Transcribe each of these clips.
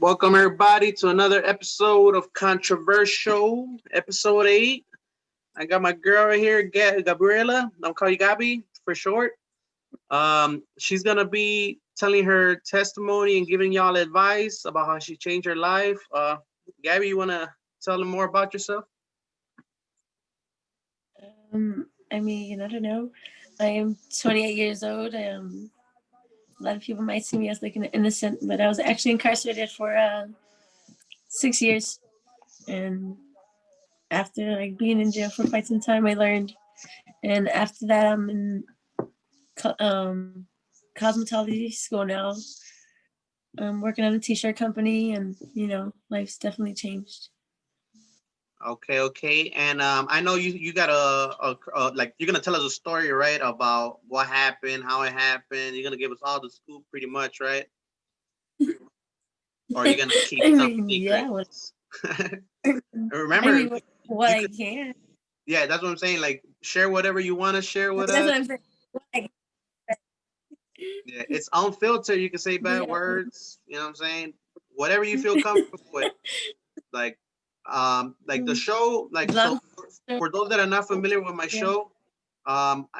Welcome everybody to another episode of Controversial, episode 8. I got my girl right here, Gabriela. I'll call you Gaby for short. She's gonna be telling her testimony and giving y'all advice about how she changed her life. Gabby, you wanna tell them more about yourself? I don't know. I am 28 years old. A lot of people might see me as like an innocent, but I was actually incarcerated for 6 years. And after like being in jail for quite some time, I learned. And after that, I'm in cosmetology school now. I'm working on a t-shirt company, and life's definitely changed. Okay. And I know you got a like you're gonna tell us a story, right, about what happened, how it happened. You're gonna give us all the scoop, pretty much, right? Or you're gonna keep I some mean, yeah. secrets. I Remember, mean, what you I could. can. Yeah, that's what I'm saying. Like, share whatever you want to share with That's us. what I'm saying. Like, Yeah, it's unfiltered. You can say bad yeah. words. You know what I'm saying? Whatever you feel comfortable with. Like, like the show. Like, so Long story. for those that are not familiar with my Yeah. show,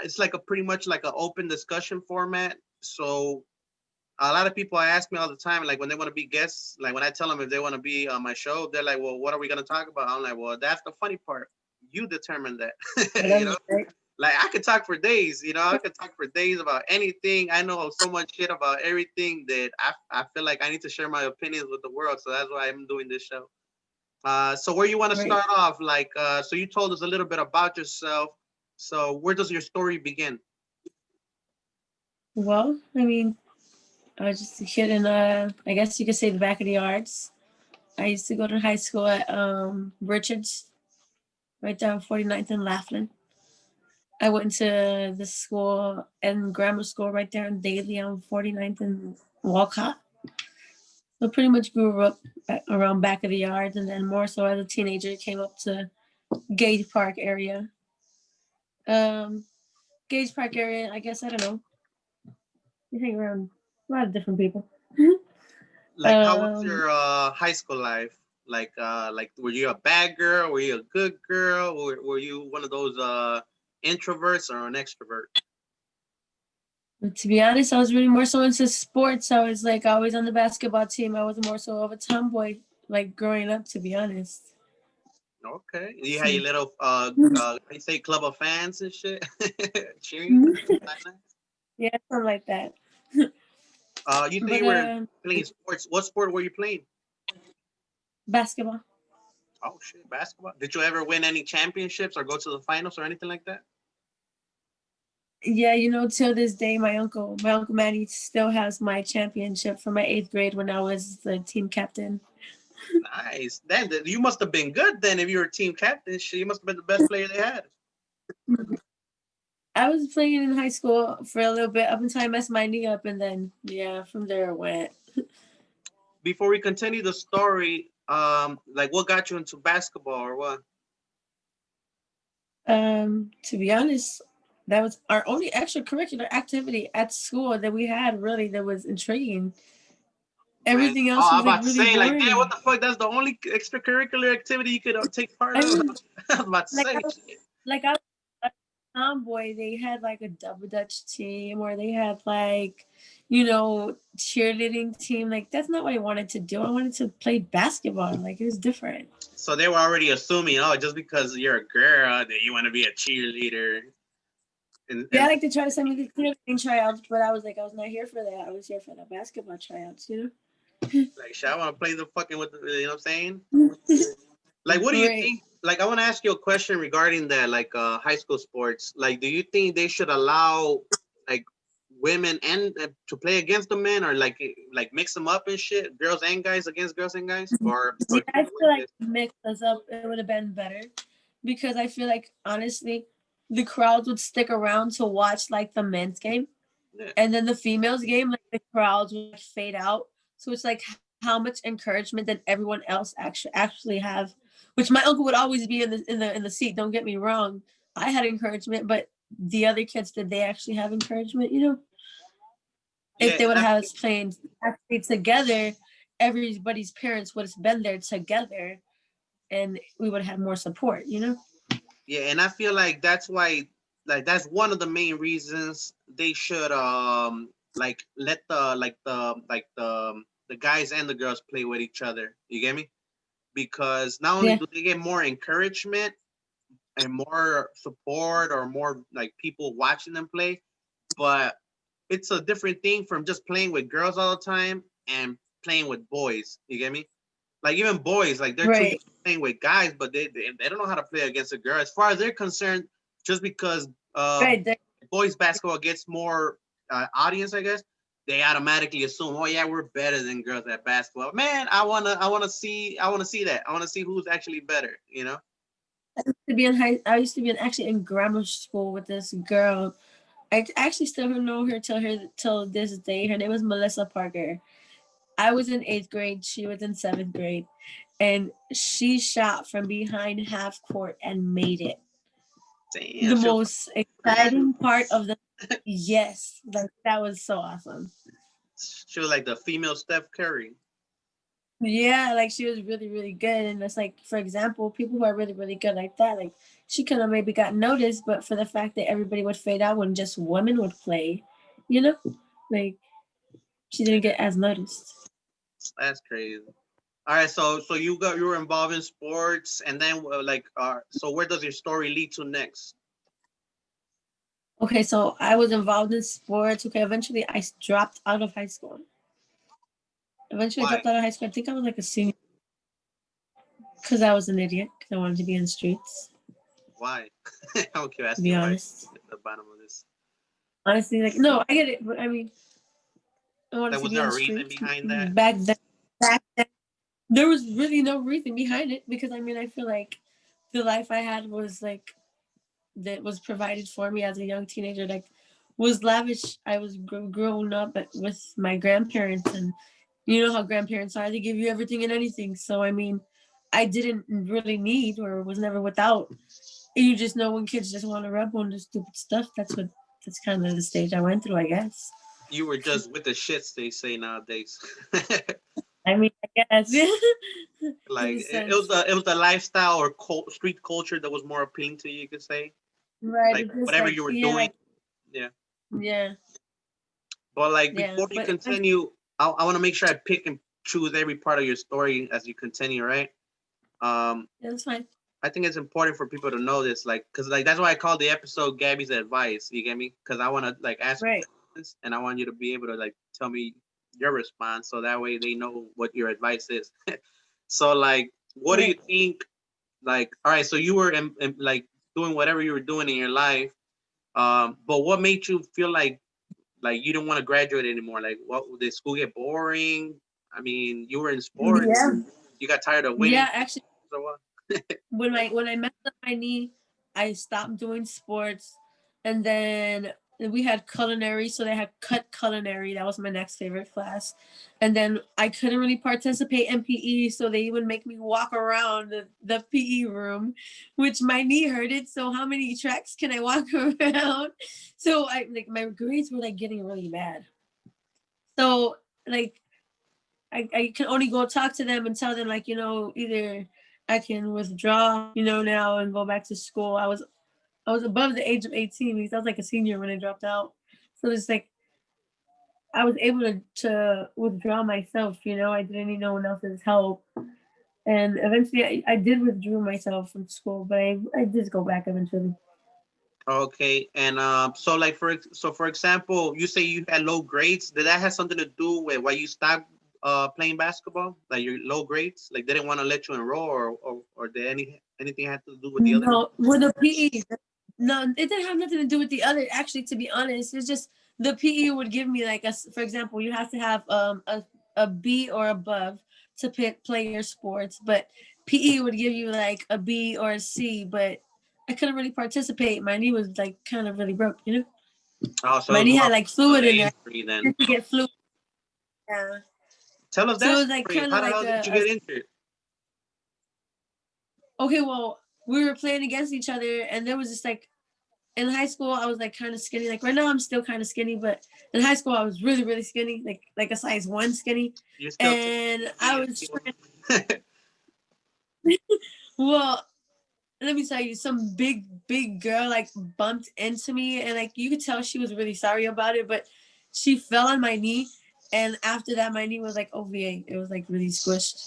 it's like a pretty much like an open discussion format. So a lot of people ask me all the time, like when they want to be guests, like when I tell them if they want to be on my show, they're like, "Well, what are we gonna talk about?" I'm like, "Well, that's the funny part. You determine that." you know, Whatever. Right? like I could talk for days. I could talk for days about anything. I know so much shit about everything that I feel like I need to share my opinions with the world. So that's why I'm doing this show. So where you want to Right. start off? Like, so you told us a little bit about yourself. So where does your story begin? Well, I was just a kid in I guess you could say the back of the yards. I used to go to high school at Richards, right down 49th and Laughlin. I went to the school and grammar school right there in Daly on 49th and Walcott. So pretty much grew up around back of the yards, and then more so as a teenager came up to Gage Park area. Um, Gage Park area, I guess, I don't know. You hang around a lot of different people. Like, how was um, your high school life? Like, were you a bad girl? Were you a good girl? Were you one of those introverts or an extrovert? But to be honest, I was really more so into sports. I was like always on the basketball team. I was more so of a tomboy, like growing up, to be honest. Okay, you had your So, little how you say club of fans and shit, cheering you. Nice. yeah, something like that. You said But you were playing sports. What sport were you playing? basketball. Oh shit, basketball. Did you ever win any championships or go to the finals or anything like that? Yeah, till this day, my uncle Manny still has my championship from my 8th grade when I was the team captain. Nice. Then you must have been good then if you were team captain. Shit, you must have been the best player they had. I was playing in high school for a little bit up until I messed my knee up, and then yeah, from there it went. Before we continue the story, like what got you into basketball or what? To be honest, that was our only extracurricular activity at school that we had. Really, that was intriguing. Man, Everything oh, else I'm was like about to really say, like, damn, what boring. the fuck? That's the only extracurricular activity you could take part I of. mean, I was about to like I say, was, shit. like I was a tomboy. They had like a double dutch team, or they had like, cheerleading team. Like that's not what I wanted to do. I wanted to play basketball. Like it was different. So they were already assuming, oh, just because you're a girl, that you want to be a cheerleader. Yeah, And like they tried to send me to cheerleading tryouts, but I was not here for that. I was here for the basketball tryouts. like, shit, I want to play the fucking with the, you know what I'm saying? Like, what do you Right. think? Like, I want to ask you a question regarding that, like, high school sports. Like, do you think they should allow, like, women and to play against the men, or like mix them up and shit, girls and guys against girls and guys, or Yeah, keep I it feel like like this? mix us up, it would have been better because I feel like honestly, the crowds would stick around to watch like the men's game, Yeah, and then the females game, like the crowds would like, fade out. So it's like how much encouragement did everyone else actually have? Which my uncle would always be in the seat. Don't get me wrong, I had encouragement, but the other kids, did they actually have encouragement? If yeah, they would and I have think us playing actually together everybody's parents would have been there together, and we would have more support, you know? Yeah, and I feel like that's why, like that's one of the main reasons they should like let the guys and the girls play with each other. You get me? Because not only Yeah. do they get more encouragement and more support or more like people watching them play, but it's a different thing from just playing with girls all the time and playing with boys. You get me? Like even boys, like they're too Right. used to playing with guys, but they don't know how to play against a girl. As far as they're concerned, just because Right. There. boys basketball gets more audience, I guess they automatically assume, oh yeah, we're better than girls at basketball. Man, I wanna see that. I wanna see who's actually better. You know? I used to be in actually in grammar school with this girl. I actually still know her till this day. Her name was Melissa Parker. I was in 8th grade. She was in 7th grade, and she shot from behind half court and made it. Damn, The most exciting part of the yes, like that was so awesome. she was like the female Steph Curry. Yeah, like she was really, really good. And it's like, for example, people who are really, really good like that, like she could have maybe got noticed, but for the fact that everybody would fade out when just women would play, you know, like she didn't get as noticed. That's crazy. All right, so you were involved in sports, and then so where does your story lead to next? Okay, so I was involved in sports. Okay, eventually I dropped out of high school. Eventually I Why? dropped out of high school. I think I was like a senior because I was an idiot because I wanted to be in the streets, Why? I don't care to be asking why honest. at the bottom of this. Honestly, like, no, I get it. But I mean, I wanted Like, to was be in there the a reason streets behind that? back then. Back then, there was really no reason behind it because I mean, I feel like the life I had was like that was provided for me as a young teenager, like was lavish. I was growing up with my grandparents, and you know how grandparents are, they give you everything and anything. So I mean, I didn't really need or was never without. And you just know when kids just want to rub on the stupid stuff, that's kind of the stage I went through, I guess. You were just with the shits, they say nowadays. I mean, I guess. In Like a it was sense. the lifestyle or street culture that was more appealing to you. You could say, Right. like It's just whatever like, you were yeah, doing. like, Yeah. yeah, But like yeah. before you But continue, I want to make sure I pick and choose every part of your story as you continue, right? Um, that's fine. I think it's important for people to know this, like, cause like that's why I called the episode "Gabby's Advice." You get me? Cause I want to like ask Right. questions, and I want you to be able to like tell me your response, so that way they know what your advice is. So like, what do you Right. think? Like, all right, so you were like doing whatever you were doing in your life, but what made you feel like you didn't want to graduate anymore? Like, what did school get boring? I mean, you were in sports. Yeah. You got tired of winning, Yeah. Actually, or what? when I messed up my knee, I stopped doing sports, and then we had culinary, so they had cut culinary. That was my next favorite class, and then I couldn't really participate in PE, so they would make me walk around the PE room, which my knee hurted. So how many tracks can I walk around? So I like my grades were like getting really bad. So like I can only go talk to them and tell them like, either I can withdraw, now and go back to school. I was above the age of 18 because I was like a senior when I dropped out. So it's like I was able to withdraw myself, I didn't need no one else's help. And eventually I did withdraw myself from school, but I did go back eventually. Okay, and for example, you say you had low grades. Did that have something to do with why you stopped playing basketball? Like your low grades, like they didn't want to let you enroll, or did anything had to do with the other? No, with the PE. No, it didn't have nothing to do with the other. Actually, to be honest, it's just the PE would give me like for example, you have to have a B or above to play your sports, but PE would give you like a B or a C. But I couldn't really participate. My knee was like kind of really broke, Oh, so My it was knee more had like of fluid an in there. injury then. Just to get fluid. Yeah. Tell us So that it was like story. kind How of the like hell did you a get injured? okay. Well, we were playing against each other, and there was just like in high school I was like kind of skinny. Like right now I'm still kind of skinny, but in high school I was really really skinny, like a size 1 skinny, You're still too and I skinny was to trying. Well, let me tell you, some big girl like bumped into me, and like you could tell she was really sorry about it, but she fell on my knee, and after that my knee was like OVA. It was like really squished.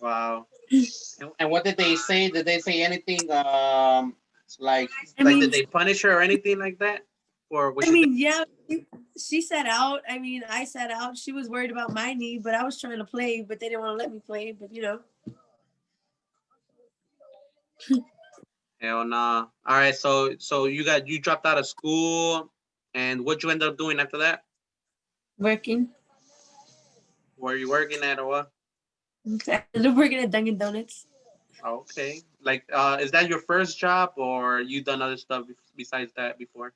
Wow. And what did they say? Did they say anything? Like I like did mean, they punish her or anything like that, or was I she? mean, yeah, she sat out. I mean, I sat out. She was worried about my knee, but I was trying to play, but they didn't want to let me play. But you know, Hell nah. All right, so you dropped out of school, and what you end up doing after that? working. Were you working at or what? I ended up working at Dunkin' Donuts. Okay, like is that your first job, or you done other stuff besides that before?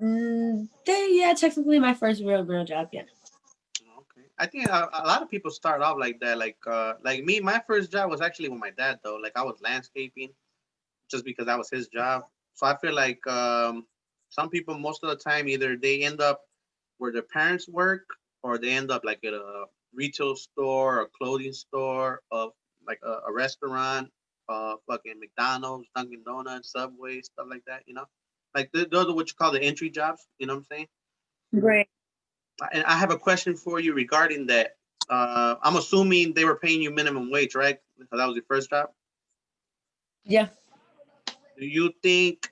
Yeah, technically my first real job. Yeah. Okay, I think a lot of people start off like that. Like me, my first job was actually with my dad though. Like I was landscaping, just because that was his job. So I feel like some people most of the time either they end up where their parents work, or they end up like at a retail store, a clothing store, of like a restaurant, fucking McDonald's, Dunkin' Donuts, Subway, stuff like that. You know, like those are what you call the entry jobs. You know what I'm saying? Great. And I have a question for you regarding that. I'm assuming they were paying you minimum wage, right? Because that was your first job. Yeah. Do you think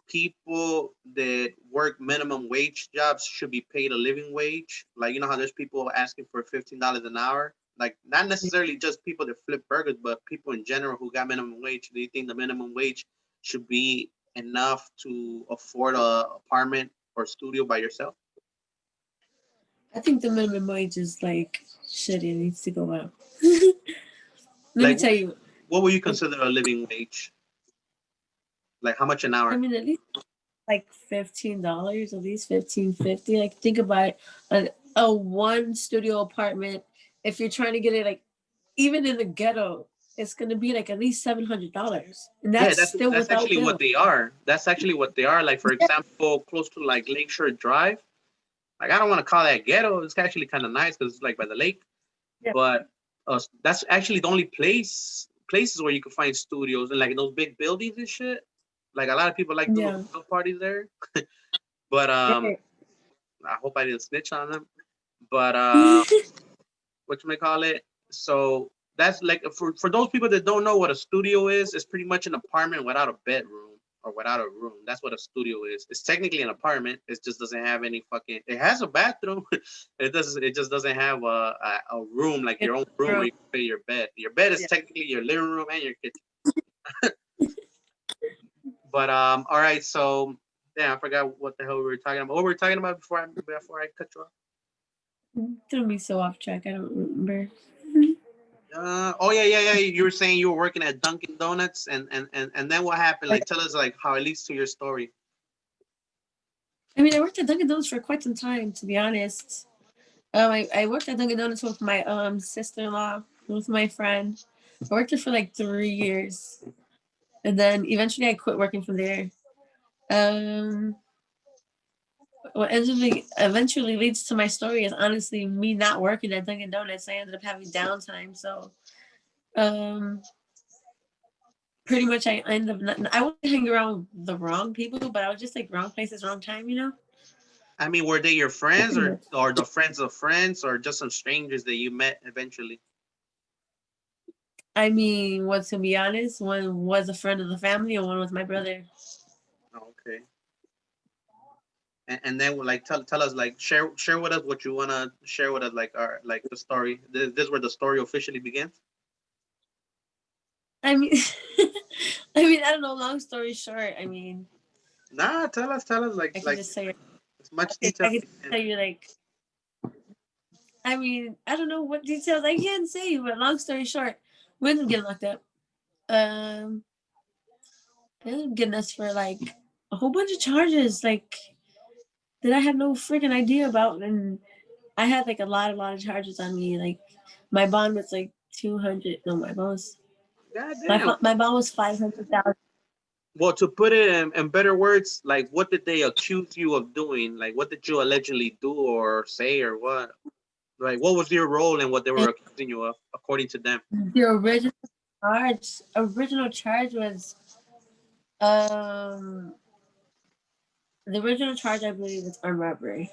people that work minimum wage jobs should be paid a living wage? Like, you know how there's people asking for $15 an hour? Like, not necessarily just people that flip burgers, but people in general who got minimum wage. Do you think the minimum wage should be enough to afford a apartment or studio by yourself? I think the minimum wage is like shitty. It needs to go up. Let me Like, tell you. what would you consider a living wage? Like, how much an I hour? mean, at least like $15, at least 15.50. Like think about it, a one studio apartment. If you're trying to get it like even in the ghetto, it's gonna be like at least $700, and Yeah, that's that's still that's without actually what bills. they are. That's actually what they are. Like, for example, close to like Lakeshore Drive. Like I don't want to call that ghetto. It's actually kind of nice because it's like by the lake. Yeah. But that's actually the only places where you can find studios and like those big buildings and shit. Like a lot of people like doing Yeah. house parties there. But Right. I hope I didn't snitch on them. But what you may call it? So that's like for those people that don't know what a studio is, it's pretty much an apartment without a bedroom or without a room. That's what a studio is. It's technically an apartment. It just doesn't have any fucking. It has a bathroom. It doesn't. It just doesn't have a room like It's your own room where true. you can put your bed. Your bed is Yeah. technically your living room and your kitchen. But all right. So yeah, I forgot what the hell we were talking about. What were we talking about before I cut you off? Threw me so off track. I don't remember. Oh yeah. You were saying you were working at Dunkin' Donuts, and then what happened? Like, tell us like how it leads to your story. I mean, I worked at Dunkin' Donuts for quite some time, to be honest. I worked at Dunkin' Donuts with my sister-in-law, with my friend. I worked there for like 3 years, and then eventually I quit working from there. Um, what eventually leads to my story is honestly me not working at Dunkin' Donuts. I ended up having downtime, so um, pretty much I ended up I wasn't hanging around the wrong people, but I was just like wrong places, wrong time, you know. I mean, were they your friends Pretty or much. the friends of friends or just some strangers that you met eventually? I mean, what to be honest, one was a friend of the family, and one was my brother. Oh, okay. And then like tell us like share with us what you wanna share with us like our like the story. This is where the story officially begins. I mean, I mean, I don't know. Long story short, I mean, Nah, tell us I can like just say, as much I detail can as you can. tell you like, I mean, I don't know what details I can say, but long story short, we ended up getting locked up. Um, they ended up getting us for like a whole bunch of charges, like that I had no freaking idea about, and I had like a lot of charges on me. Like my bond was like 200. No, God damn. my bond was 500,000. Well, to put it in better words, like what did they accuse you of doing? Like what did you allegedly do or say or what? Like what was your role in what they were And accusing you of, according to them? the original charge was um the original charge I believe is armed robbery.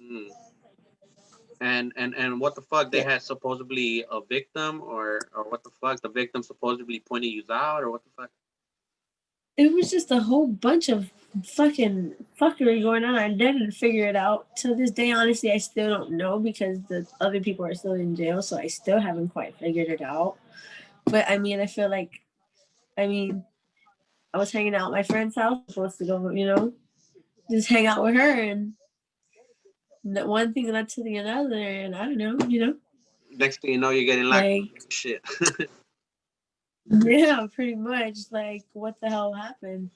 Hmm. And what the fuck? They Yeah. had supposedly a victim or what the fuck? The victim supposedly pointed you out or what the fuck? It was just a whole bunch of fucking fuckery going on. I didn't figure it out. To this day, honestly, I still don't know because the other people are still in jail, so I still haven't quite figured it out. But I mean, I feel like, I mean, I was hanging out at my friend's house, supposed to go, just hang out with her, and one thing led to the other, and I don't know, Next thing you know, you're getting locked up. like, Shit. yeah, pretty much. Like, what the hell happened?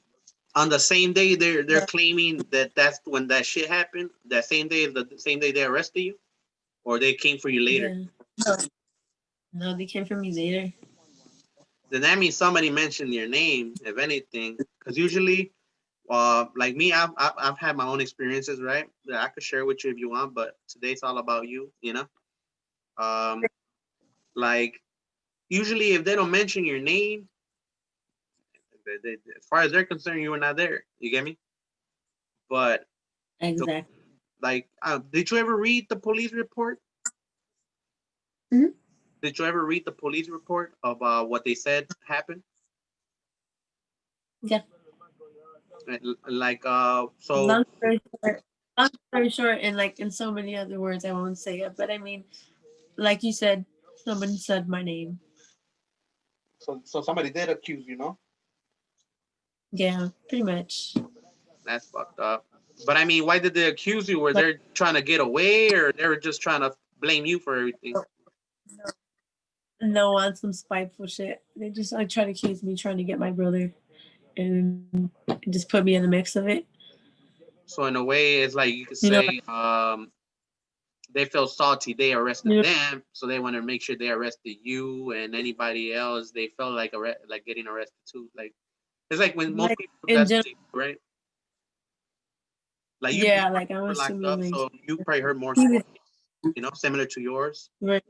On the same day, they're But, claiming that that's when that shit happened. That same day, the same day they arrested you, or they came for you later. yeah. No, no, they came for me later. Then that means somebody mentioned your name, if anything. Because usually, like me, I've had my own experiences, right? That I could share with you if you want, but today's all about you, you know. Um, like usually, if they don't mention your name, as far as they're concerned, you were not there. You get me? But the, Exactly. like, did you ever read the police report? Hmm. Did you ever read the police report of what they said happened? Yeah. Like, so Long story short, long story short, and like in so many other words, I won't say it. But I mean, like you said, someone said my name. so somebody did accuse you, no? Yeah, pretty much. That's fucked up. But I mean, why did they accuse you? Were Like, they trying to get away, or they were just trying to blame you for everything? no, on some spiteful shit. They just like try to accuse me trying to get my brother and just put me in the mix of it. So in a way, it's like you could You know, say, they felt salty. They arrested you know, them, so they want to make sure they arrested you and anybody else. They felt like like getting arrested too. Like it's like when most like people in that's general. right. Like you Yeah, like I'm were locked assuming up, like so you probably heard more he was stories, similar to yours. right,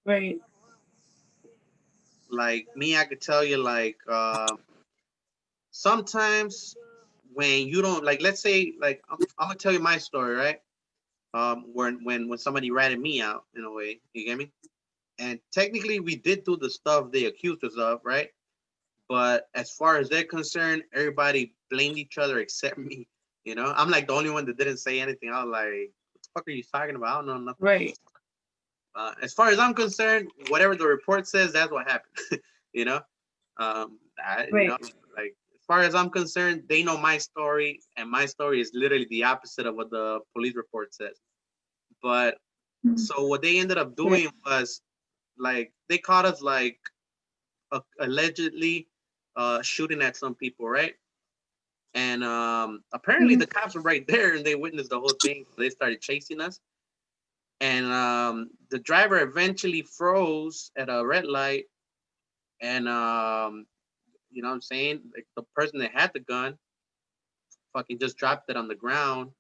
right. Like me, I could tell you like sometimes when you don't like, let's say like I'm gonna tell you my story, right? When somebody ratted me out in a way, you get me? And technically, we did do the stuff they accused us of, right? But as far as they're concerned, everybody blamed each other except me. I'm like the only one that didn't say anything. I was like, "What the fuck are you talking about? I don't know nothing." Right, As far as I'm concerned, whatever the report says, that's what happened. you know, I, you know, right. like as far as I'm concerned, they know my story, and my story is literally the opposite of what the police report says. But so what they ended up Right. doing was like they caught us like allegedly shooting at some people, right? And apparently Mhm. the cops were right there and they witnessed the whole thing. So they started chasing us. And the driver eventually froze at a red light. And, you know what I'm saying? Like the person that had the gun fucking just dropped it on the ground.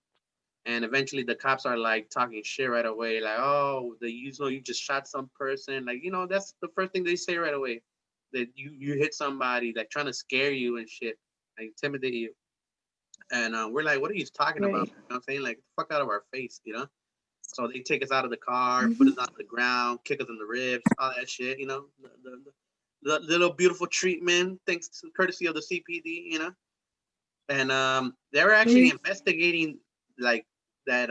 And eventually the cops are like talking shit right away. Like, oh, you just shot some person. Like, that's the first thing they say right away. That you hit somebody, like trying to scare you and shit, like intimidate you. And we're like, what are you talking about? Right. You know what I'm saying? Like, fuck out of our face. So they take us out of the car, put Hmm. us on the ground, kick us in the ribs, all that shit. The little beautiful treatment, thanks to courtesy of the CPD. And they were actually investigating like that,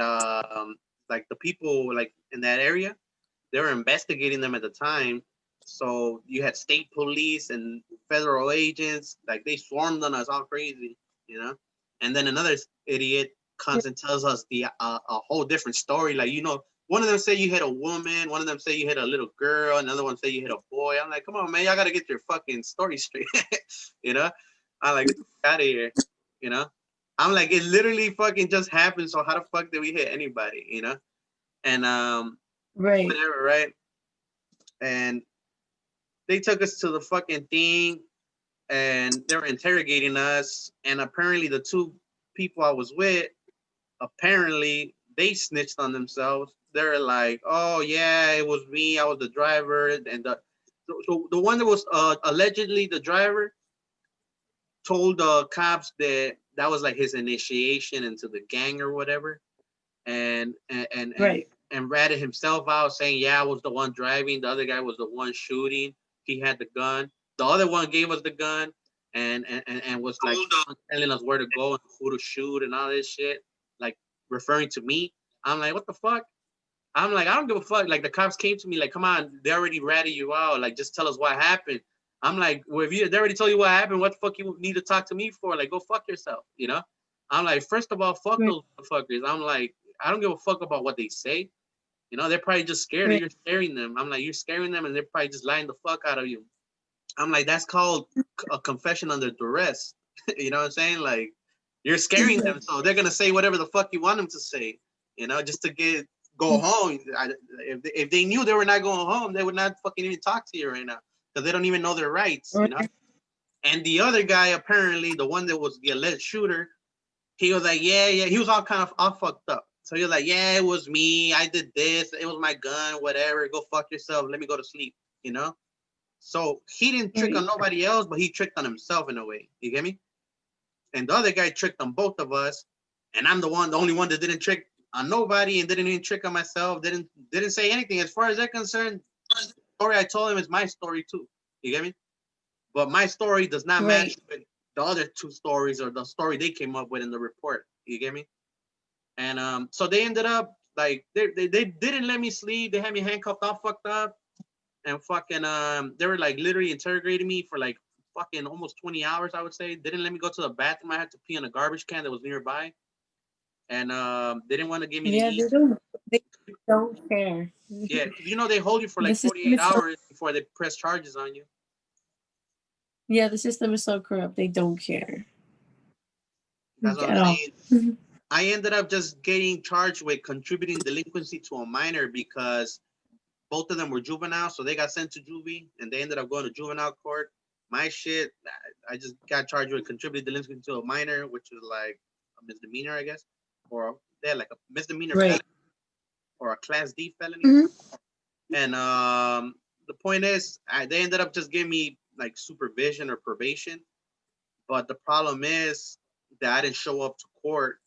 like the people like in that area. They were investigating them at the time. So you had state police and federal agents, like they swarmed on us all crazy. And then another idiot comes and tells us a whole different story. Like, one of them say you hit a woman, one of them say you hit a little girl, another one say you hit a boy. I'm like, come on, man, y'all gotta get your fucking story straight. you know? I'm like, get the fuck out of here. You know? I'm like, it literally fucking just happened. So how the fuck did we hit anybody? And Right. whatever, right? And they took us to the fucking thing. and they were interrogating us. And apparently, the two people I was with, apparently, they snitched on themselves. They're like, "Oh yeah, it was me. I was the driver." And so the one that was allegedly the driver told the cops that that was like his initiation into the gang or whatever, and and and and, Right. and ratted himself out, saying, "Yeah, I was the one driving. The other guy was the one shooting. He had the gun. The other one gave us the gun, and was like telling us where to go and who to shoot and all this shit, like referring to me." I'm like, "What the fuck?" I'm like, "I don't give a fuck." Like the cops came to me like, "Come on, they already ratted you out. Like, just tell us what happened." I'm like, "Well, if they already told you what happened, what the fuck you need to talk to me for? Like, go fuck yourself, you know?" I'm like, first of all, fuck Right. those fuckers. I'm like, I don't give a fuck about what they say. You know, they're probably just scared that Right. you're scaring them. I'm like, you're scaring them, and they're probably just lying the fuck out of you. I'm like, that's called a confession under duress. You know what I'm saying? Like, you're scaring them, so they're gonna say whatever the fuck you want them to say. You know, just to go home. If they knew they were not going home, they would not fucking even talk to you right now because they don't even know their rights. You know. Right. And the other guy, apparently, the one that was the alleged shooter, he was like, yeah, yeah. He was all kind of all fucked up. So he was like, yeah, it was me. I did this. It was my gun. Whatever. Go fuck yourself. Let me go to sleep. You know. So he didn't trick on Right. nobody else, but he tricked on himself in a way. You get me? And the other guy tricked on both of us, and I'm the only one that didn't trick on nobody and didn't even trick on myself. Didn't say anything. As far as they're concerned, the story I told him is my story too. You get me? But my story does not match Right. with the other two stories or the story they came up with in the report. You get me? And so they ended up like they didn't let me sleep. They had me handcuffed, all fucked up, and fucking they were like literally interrogating me for like fucking almost 20 hours. I would say they didn't let me go to the bathroom. I had to pee in a garbage can that was nearby, and they didn't want to give me to Yeah, eat. they don't. They don't care. Yeah, because you know they hold you for The like system 48 is so. hours before they press charges on you. Yeah, the system is so corrupt. They don't care That's what I'm at all. saying. I ended up just getting charged with contributing delinquency to a minor because both of them were juvenile, so they got sent to juvie, and they ended up going to juvenile court. My shit, I just got charged with contributing delinquency to a minor, which is like a misdemeanor, I guess, or they're like a misdemeanor felony Right. or a class D felony. Hmm. And the point is, they ended up just giving me like supervision or probation. But the problem is that I didn't show up to court,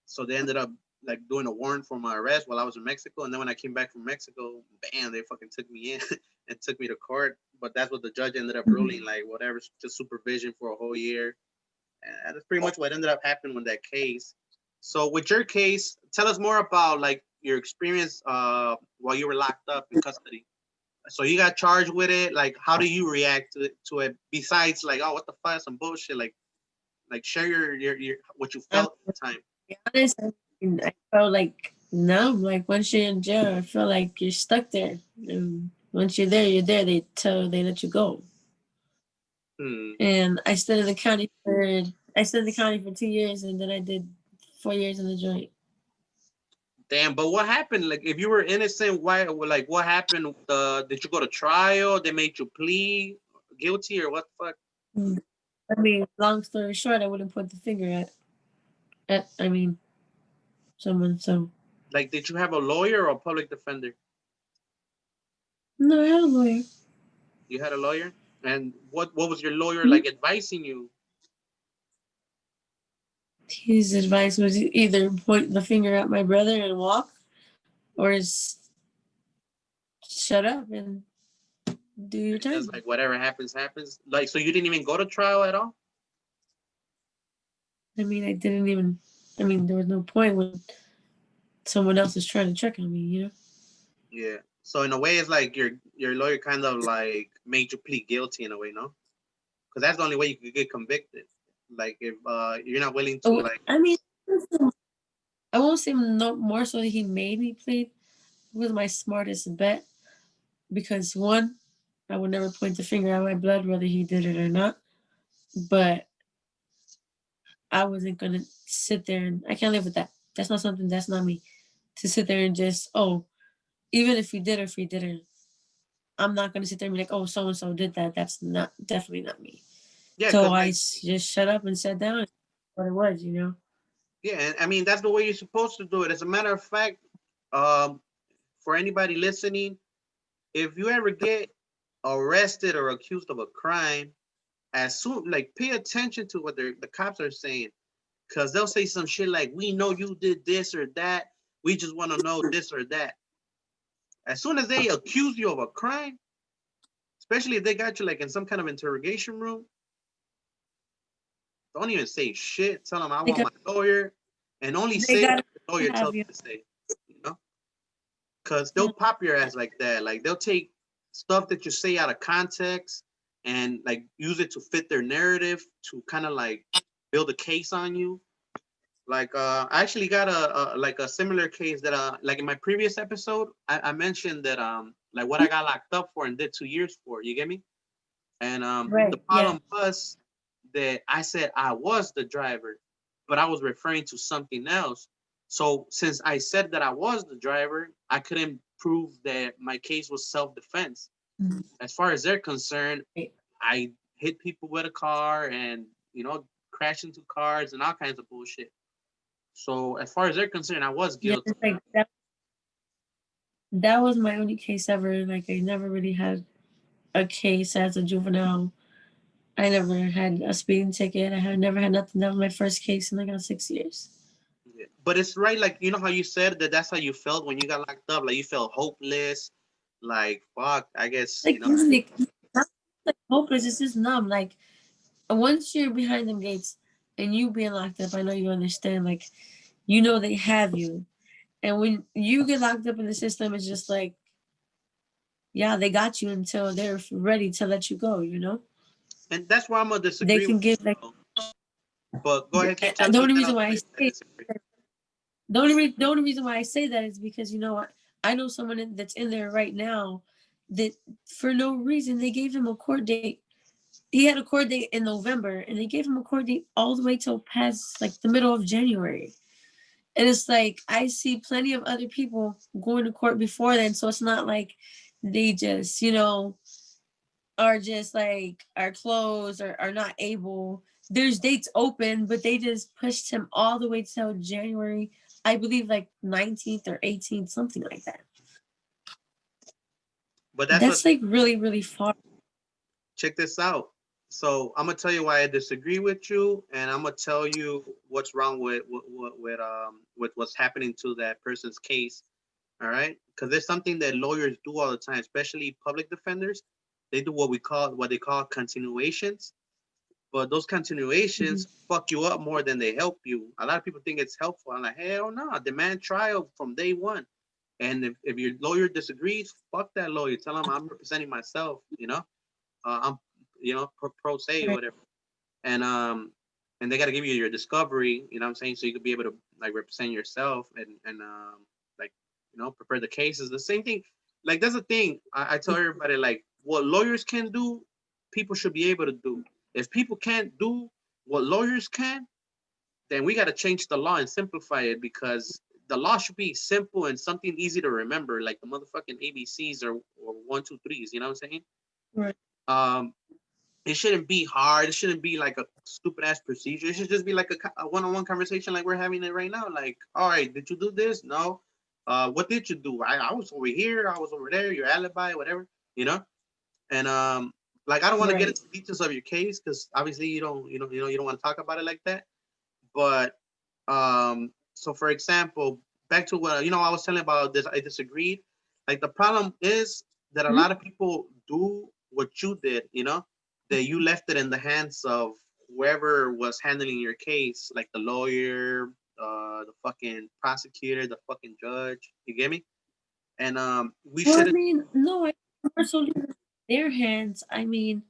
so they ended up like doing a warrant for my arrest while I was in Mexico. And then when I came back from Mexico, bam, they fucking took me in and took me to court. But that's what the judge ended up ruling, like whatever, just supervision for a whole year. And that's pretty much what ended up happening with that case. So with your case, tell us more about like your experience while you were locked up in custody. So you got charged with it. Like, how do you react to it? Besides, like, oh, what the fuck, some bullshit. Like share your what you I'm felt at the time. be honest. I felt like numb. Like once you're in jail, I feel like you're stuck there. And once you're there, you're there. They let you go. Hmm. And I stayed in the county for 2 years, and then I did 4 years in the joint. Damn, but what happened? Like, if you were innocent, why? Like, what happened? Did you go to trial? They made you plead guilty, or what the fuck? Mm. I mean, long story short, I wouldn't point the finger at I mean someone. So Like, did you have a lawyer or a public defender? no, I had a lawyer. You had a lawyer, and what was your lawyer Mhm. like advising you? His advice was either point the finger at my brother and walk, or shut up and do your And just time. like whatever happens, happens. Like, so you didn't even go to trial at all? I mean, I didn't even. I mean, there was no point when someone else is trying to trick on me. You know. Yeah. So in a way, it's like your lawyer kind of like made you plead guilty in a way, no? Because that's the only way you could get convicted. Like if you're not willing to Oh, like, I mean, I won't say no more so that he made me plead. It was my smartest bet because one, I would never point the finger at my blood whether he did it or not. But I wasn't gonna sit there and I can't live with that. That's not something. That's not me. To sit there and just even if he did or if he didn't, I'm not gonna sit there and be like, oh, so and so did that. That's not definitely not me. Yeah, So because I like just shut up and sat down. What it was, you know. yeah, and I mean that's the way you're supposed to do it. As a matter of fact, um, for anybody listening, if you ever get arrested or accused of a crime, as soon like pay attention to what the cops are saying, because they'll say some shit like, "We know you did this or that. We just want to know this or that." As soon as they accuse you of a crime, especially if they got you like in some kind of interrogation room, don't even say shit. Tell them I They want got my lawyer, and only they say what got your to lawyer have tells you. you to say. You know, because they'll Yeah. pop your ass like that. Like they'll take stuff that you say out of context and like use it to fit their narrative to kind of like build a case on you. Like I actually got a like a similar case that like in my previous episode I mentioned that like what I got locked up for and did 2 years for. You get me? And the Right. Yeah. problem was that I said I was the driver, but I was referring to something else. So since I said that I was the driver, I couldn't prove that my case was self-defense. Mhm. As far as they're concerned, Right. I hit people with a car and crashed into cars and all kinds of bullshit. So as far as they're concerned, I was Yeah. guilty. It's like that was my only case ever. Like I never really had a case as a juvenile. I never had a speeding ticket. I had never had nothing. That was my first case, and I got 6 years. Yeah. But it's right, like how you said that that's how you felt when you got locked up. Like you felt hopeless. Like fuck, I guess Like not like hopeless. It's just numb. Like once you're behind them gates and you being locked up, I know you understand. Like you know they have you, and when you get locked up in the system, it's just like yeah, they got you until they're ready to let you go. You know, and that's why I'm gonna they disagree with can give like you. But go ahead, keep telling the me, only then reason I'll why tell I you I say disagree. the only reason why I say that is because you know what I know someone that's in there right now that for no reason they gave him a court date. He had a court date in November and they gave him a court date all the way till past like the middle of January. And it's like I see plenty of other people going to court before then, so it's not like they just are just like are closed or are not able. There's dates open, but they just pushed him all the way till January, I believe like 19th or 18th, something like that. But that's what That's like really, really far. check this out. So I'm gonna tell you why I disagree with you, and I'm gonna tell you what's wrong with what's happening to that person's case. All right, because there's something that lawyers do all the time, especially public defenders. They do what they call continuations, but those Mhm. continuations fuck you up more than they help you. A lot of people think it's helpful. I'm like, hell no, demand trial from day one. And if your lawyer disagrees, fuck that lawyer. Tell him I'm representing myself. I'm pro se or Right. whatever. And they got to give you your discovery. You know what I'm saying? So you could be able to like represent yourself and like prepare the cases. The same thing. Like that's the thing. I tell everybody like what lawyers can do, people should be able to do. If people can't do what lawyers can, then we got to change the law and simplify it because the law should be simple and something easy to remember, like the motherfucking ABCs or 1, 2, 3s. You know what I'm saying? Right. Um, it shouldn't be hard. It shouldn't be like a stupid ass procedure. It should just be like a one-on-one conversation like we're having it right now. Like, all right, did you do this? No. What did you do? I was over here. I was over there. Your alibi, whatever. You know. And like I don't want to get Right. into details of your case because obviously you don't want to talk about it like that. But so for example, back to what I was telling about this, I disagreed. Like the problem is that a Mhm. lot of people do what you did, that you left it in the hands of whoever was handling your case, like the lawyer, the fucking prosecutor, the fucking judge. You get me? And we Well, I shouldn't. mean, no, I also leave it in their hands. I mean,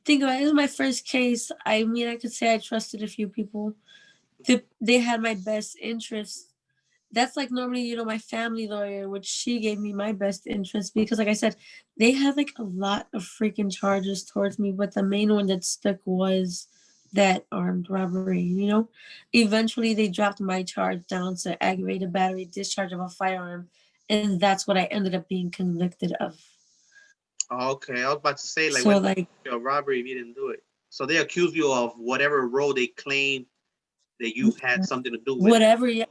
think about it. It was my first case. I mean, I could say I trusted a few people. They had my best interest. That's like normally, my family lawyer, which she gave me my best interest because, like I said, they had like a lot of freaking charges towards me, but the main one that stuck was that armed robbery. Eventually they dropped my charge down to aggravated battery, discharge of a firearm, and that's what I ended up being convicted of. Oh, okay, I was about to say like So, what like, a robbery if you didn't do it. So they accuse you of whatever role they claim that you had something to do with it. Whatever, yeah.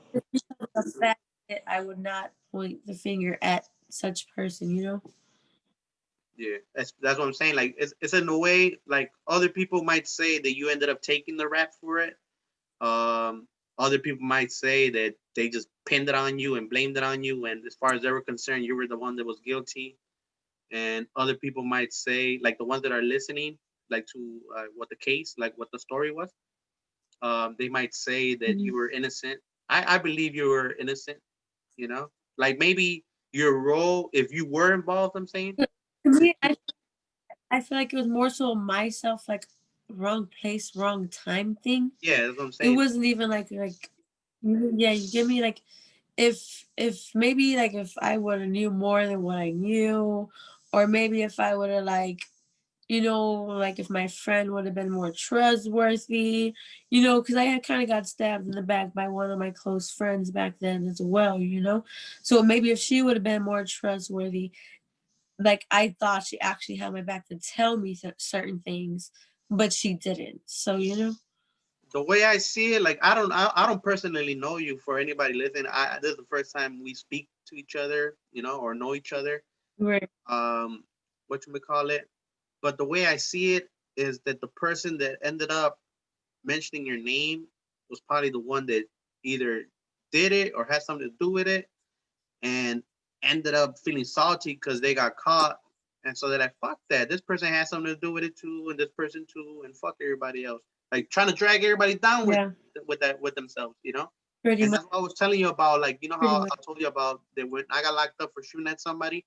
The fact that I would not point the finger at such person, you know? Yeah, that's what I'm saying. Like it's in a way like other people might say that you ended up taking the rap for it. Um, Other people might say that they just pinned it on you and blamed it on you, and as far as they were concerned, you were the one that was guilty. And other people might say, like the ones that are listening, like to what the case, like what the story was, they might say that Mhm. you were innocent. I believe you were innocent. You know, like maybe your role, if you were involved, I'm saying, To if me, you, I feel like it was more so myself, like wrong place, wrong time thing. yeah, that's what I'm It saying. wasn't even like yeah, you give me like if maybe like if I would have knew more than what I knew, or maybe if I would have like like if my friend would have been more trustworthy, because I had kind of got stabbed in the back by one of my close friends back then as well. So maybe if she would have been more trustworthy, like I thought she actually had my back to tell me certain things, but she didn't. So. The way I see it, like I don't personally know you. For anybody listening, this is the first time we speak to each other, or know each other. Right. Um, what you may call it. But the way I see it is that the person that ended up mentioning your name was probably the one that either did it or had something to do with it, and ended up feeling salty because they got caught. And so they're like, fuck that. This person has something to do with it too, and this person too, and fuck everybody else. Like trying to drag everybody down Yeah, with themselves. pretty And much. that's what I was telling you about. Like, Pretty how much. I told you about that when I got locked up for shooting at somebody,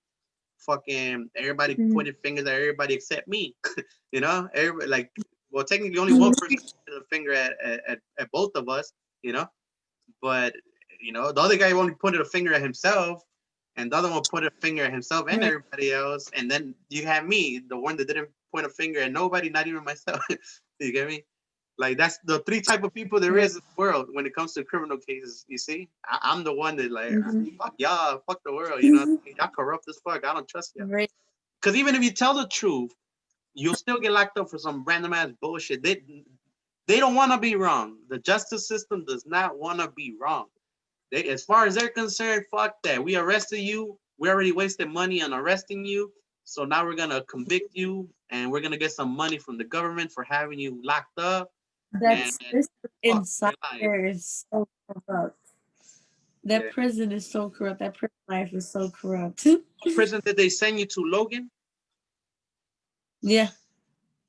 fucking everybody Mhm. pointed fingers at everybody except me. Everybody like, well, technically only one person pointed a finger at both of us, you know. But the other guy only pointed a finger at himself, and the other one pointed a finger at himself and Right. everybody else. And then you have me, the one that didn't point a finger at nobody, not even myself. You get me? Like that's the three type of people there Right. is in the world when it comes to criminal cases. You see, I'm the one that like Hmm. fuck y'all, fuck the world. Y'all corrupt as fuck. I don't trust y'all. Right. Because even if you tell the truth, you'll still get locked up for some random ass bullshit. They don't want to be wrong. The justice system does not want to be wrong. As far as they're concerned, fuck that. We arrested you. We already wasted money on arresting you. So now we're gonna convict you, and we're gonna get some money from the government for having you locked up. And That's this fuck inside your life. there is so corrupt. That Yeah. prison is so corrupt. That prison life is so corrupt. What prison did they send you to, Logan? Yeah.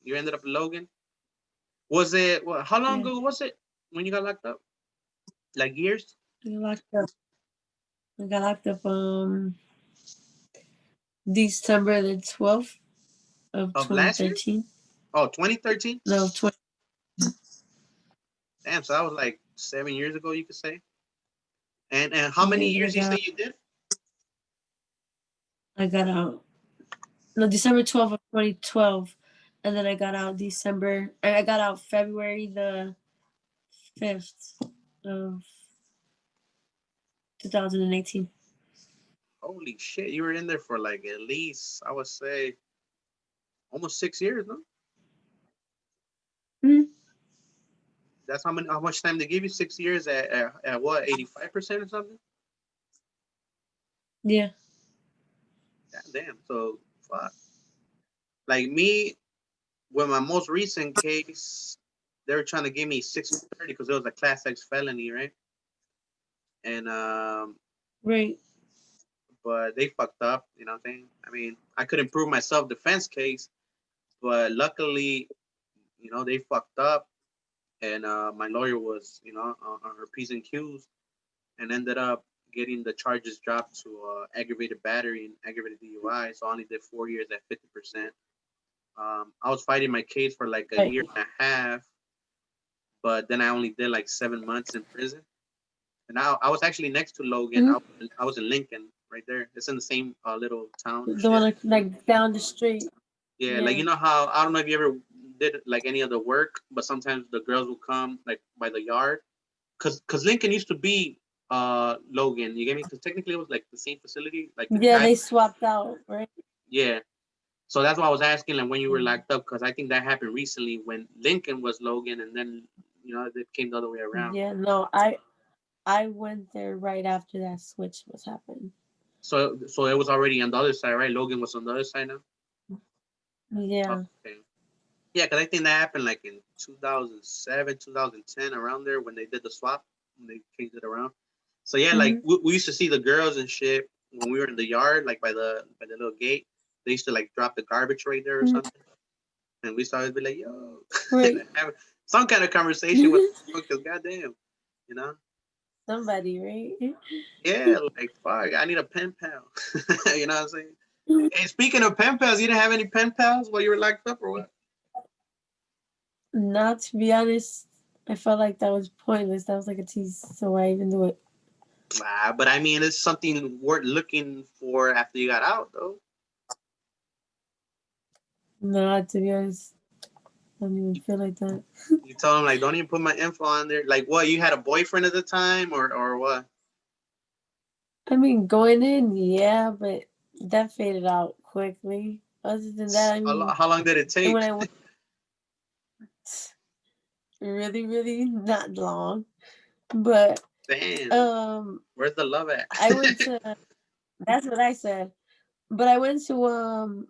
You ended up in Logan. Was it? What? How long Yeah. ago was it when you got locked up? Like years I got locked up. I got locked up December the 12th of of last year? 2013. Oh, 2013. No, 20. Damn. So that was like 7 years ago, you could say. And how many Yeah, then years you say you did? I got out. No, December 12th of 2012. And then I got out I got out February the 5th of 2018. Holy shit, you were in there for like at least I would say almost 6 years, no? Mm-hmm. That's how much time they give you? 6 years at what, 85% or something? Yeah. God damn. So fuck. Like me, with my most recent case, they were trying to give me 630 because it was a class X felony, right? And Right. but they fucked up, you know what I'm saying? I mean, I couldn't prove my self defense case, but luckily, they fucked up, and my lawyer was, on her P's and Q's, and ended up getting the charges dropped to aggravated battery and aggravated DUI. So I only did 4 years at 50%. I was fighting my case for like a Right. year and a half, but then I only did like 7 months in prison. And I was actually next to Logan. Mm-hmm. I was in Lincoln, right there. It's in the same little town and The shit. one like down the street. Yeah, like Yeah. you know how I don't know if you ever did like any of the work, but sometimes the girls will come like by the yard, cause Lincoln used to be Logan. You get me? Cause technically it was like the same facility, like the Yeah, guy. they swapped out, right? Yeah. So that's why I was asking like when you were Mm. locked up, because I think that happened recently when Lincoln was Logan, and then it came the other way around. Yeah, no, I went there right after that switch was happening. So it was already on the other side, right? Logan was on the other side now. Yeah. Okay. Yeah, because I think that happened like in 2007, 2010, around there when they did the swap, when they changed it around. So yeah, like Hmm. we used to see the girls and shit when we were in the yard, like by the little gate. They used to like drop the garbage right there or something, and we used to always be like, "Yo," Right. have some kind of conversation with them, because goddamn, you know. Somebody, right? Yeah, like fuck, I need a pen pal. You know what I'm saying? Hey, speaking of pen pals, you didn't have any pen pals while you were locked up or what? Not to be honest, I felt like that was pointless. That was like a tease, so why even do it? But I mean, it's something worth looking for after you got out, though. No, to be honest, I don't even You, feel like that. you tell them like, don't even put my info on there. Like, what? You had a boyfriend at the time, or what? I mean, going in, yeah, but that faded out quickly. Other than that, I mean, How long did it and take? when I went, really, really not long. But Damn, um, where's the love at? I went to. That's what I said. But I went to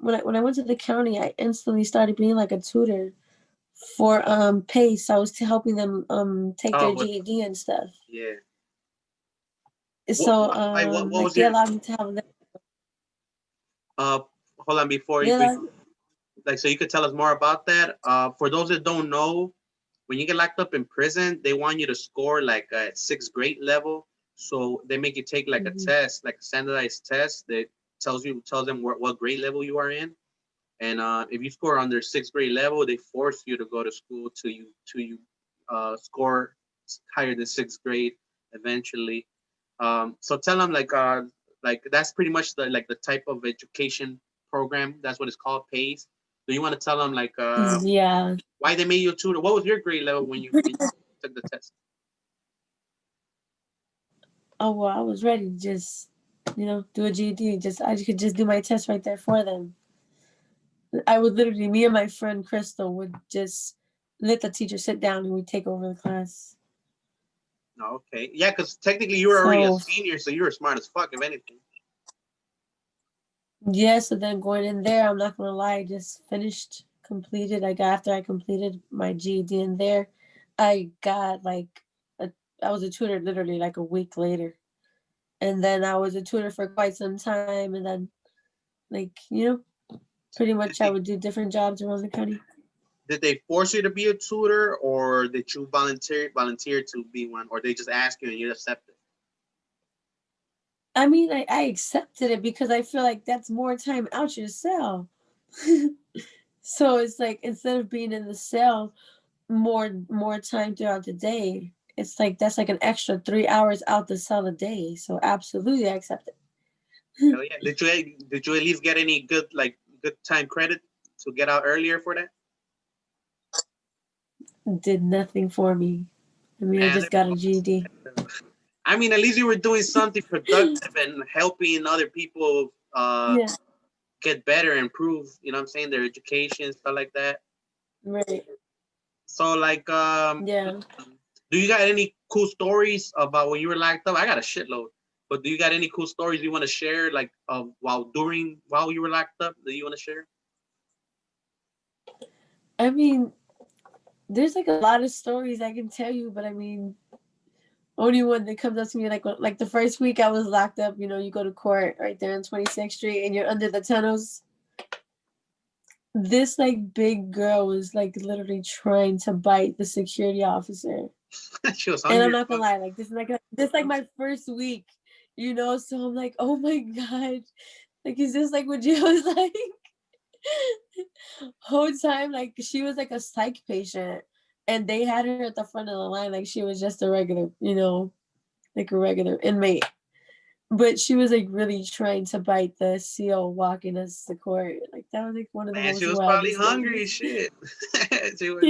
when I went to the county, I instantly started being like a tutor for PACE. I was helping them take Oh, their what? GED and stuff. Yeah. So What like was they your? allowed me to have Uh, hold on before they you allowed, like, so you could tell us more about that. For those that don't know, when you get locked up in prison, they want you to score like a sixth grade level. So they make you take like a mhm. test, like a standardized test that tells them what grade level you are in. And if you score under sixth grade level, they force you to go to school to you score higher than sixth grade eventually. So tell them like that's pretty much the type of education program. That's what it's called, PACE. Do you want to tell them like Yeah. why they made you a tutor? What was your grade level when you took the test? Oh well, I was ready to just do a GED. Just I could just do my test right there for them. I would literally, me and my friend Crystal would just let the teacher sit down and we take over the class. No, okay, yeah, because technically you were already a So senior, so you were smart as fuck, if anything. yeah, so then going in there, I'm not gonna lie, I just finished, completed. Like after I completed my GED in there, I got like I was a tutor literally like a week later, and then I was a tutor for quite some time, and then like pretty Did much I they would do different jobs around the county. did they force you to be a tutor, or did you volunteer to be one, or they just ask you and you accept it? I mean, I accepted it because I feel like that's more time out your cell. So it's like instead of being in the cell more time throughout the day, it's like that's like an extra 3 hours out the cell a day. So absolutely, I accept it. Hell yeah! Did you at least get any good time credit to get out earlier for that? Did nothing for me. I mean, I Man, just got a GED. I mean, at least you were doing something productive and helping other people Yeah, get better, improve. You know what I'm saying? Their education, stuff like that. right. So like, Yeah. do you got any cool stories about when you were locked up? I got a shitload. But do you got any cool stories you want to share, like while you were locked up, that you want to share? I mean, there's like a lot of stories I can tell you, but I mean, only one that comes up to me like the first week I was locked up. You go to court right there on 26th Street, and you're under the tunnels. This like big girl was like literally trying to bite the security officer. She was And I'm hungry. not gonna lie, like this is like my first week. So I'm like, oh my god, like is this like what you was like whole time? Like she was like a psych patient, and they had her at the front of the line like she was just a regular, like a regular inmate. But she was like really trying to bite the seal walking us to court. Like that was like one of the Man, she most was probably wildest hungry as things. shit. She was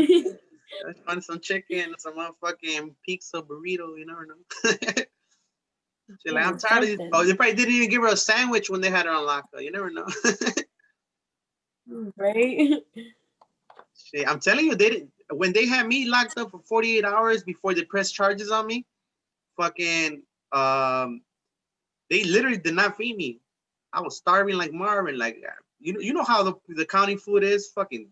wanted some chicken, some motherfucking pizza burrito. You never know. She's like, I'm Yeah, tired of. Oh, something. they probably didn't even give her a sandwich when they had her on lockdown. You never know. Right? Shit, I'm telling you, they didn't. When they had me locked up for 48 hours before they pressed charges on me, fucking, they literally did not feed me. I was starving like Marvin. Like, you know how the county food is, fucking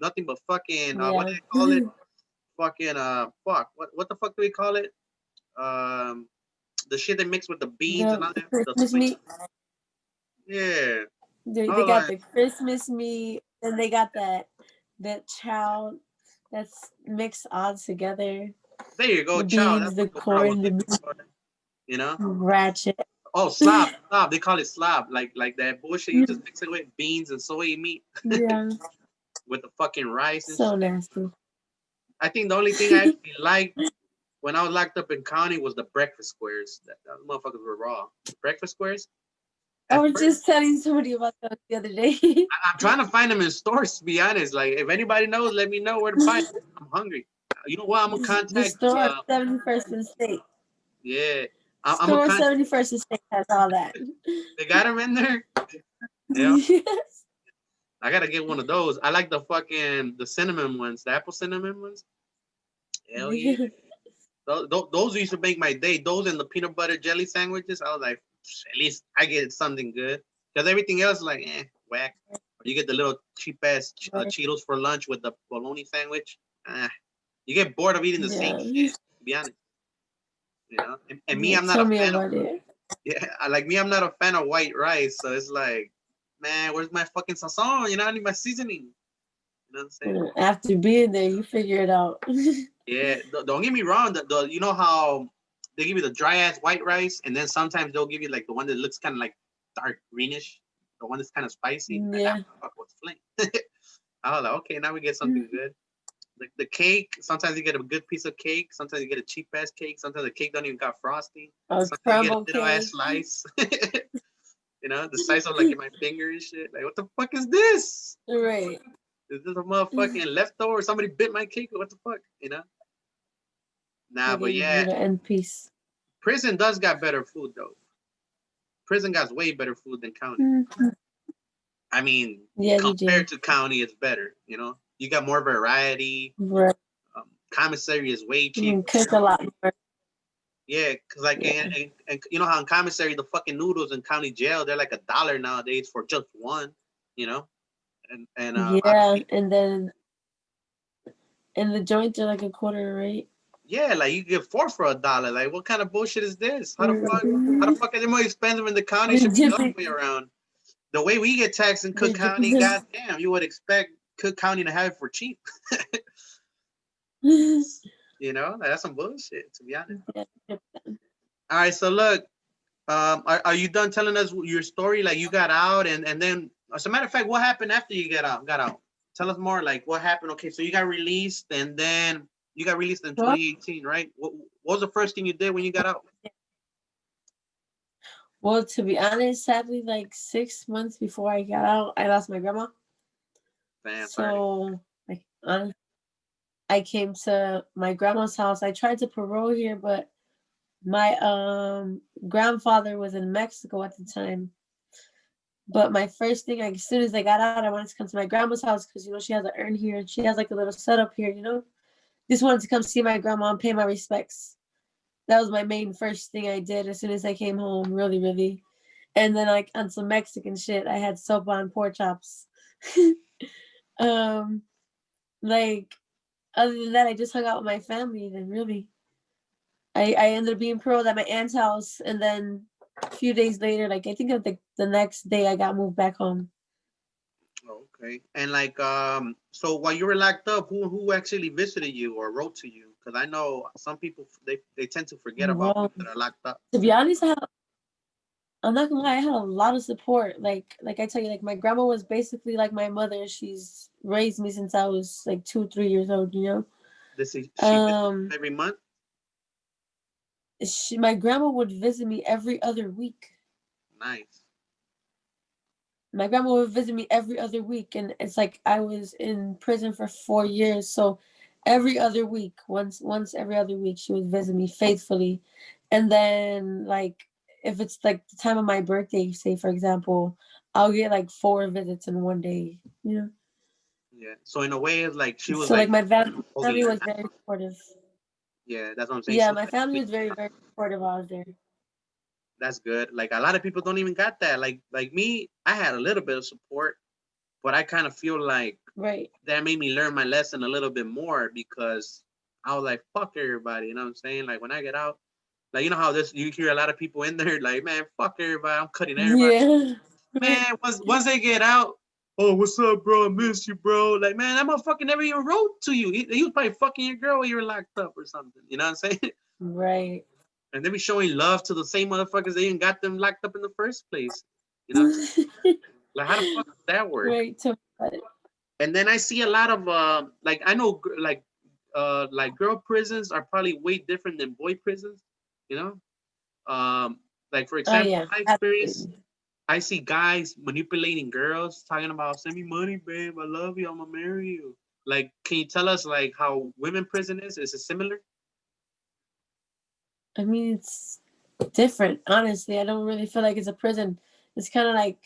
nothing but fucking, what do Yeah. they call it? Fucking, fuck, what the fuck do we call it? Um, the shit they mix with the beans and all The that, the Christmas sweet. meat. Yeah, I They was got like, the Christmas meat, and they got that chow that's mixed all together. there you go, The chow. That's beans, the what the word I was corn, the looking meat, for. You know? ratchet. Oh, slab. They call it slab. Like that bullshit. You just mix it with beans and soy meat Yeah, with the fucking rice and so shit. nasty. I think the only thing I actually liked when I was locked up in county was the breakfast squares. That motherfuckers were raw. The breakfast squares. I At was first, just telling somebody about that the other day. I'm trying to find them in stores. To be honest, like if anybody knows, let me know where to buy it. I'm hungry. You know what? I'm gonna The contact. store 71st and State. Yeah, I'm gonna Store contact. 71st and State has all that. They got them in there. Yeah, Yes. I gotta get one of those. I like the cinnamon ones, the apple cinnamon ones. Hell yeah. Yeah. Those used to make my day. Those and the peanut butter jelly sandwiches. I was like, at least I get something good. Because everything else, like, whack. Or you get the little cheap ass Right. Cheetos for lunch with the bologna sandwich. You get bored of eating the same Yeah. shit. To be honest, you know. And me, Yeah, I'm not tell a me fan of. about it. Yeah, like me, I'm not a fan of white rice. So it's like, man, where's my fucking sazon? You know, I need my seasoning. You know what I'm saying? After being there, you figure it out. Yeah, don't get me wrong. You know how they give you the dry ass white rice, and then sometimes they'll give you like the one that looks kind of like dark greenish, the one that's kind of spicy. Like that Yeah. fuck was flame. I was like, okay, now we get something good. Like the cake, sometimes you get a good piece of cake. Sometimes you get a cheap ass cake. Sometimes the cake don't even got frosting. A Sometimes you get a crumble little ass cake. slice. You know, the size of like in my finger and shit. Like, what the fuck is this? Right. Is this a motherfucking leftover? Somebody bit my cake? What the fuck? You know? Nah, They but gave you yeah, the end piece. prison does got better food though. Prison got way better food than county. Mhm. I mean, Yeah, they do. compared to county, it's better. You know, you got more variety. Right. Commissary is way You cheaper. can cook a lot more. Yeah, cause like Yeah. and you know how in commissary the fucking noodles in county jail they're like $1 nowadays for just one. You know, and Yeah, and then the joints are like a quarter, right? yeah, like you get four for $1. Like, what kind of bullshit is this? How the fuck? How the Mhm. fuck are they more expensive in the county? They're Should be the other dipping. way around. The way we get taxed in Cook They're County, dipping. goddamn, you would expect Cook County to have it for cheap. You know, like, that's some bullshit, to be honest. Yeah. All right, so look, are you done telling us your story? Like you got out, and then, as a matter of fact, what happened after you get out? Got out. Tell us more. Like what happened? Okay, so you got released, and then you got released in Well, 2018, right? What was the first thing you did when you got out? well, to be honest, sadly, like 6 months before I got out, I lost my grandma. Damn, sorry. So, like, I came to my grandma's house. I tried to parole here, but my grandfather was in Mexico at the time. But my first thing, like, as soon as I got out, I wanted to come to my grandma's house because she has an urn here and she has like a little setup here. Just wanted to come see my grandma and pay my respects. That was my main first thing I did as soon as I came home, really, really. And then like on some Mexican shit, I had soap on pork chops. um, like other than that, I just hung out with my family. Then really, I ended up being paroled at my aunt's house, and then a few days later, like I think of the next day, I got moved back home. Okay. And like, so while you were locked up, who actually visited you or wrote to you? Because I know some people they tend to forget about Well, people that are locked up. to be honest, I'm not gonna lie, I had a lot of support. Like I tell you, like my grandma was basically like my mother. She's raised me since I was like 2, 3 years old. This is she visits Um, every month. my grandma would visit me every other week. Nice. My grandma would visit me every other week, and it's like I was in prison for 4 years. So every other week, once every other week, she would visit me faithfully. And then like if it's like the time of my birthday, say for example, I'll get like 4 visits in one day. You know. Yeah. So in a way, it's like she was So like like my holding family your was hand. very supportive. Yeah, that's what I'm saying. Yeah, She was my like family holding was your very, hand. very supportive while I was there. That's good. Like a lot of people don't even got that. Like me, I had a little bit of support, but I kind of feel like Right. that made me learn my lesson a little bit more because I was like, fuck everybody. You know what I'm saying? Like when I get out, like you know how this you hear a lot of people in there like, man, fuck everybody. I'm cutting everybody. Yeah. Right. Man, once they get out, oh, what's up, bro? I miss you, bro. Like, man, that motherfucker never even wrote to you. He was probably fucking your girl when you were locked up or something. You know what I'm saying? Right. And they be showing love to the same motherfuckers they even got them locked up in the first place. You know what I'm saying? Like, how the fuck does that work? Right. So, And then I see a lot of like I know like girl prisons are probably way different than boy prisons. You know, like for oh example, yeah, my experience, absolutely. I see guys manipulating girls, talking about send me money, babe, I love you, I'm gonna marry you. Like, can you tell us like how women prison is? Is it similar? I mean, it's different. Honestly, I don't really feel like it's a prison. It's kind of like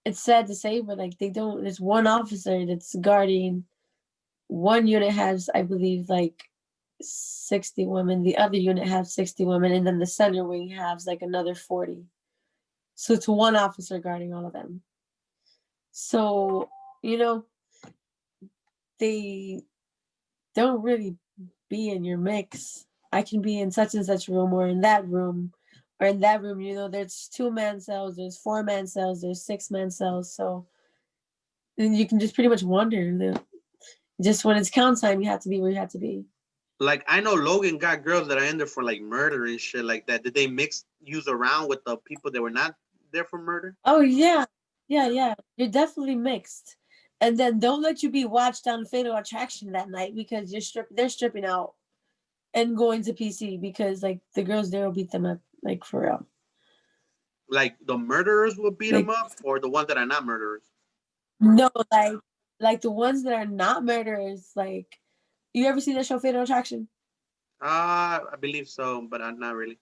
it's sad to say, but like they don't. There's one officer that's guarding. One unit has, I believe, like 60 women. The other unit has 60 women, and then the center wing has like another 40. So it's one officer guarding all of them. So you know they don't really be in your mix. I can be in such and such room or in that room or in that room. You know, there's 2-man cells, there's 4-man cells, there's 6-man cells. So and you can just pretty much wander. Just when it's count time, you have to be where you have to be. Like I know Logan got girls that are in there for like murder and shit like that. Did they mix use around with the people that were not there for murder? Oh yeah, yeah, yeah. You're definitely mixed. And then don't let you be watched on Fatal Attraction that night because they're stripping out and going to PC because like the girls there will beat them up like for real. Like the murderers will beat them Like up, or the ones that are not murderers? no, like the ones that are not murderers. Like you ever seen that show Fatal Attraction? I believe so, but not really.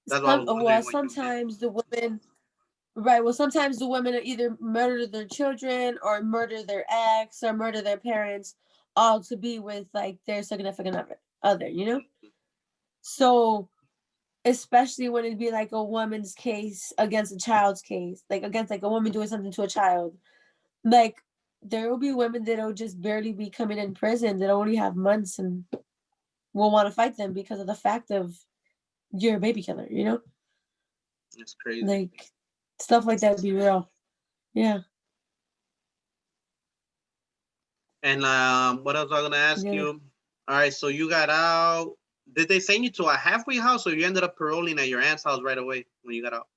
That's why I was Well, wondering what you meant. sometimes the women, right? Well, sometimes the women either murder their children or murder their ex or murder their parents, all to be with like their significant other. You know, so especially when it'd be like a woman's case against a child's case, like against like a woman doing something to a child, like there will be women that'll just barely be coming in prison that only have months and will want to fight them because of the fact of you're a baby killer, you know? It's crazy. Like stuff like that would be real. Yeah. And what else was I gonna ask Yeah. you? All right, so you got out. Did they send you to a halfway house, or you ended up paroling at your aunt's house right away when you got out?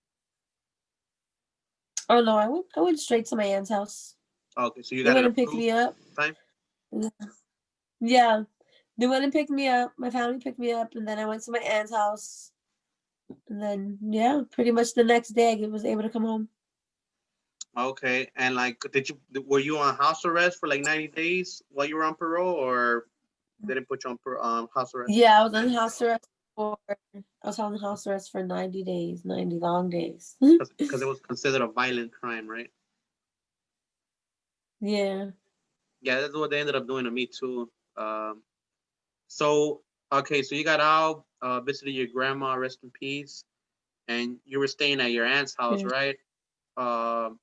Oh no, I went straight to my aunt's house. Okay, so you They got it went and picked approved me up. time. Yeah. They went and picked me up. My family picked me up and then I went to my aunt's house. And then yeah, pretty much the next day I was able to come home. Okay, and like, were you on house arrest for like 90 days while you were on parole, or they didn't put you on house arrest? Yeah, I was on house arrest for 90 days, 90 long days. Because it was considered a violent crime, right? Yeah. Yeah, that's what they ended up doing to me too. So okay, so you got out, visited your grandma, rest in peace, and you were staying at your aunt's house, Yeah. right? Um,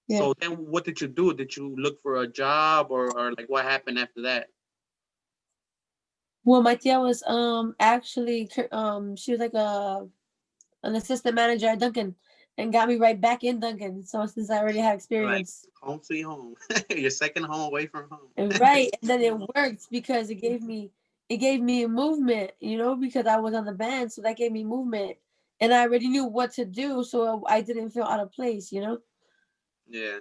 Yeah. so then what did you do? Did you look for a job, or like what happened after that? Well, my tia was actually she was like an assistant manager at Dunkin' and got me right back in Dunkin'. So since I already had Like experience. home sweet home, your second home away from home. And right. And then it worked because it gave me a movement, because I was on the band, so that gave me movement. And I already knew what to do, so I didn't feel out of place. Yeah.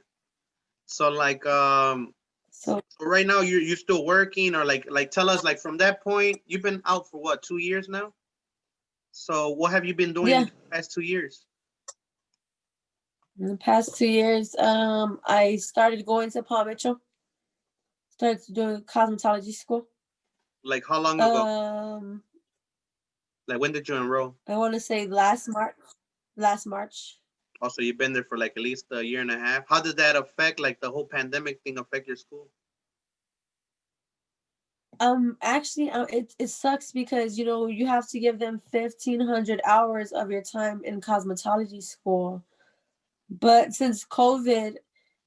So like So so right now you're still working, or like tell us like from that point you've been out for what 2 years now. So what have you been doing in yeah, the past 2 years? in the past 2 years, I started going to Paul Mitchell, started doing cosmetology school. Like how long ago? Um, Like when did you enroll? I want to say last March. Last March. Also, you've been there for like at least a year and a half. How did that affect, like the whole pandemic thing affect your school? Actually, it sucks because you have to give them 1,500 hours of your time in cosmetology school. But since COVID,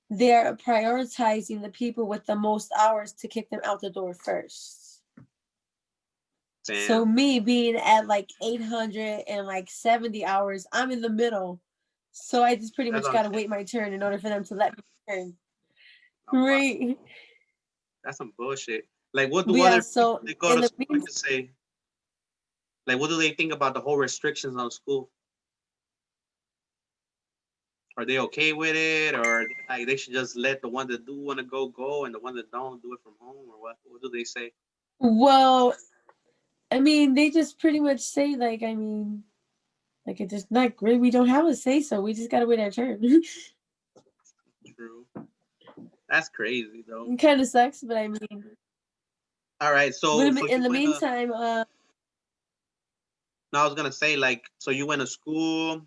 they're prioritizing the people with the most hours to kick them out the door first. So Damn. me being at like 800 and like 70 hours, I'm in the middle. So I just pretty That's much what I'm got to saying. wait my turn in order for them to let me turn. Oh, wow. Right. That's some bullshit. Like, what But do yeah, other people so that go in to the school meantime, to say? Like, what do they think about the whole restrictions on school? Are they okay with it, or like they should just let the ones that do want to go, and the ones that don't do it from home, or what? What do they say? well, I mean, they just pretty much say like, like it's just not great. We don't have a say so. We just gotta wait our turn. True. That's crazy though. It kind of sucks, but I mean, All right, but so in you the went to. meantime, No, I was gonna say like, so you went to school.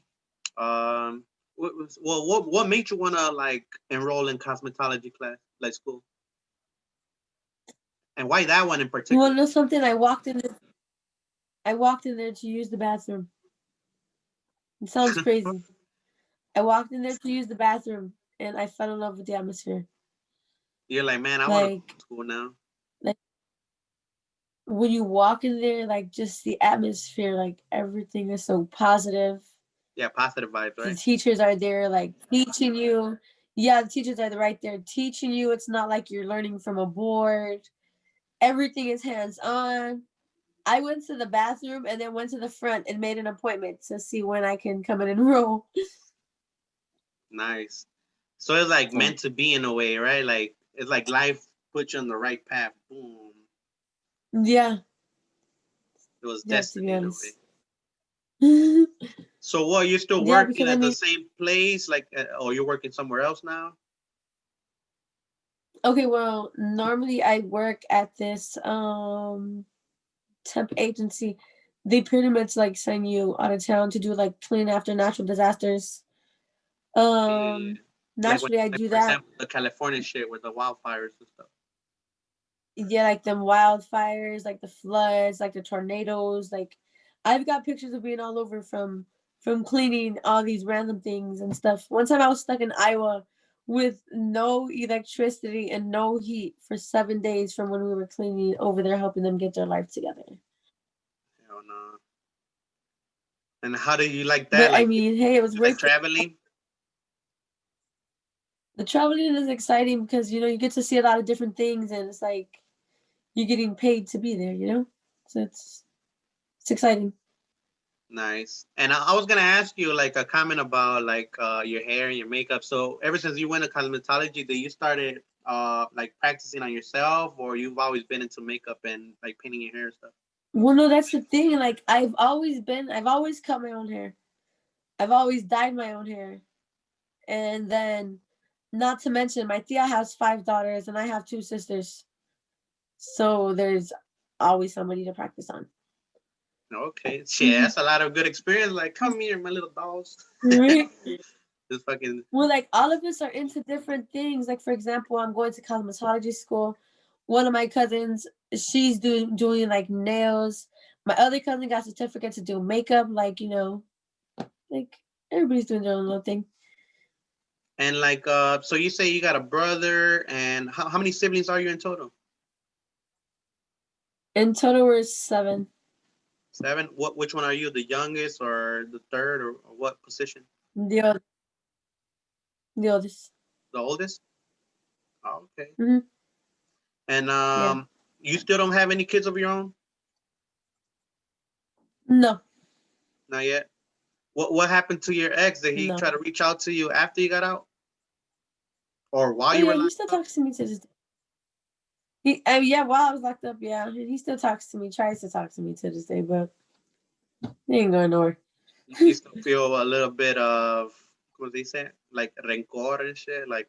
What made you wanna like enroll in cosmetology class, like school, and why that one in you want particular? to know something? I walked in there to use the bathroom. It sounds crazy. I walked in there to use the bathroom, and I fell in love with the atmosphere. You're like, man, I want to go Like, to school now. like when you walk in there, like just the atmosphere, like everything is so positive. Yeah, positive vibes, The right? teachers are there, like teaching you. Yeah, the teachers are right there teaching you. It's not like you're learning from a board. Everything is hands on. I went to the bathroom and then went to the front and made an appointment to see when I can come and enroll. Nice. So it's like So, meant to be in a way, right? Like it's like life put you on the right path. Boom. yeah, It was yeah, to be destiny in a way. honest. Yeah, So what? You're still working because I at the mean, same place, like, or you're working somewhere else now? okay, well, normally I work at this temp agency. They pretty much like send you out of town to do like clean after natural disasters. Yeah. Um, Like when, Naturally I like do for that. example, the California shit with the wildfires and stuff. Yeah, like them wildfires, like the floods, like the tornadoes. Like I've got pictures of being all over from cleaning all these random things and stuff. One time I was stuck in Iowa with no electricity and no heat for 7 days from when we were cleaning over there, helping them get their life together. Hell no. And how do you like that? But I Like, mean, hey, it was you like worth it. traveling? The traveling is exciting because you get to see a lot of different things, and it's like you're getting paid to be there. So it's exciting. Nice. And I was gonna ask you like a comment about like your hair and your makeup. So ever since you went to cosmetology, that you started like practicing on yourself, or you've always been into makeup and like painting your hair and stuff? Well, no, that's the thing. Like I've always cut my own hair. I've always dyed my own hair. And then, not to mention, my tia has 5 daughters and I have 2 sisters. So there's always somebody to practice on. Okay, shit, Mhm. that's a lot of good experience. Like, come here, my little dolls. Right. Just fucking Well, like all of us are into different things. Like for example, I'm going to cosmetology school. One of my cousins, she's doing like nails. My other cousin got certificate to do makeup. Like everybody's doing their own little thing. and like so you say you got a brother, and how many siblings are you in total? In total, we're 7. Seven. Which one are you? The youngest or the third or what position? The old, the oldest. The oldest? Oh, okay. Hmm. And Yeah. you still don't have any kids of your own? No, Not yet. What happened to your ex? Did he no. try to reach out to you after you got out, or while Oh you yeah, were he locked still up? talks to me to this day. Yeah, while I was locked up, yeah, he still talks to me, tries to talk to me to this day, but he ain't going nowhere. You still feel a little bit of what they say, like rencor and shit, like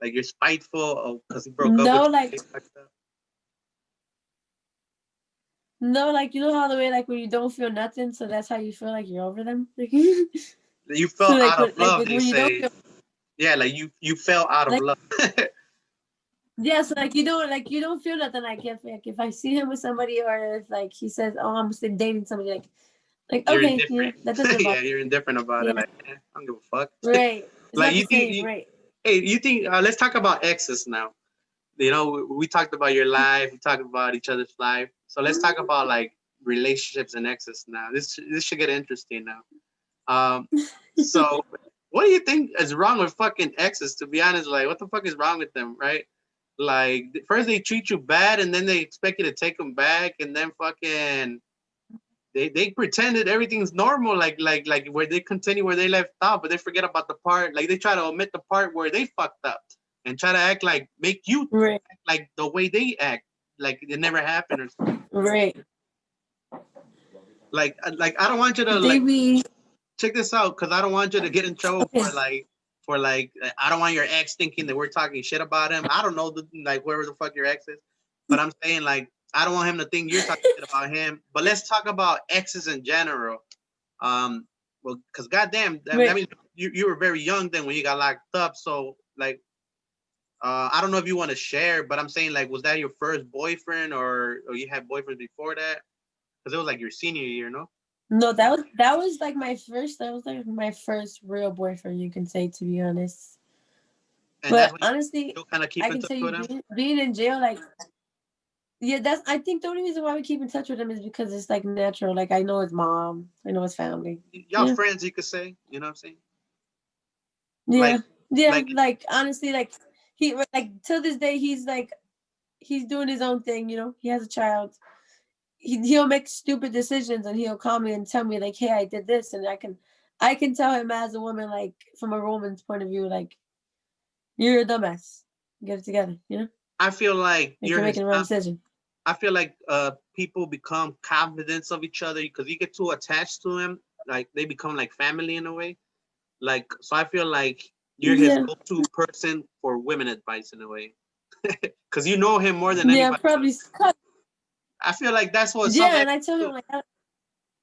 you're spiteful because he broke up No, with like you. Like that. No, like you know how the way like when you don't feel nothing, so that's how you feel like you're over them. You So fell out of love, like they when you don't say. feel Yeah, like you fell out of like love. yeah, so like you don't feel nothing. Like if I see him with somebody or if like he says, "Oh, I'm still dating somebody," like You're okay, indifferent. that doesn't bother. Yeah, you're indifferent about it. Yeah, Like, I don't give a fuck. right. It's Like not the you think, same, right? hey, you think? Let's talk about exes now. You know, we talked about your life. We talked about each other's life. So let's talk about like relationships and exes now. This should get interesting now. So what do you think is wrong with fucking exes? To be honest, like what the fuck is wrong with them, right? Like first they treat you bad, and then they expect you to take them back, and then fucking they pretended everything's normal, like where they continue where they left off, but they forget about the part, like they try to omit the part where they fucked up and try to act like make you Right, act like the way they act, like it never happened or something. right. Like I don't want you to They like be check this out because I don't want you to get in trouble okay. for like I don't want your ex thinking that we're talking shit about him. I don't know like whoever the fuck your ex is, but I'm saying like I don't want him to think you're talking shit about him. But let's talk about exes in general. Well, because goddamn, that Right. means you were very young then when you got locked up. So like, I don't know if you want to share, but I'm saying like, was that your first boyfriend or you had boyfriends before that? Because it was like your senior year, no? No, that was like my first. That was like my first real boyfriend, you can say, to be honest. And that's But why you honestly, still kind of keep I in can touch tell you, with him. being in jail, like yeah, that's. I think the only reason why we keep in touch with him is because it's like natural. Like I know his mom, I know his family. Y'all Yeah, friends, you could say. You know what I'm saying? yeah, Like, yeah. like Like honestly, like he like till this day, he's doing his own thing. You know, he has a child. He'll make stupid decisions and he'll call me and tell me like, hey, I did this, and I can tell him as a woman, like from a woman's point of view, like you're a dumbass. Get it together, you know? I feel like Like you're you're his. making the wrong decision. I feel like people become confidence of each other because you get too attached to him. Like they become like family in a way. Like so, I feel like you're his Yeah. go-to person for women advice in a way because you know him more than Yeah, anybody else. probably. I feel like that's what some Yeah, and exes I tell do. him like,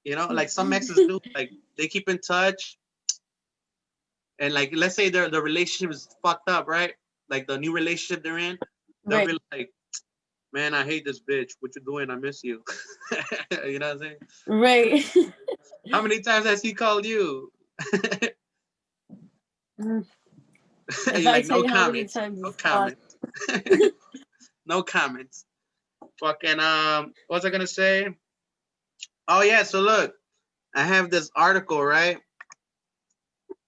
You know, like some exes do. Like they keep in touch, and like let's say the relationship is fucked up, right? Like the new relationship they're in, they'll right, be like, "Man, I hate this bitch. What you doing? I miss you." You know what I'm saying? right. How many times has he called you? If You're I like, tell no you how many comments. times No it's lost. comments. No comments. Fucking what was I gonna say? Oh yeah, so look, I have this article, right?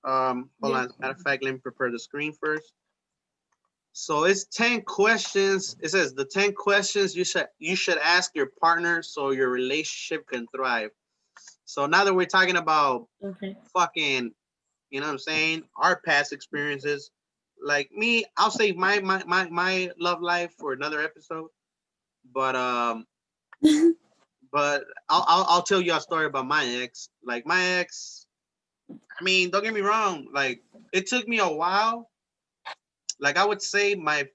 Hold Yeah. on. Matter of fact, let me prepare the screen first. So it's 10 questions. It says the 10 questions you should ask your partner so your relationship can thrive. So now that we're talking about Okay. fucking, you know what I'm saying, our past experiences, like me, I'll save my love life for another episode. But I'll tell you a story about my ex. Like my ex, I mean, don't get me wrong. Like it took me a while. Like I would say my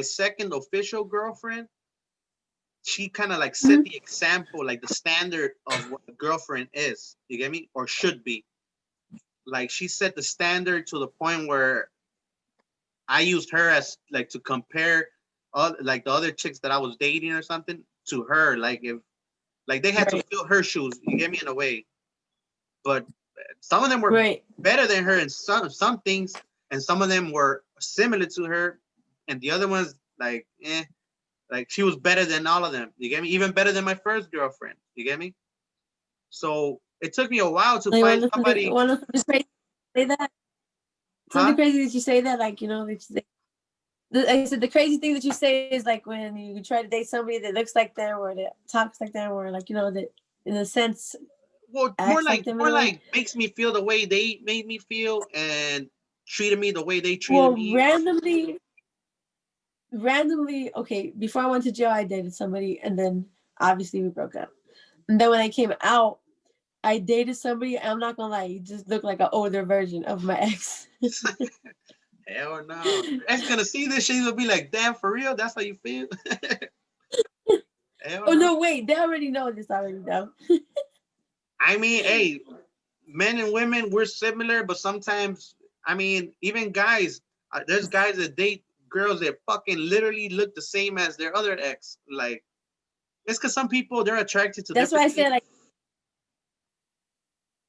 second official girlfriend, she kind of like set Mhm. the example, like the standard of what a girlfriend is. You get me? Or should be. Like she set the standard to the point where I used her as like to compare like the other chicks that I was dating or something to her. Like if like they had to Right, fill her shoes. You get me in a way. But some of them were right. better than her in some things, and some of them were similar to her, and the other ones like like she was better than all of them. You get me? Even better than my first girlfriend. You get me? So it took me a while to Like find somebody. one of the crazy say that. Something Huh? crazy that you say that, like that you say, I said the crazy thing that you say is like when you try to date somebody that looks like them or that talks like them or like that in a sense Well, acts like them in more a way. like makes me feel the way they made me feel and treated me the way they treated Well, me. randomly, okay, before I went to jail, I dated somebody, and then obviously we broke up. And then when I came out, I dated somebody. I'm not gonna lie, he just looked like an older version of my ex. Hell no. Your ex gonna see this shit, he'll be like, damn, for real? That's how you feel? Hell Oh no. no, wait, they already know this already though. I mean, hey, men and women, we're similar, but sometimes, I mean, even guys, there's guys that date girls that fucking literally look the same as their other ex. Like, it's because some people, they're attracted to That's why different I things. said like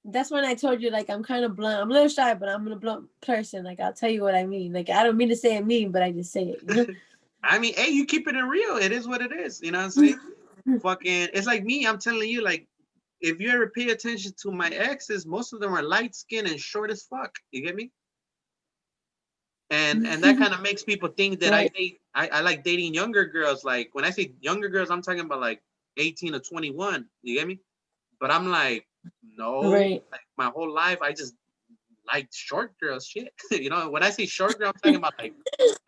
that's when I told you like I'm kind of blunt. I'm a little shy, but I'm a blunt person. Like I'll tell you what I mean. Like I don't mean to say it mean, but I just say it. You I mean, hey, you keep it in real. It is what it is. You know what I'm saying? know. Fucking, it's like me. I'm telling you, like, if you ever pay attention to my exes, most of them are light skinned and short as fuck. You get me? And that kind of makes people think that Right. I like dating younger girls. Like when I say younger girls, I'm talking about like 18 to 21. You get me? But I'm like, no, Right. like my whole life I just like short girls shit. You know, when I say short girl, I'm talking about like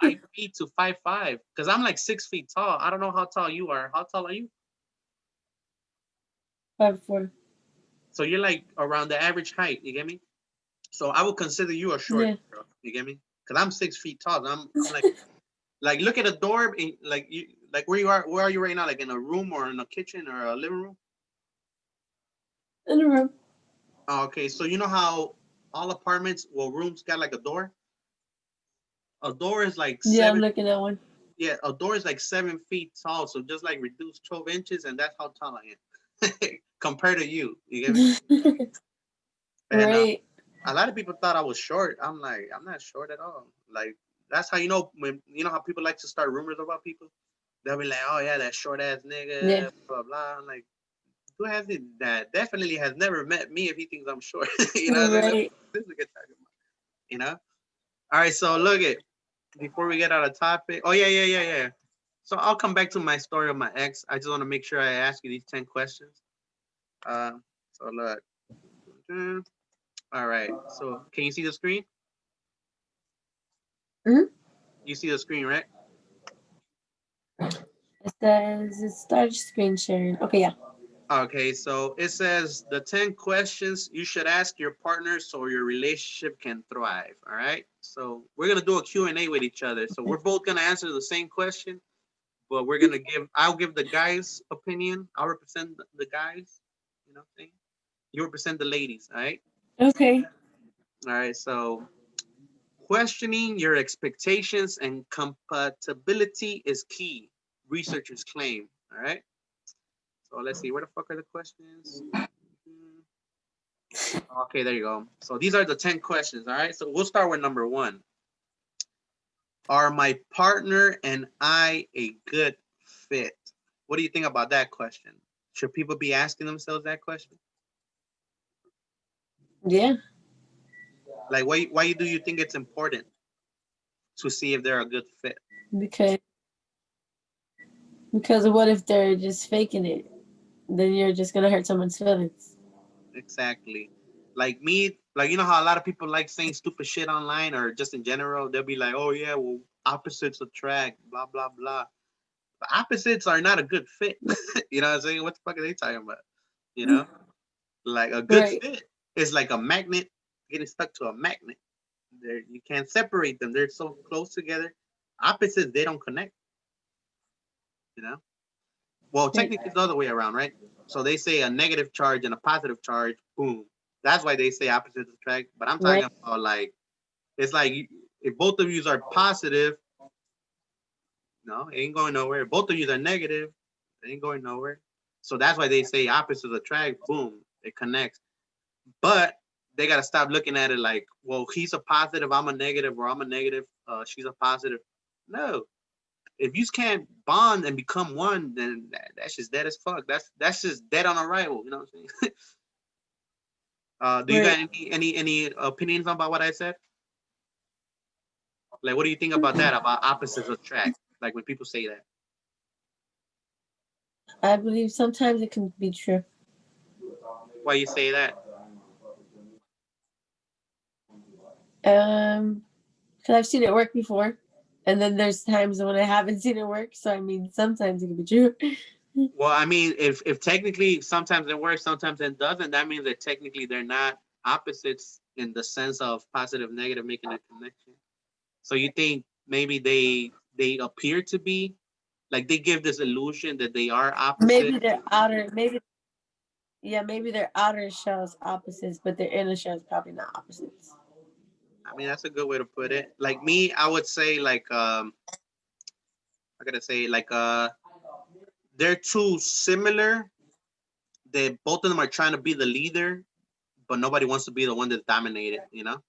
5 feet to 5'5", because I'm like 6 feet tall. I don't know how tall you are. How tall are you? 5'4". So you're like around the average height. You get me? So I would consider you a short Yeah. girl. You get me? Because I'm 6 feet tall. I'm like look at a door and like you like where you are. Where are you right now? Like in a room or in a kitchen or a living room? In the room. Oh, okay, so you know how all apartments, well, rooms got like a door. A door is like Yeah, I'm seven. looking at one. Yeah, a door is like 7 feet tall. So just like reduce 12 inches, and that's how tall I am compared to you. You get me? And Right. a lot of people thought I was short. I'm like, I'm not short at all. Like that's how you know when you know how people like to start rumors about people. They'll be like, oh yeah, that short ass Yeah. nigga, blah blah. I'm like, who has it? That definitely has never met me if he thinks I'm short. You know, what I'm saying? Right. This is a good talking about. You know. All right, so look it before we get out of topic. Oh yeah. So I'll come back to my story of my ex. I just want to make sure I ask you these 10 questions. Uh, so look. All right. So can you see the screen? Mhm. You see the screen, right? It says it started screen sharing. Okay, yeah. Okay, so it says the 10 questions you should ask your partner so your relationship can thrive. All right. So we're gonna do a Q&A with each other. So we're both gonna answer the same question, but we're gonna I'll give the guys' opinion. I'll represent the guys, you know what I'm saying? You represent the ladies, all right? Okay. All right, so questioning your expectations and compatibility is key, researchers claim. All right. So let's see, where the fuck are the questions? Okay, there you go. So these are the 10 questions. All right. So we'll start with number one. Are my partner and I a good fit? What do you think about that question? Should people be asking themselves that question? Yeah. Like, why do you think it's important to see if they're a good fit? Because what if they're just faking it? Then you're just gonna hurt someone's feelings. Exactly. Like me, like you know how a lot of people like saying stupid shit online or just in general, they'll be like, "Oh yeah, well, opposites attract, blah blah blah." But opposites are not a good fit. You know what I'm saying? What the fuck are they talking about? You know, like a good Right. fit is like a magnet getting stuck to a magnet. You can't separate them. They're so close together. Opposites, they don't connect. You know. Well, Right. technically, it's the other way around, right? So they say a negative charge and a positive charge, boom. That's why they say opposites attract. But I'm talking Right. about like it's like if both of you are positive, no, it ain't going nowhere. If both of you are negative, it ain't going nowhere. So that's why they say opposites attract. Boom, it connects. But they gotta stop looking at it like, well, he's a positive, I'm a negative, or I'm a negative, she's a positive. No, if you can't bond and become one, then that's just dead as fuck. That's just dead on arrival. You know what I'm saying? Do you got Right. any opinions about what I said? Like, what do you think about that? About opposites attract? Like when people say that. I believe sometimes it can be true. Why you say that? Um, because I've seen it work before, and then there's times when I haven't seen it work. So I mean, sometimes it can be true. Well, I mean, if technically sometimes it works, sometimes it doesn't, that means that technically they're not opposites in the sense of positive, negative making a connection. So you think maybe they appear to be, Like they give this illusion that they are opposite. Maybe their outer, maybe yeah, maybe their outer shell's opposites, but their inner shell's probably not opposites. I mean, that's a good way to put it. Like me, I would say like I gotta say like they're too similar. They both of them are trying to be the leader, but nobody wants to be the one that's dominated. You know,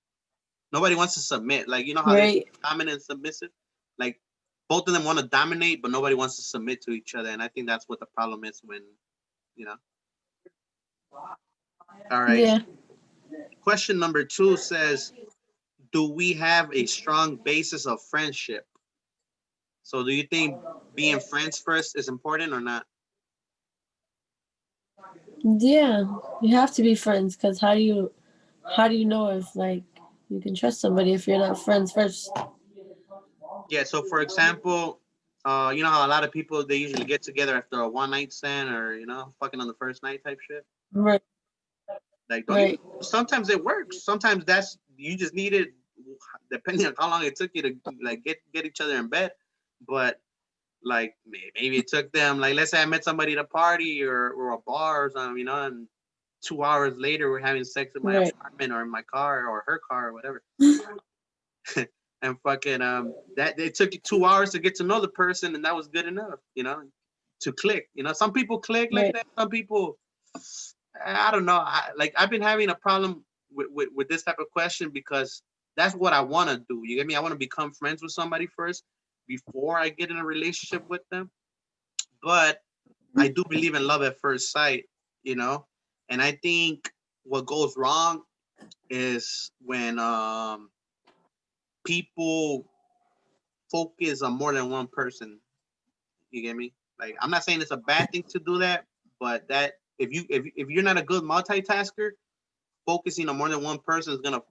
nobody wants to submit. Like you know how they Right. dominant and submissive. Like both of them want to dominate, but nobody wants to submit to each other. And I think that's what the problem is when you know. All right. Yeah. Question number two says, do we have a strong basis of friendship? So do you think being friends first is important or not? Yeah. You have to be friends because how do you know if like you can trust somebody if you're not friends first? Yeah. So for example, you know how a lot of people they usually get together after a one night stand or fucking on the first night type shit. Right. Like don't get me. Right. Sometimes it works. Sometimes that's you just need it, depending on how long it took you to like get each other in bed. But like maybe it took them like let's say I met somebody at a party or a bar or something, and 2 hours later we're having sex in my Right. apartment or in my car or her car or whatever. And fucking that it took you 2 hours to get to know the person and that was good enough, to click. Some people click like Right. that. Some people I don't know. Like I've been having a problem with this type of question because that's what I want to do. You get me? I want to become friends with somebody first before I get in a relationship with them. But I do believe in love at first sight, you know. And I think what goes wrong is when people focus on more than one person. You get me? Like I'm not saying it's a bad thing to do that, but that if you're not a good multitasker, focusing on more than one person is gonna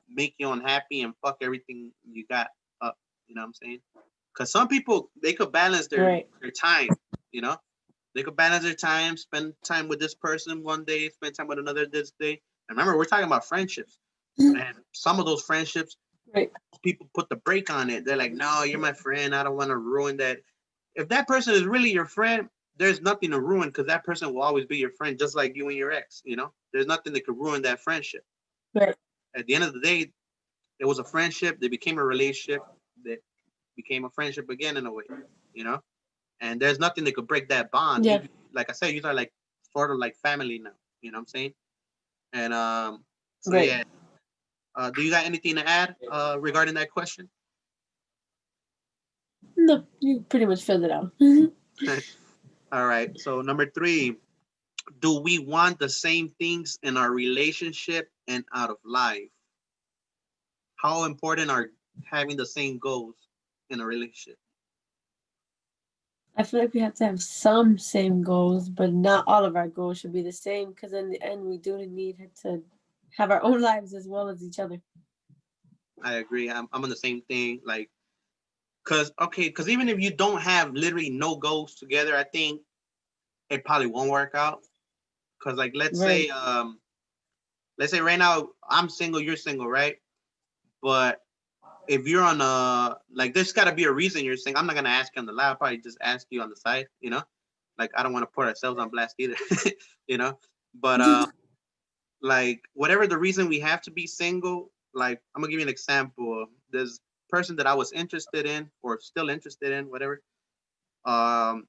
make you unhappy and fuck everything you got up. You know what I'm saying? Because some people they could balance Right. their time. You know, they could balance their time, spend time with this person one day, spend time with another this day. And remember, we're talking about friendships, and some of those friendships, Right. people put the brake on it. They're like, "No, you're my friend. I don't want to ruin that." If that person is really your friend, there's nothing to ruin because that person will always be your friend, just like you and your ex. There's nothing that could ruin that friendship. Right. At the end of the day, it was a friendship. They became a relationship. That became a friendship again in a way. You know, and there's nothing that could break that bond. Yeah. Like I said, you are like sort of like family now. You know what I'm saying? And so Right. yeah. Do you got anything to add regarding that question? No, you pretty much filled it out. All right. So number three, do we want the same things in our relationship and out of life? How important are having the same goals in a relationship? I feel like we have to have some same goals, but not all of our goals should be the same because in the end, we do need to have our own lives as well as each other. I agree. I'm on the same thing. Like, because even if you don't have literally no goals together, I think it probably won't work out. Because like, Right. let's say right now I'm single, you're single, right? But if you're on a like, there's got to be a reason you're single. I'm not gonna ask you on the live. I'll probably just ask you on the side. Like I don't want to put ourselves on blast either. you know, but like whatever the reason we have to be single, like I'm gonna give you an example. There's a person that I was interested in or still interested in, whatever. Um,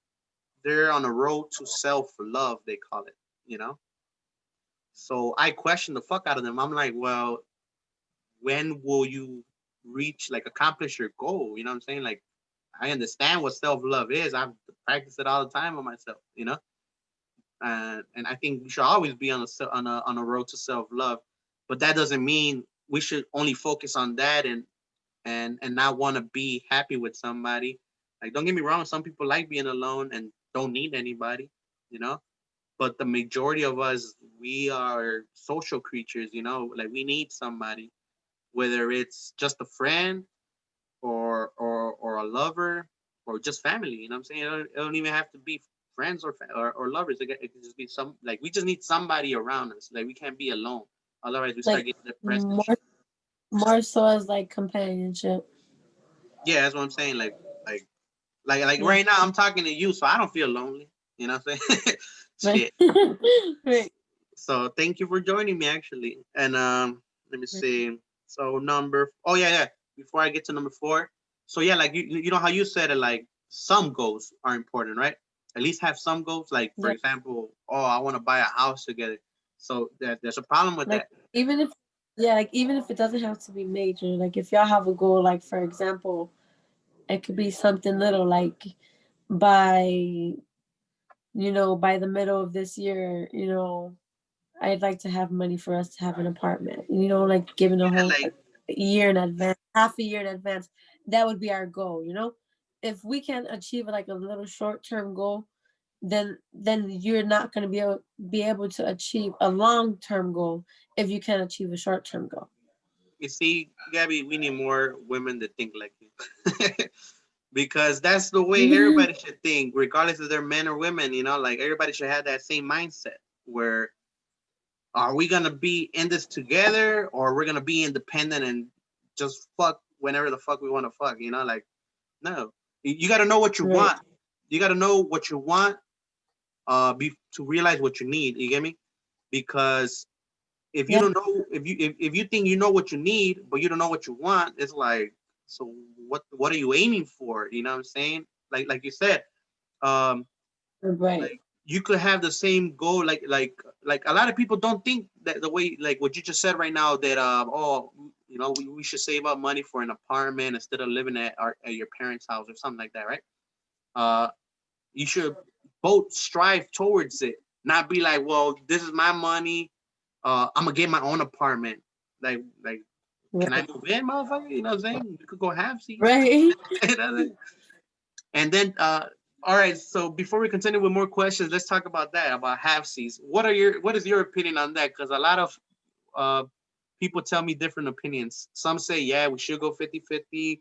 they're on a road to self love, they call it. You know, so I question the fuck out of them. I'm like, well, when will you reach like accomplish your goal? You know what I'm saying? Like I understand what self love is. I've practiced it all the time on myself. And I think we should always be on a road to self love, but that doesn't mean we should only focus on that and not want to be happy with somebody. Like don't get me wrong, some people like being alone and don't need anybody, you know. But the majority of us, we are social creatures, like we need somebody, whether it's just a friend or a lover or just family. You know what I'm saying? It don't even have to be friends or lovers. It can just be some like we just need somebody around us. Like we can't be alone. Otherwise, we start Like getting depressed and more shit. more so as like companionship. Yeah, that's what I'm saying. Like Like Yeah. right now, I'm talking to you, so I don't feel lonely. You know what I'm saying? Right. Shit. Right. So thank you for joining me, actually. And let me see. So oh yeah. Before I get to number four, so yeah, like you know how you said it, like some goals are important, right? At least have some goals. Like for Yeah. example, oh, I want to buy a house together. So there's a problem with Like that. even if yeah, like even if it doesn't have to be major, like if y'all have a goal, like for example, it could be something little, like by by the middle of this year, I'd like to have money for us to have an apartment. Like giving a Yeah, whole like a year in advance, half a year in advance. That would be our goal. If we can achieve like a little short term goal, then you're not going to be able to achieve a long term goal if you can achieve a short term goal. you see, Gabby, we need more women that think like you. Because that's the way everybody should think, regardless if they're men or women. Like everybody should have that same mindset where are we gonna be in this together or we're gonna be independent and just fuck whenever the fuck we want to fuck. Like no, you got to know what you Right. want. You got to know what you want, to realize what you need. You get me? Because if you Yeah. don't know, if you think you know what you need, but you don't know what you want, it's like, so what are you aiming for? You know what I'm saying? Like you said, um, Right. like you could have the same goal. Like a lot of people don't think that the way like what you just said right now that oh we should save up money for an apartment instead of living at your parents' house or something like that, right? Uh, you should both strive towards it, not be like, well, this is my money. I'm gonna get my own apartment. Like, can I Right. move in, motherfucker? You know what I'm saying? You could go half seas. Right. And then, all right. So before we continue with more questions, let's talk about that, about half seas. What is your opinion on that? Because a lot of uh, people tell me different opinions. Some say, yeah, we should go 50-50.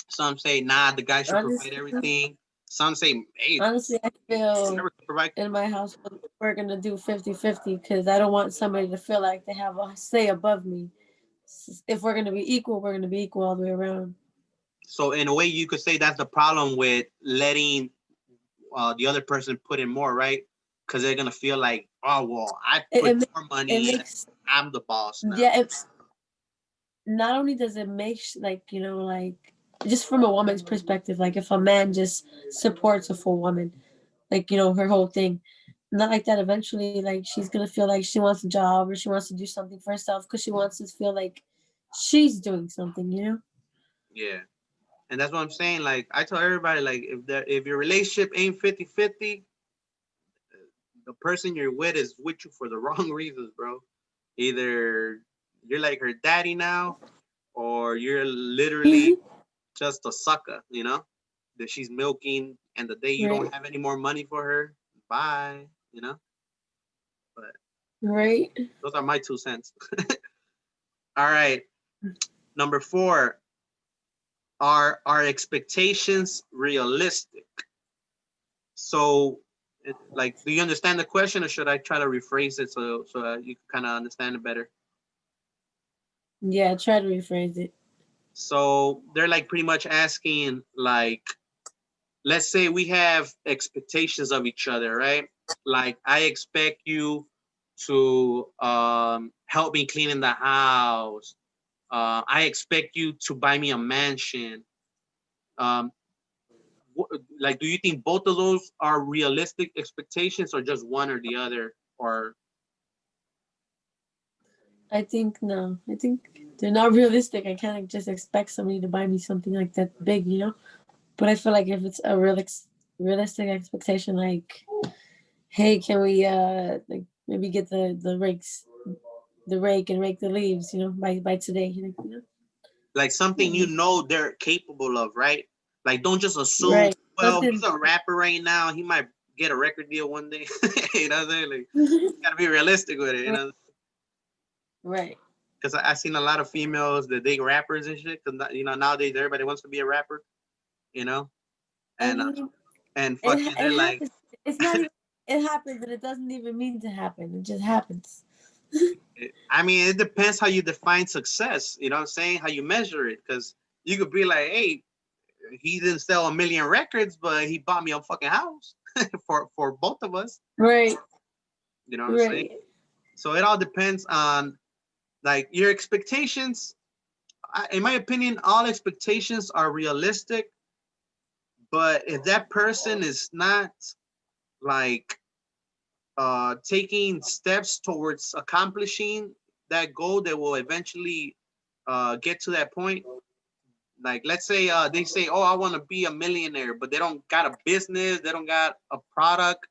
Some say, nah, the guy should provide honestly, everything. Some say, hey, honestly, I feel whoever can provide. in my household we're gonna do 50-50 because I don't want somebody to feel like they have a say above me. If we're gonna be equal, we're gonna be equal all the way around. So in a way, you could say that's the problem with letting the other person put in more, right? Because they're gonna feel like, oh well, I It, put it, more it money and makes I'm the boss now. yeah. It's not only does it make like like just from a woman's perspective, like if a man just supports a full woman, like her whole thing, not like that. Eventually, like she's gonna feel like she wants a job or she wants to do something for herself because she wants to feel like she's doing something. Yeah. And that's what I'm saying. Like I tell everybody, like if your relationship ain't 50-50, the person you're with is with you for the wrong reasons, bro. Either you're like her daddy now, or you're literally just a sucker, that she's milking, and the day you Right. don't have any more money for her, bye, But Right. those are my 2 cents. All right. Number four, are our expectations realistic? So, like, do you understand the question, or should I try to rephrase it so you can kind of understand it better? Yeah. Try to rephrase it. So they're like pretty much asking, like, let's say we have expectations of each other, right? Like, I expect you to help me clean in the house. I expect you to buy me a mansion. Um, like, do you think both of those are realistic expectations, or just one or the other? Or I think no. I think they're not realistic. I can't just expect somebody to buy me something like that big. But I feel like if it's a realistic expectation, like, hey, can we like maybe get the rake and rake the leaves, by today. like something Yeah. they're capable of, right? Like, don't just assume, Right. well, he's Something. a rapper right now. He might get a record deal one day. You know what I'm saying? Like, gotta be realistic with it, Right. Because I've seen a lot of females that dig rappers and shit. Because nowadays everybody wants to be a rapper, you know, I and mean, fucking it they're like, happens. It's not even. It happens, and it doesn't even mean to happen. It just happens. I mean, it depends how you define success. You know what I'm saying? How you measure it? Because you could be like, hey, he didn't sell a million records, but he bought me a fucking house for both of us. Right. You know what I'm saying? Right. So it all depends on like your expectations. In my opinion, all expectations are realistic, but if that person is not like taking steps towards accomplishing that goal that will eventually get to that point. Like, let's say they say, "Oh, I want to be a millionaire," but they don't got a business, they don't got a product,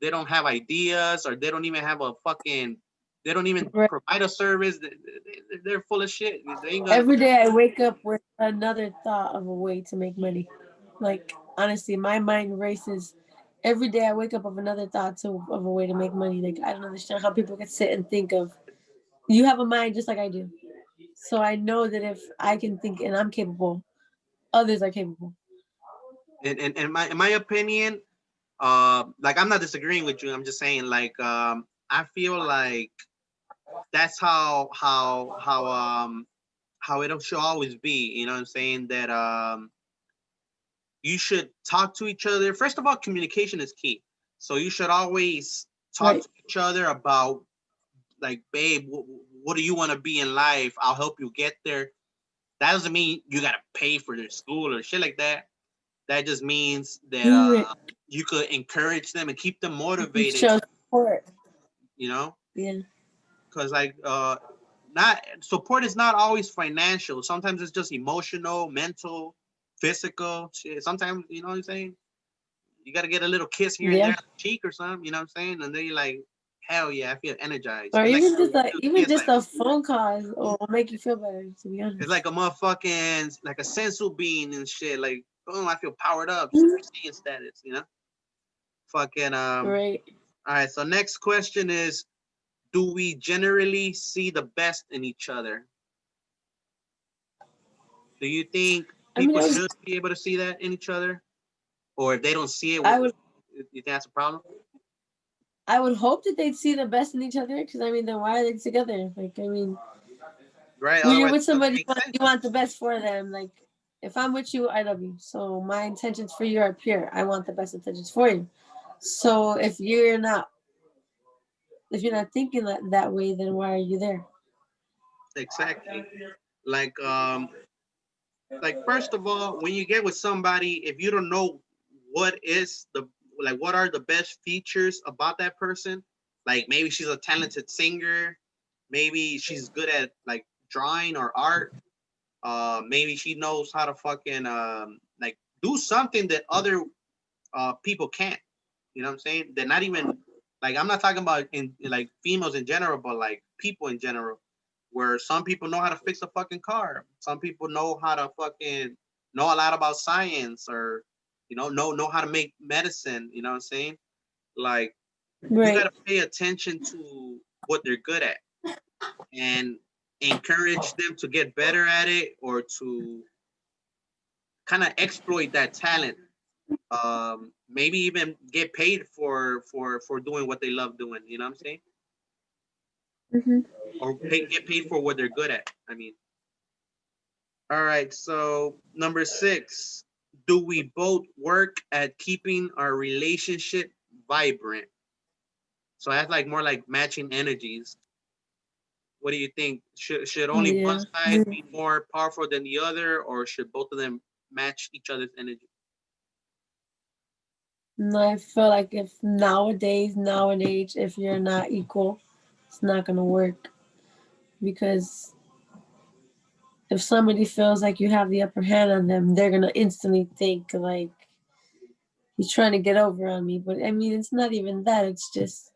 they don't have ideas, or they don't even have a fucking, they don't even Right. provide a service. They're full of shit. They ain't gonna. Every day I wake up with another thought of a way to make money. Like honestly, my mind races. Every day I wake up with another thought of a way to make money. Like I don't understand how people can sit and think of. You have a mind just like I do, so I know that if I can think and I'm capable, others are capable. In my opinion, like I'm not disagreeing with you. I'm just saying, like, I feel like that's how it should always be. You know what I'm saying? That you should talk to each other. First of all, communication is key. So you should always talk Right. to each other about like, babe, what do you want to be in life? I'll help you get there. That doesn't mean you gotta pay for their school or shit like that. That just means that Right. you could encourage them and keep them You motivated. show support. You know, Yeah. because like not support is not always financial. Sometimes it's just emotional, mental, physical shit. Sometimes, you know what I'm saying, you got to get a little kiss here and there Yeah. on the cheek or something, you know what I'm saying, and then you're like, hell yeah, I feel energized. Or It's like even it's just like a phone call will make you feel better. To be it's honest. like a motherfucking like a sensu bean and shit. Like, boom, I feel powered up. Super Mhm. Saiyan status, you know. Fucking Right. All right, so next question is, do we generally see the best in each other? Do you think I mean, people should be able to see that in each other, or if they don't see it, I would you think that's a problem? I would hope that they'd see the best in each other because I mean, then why are they together? Like, I mean, Right? when you're Otherwise, with it doesn't somebody, make sense. you want the best for them. Like, if I'm with you, I love you. So my intentions for you are pure. I want the best intentions for you. So if you're not thinking that way, then why are you there? Exactly. Like, like first of all, when you get with somebody, if you don't know what is the like, what are the best features about that person? Like, maybe she's a talented singer, maybe she's good at like drawing or art. Maybe she knows how to fucking like do something that other people can't. You know what I'm saying? They're not even like, I'm not talking about in like females in general, but like people in general. Where some people know how to fix a fucking car, some people know how to fucking know a lot about science, or know how to make medicine. You know what I'm saying? Like, you Right. got to pay attention to what they're good at and encourage them to get better at it, or to kind of exploit that talent. Maybe even get paid for doing what they love doing. You know what I'm saying? Hmm. Or get paid for what they're good at. I mean, all right. So number 6, do we both work at keeping our relationship vibrant? So that's like more like matching energies. What do you think? Should only one Yeah. side be more powerful than the other, or should both of them match each other's energy? And I feel like if nowadays, if you're not equal, it's not gonna work because if somebody feels like you have the upper hand on them, they're gonna instantly think like he's trying to get over on me. But I mean, it's not even that. It's just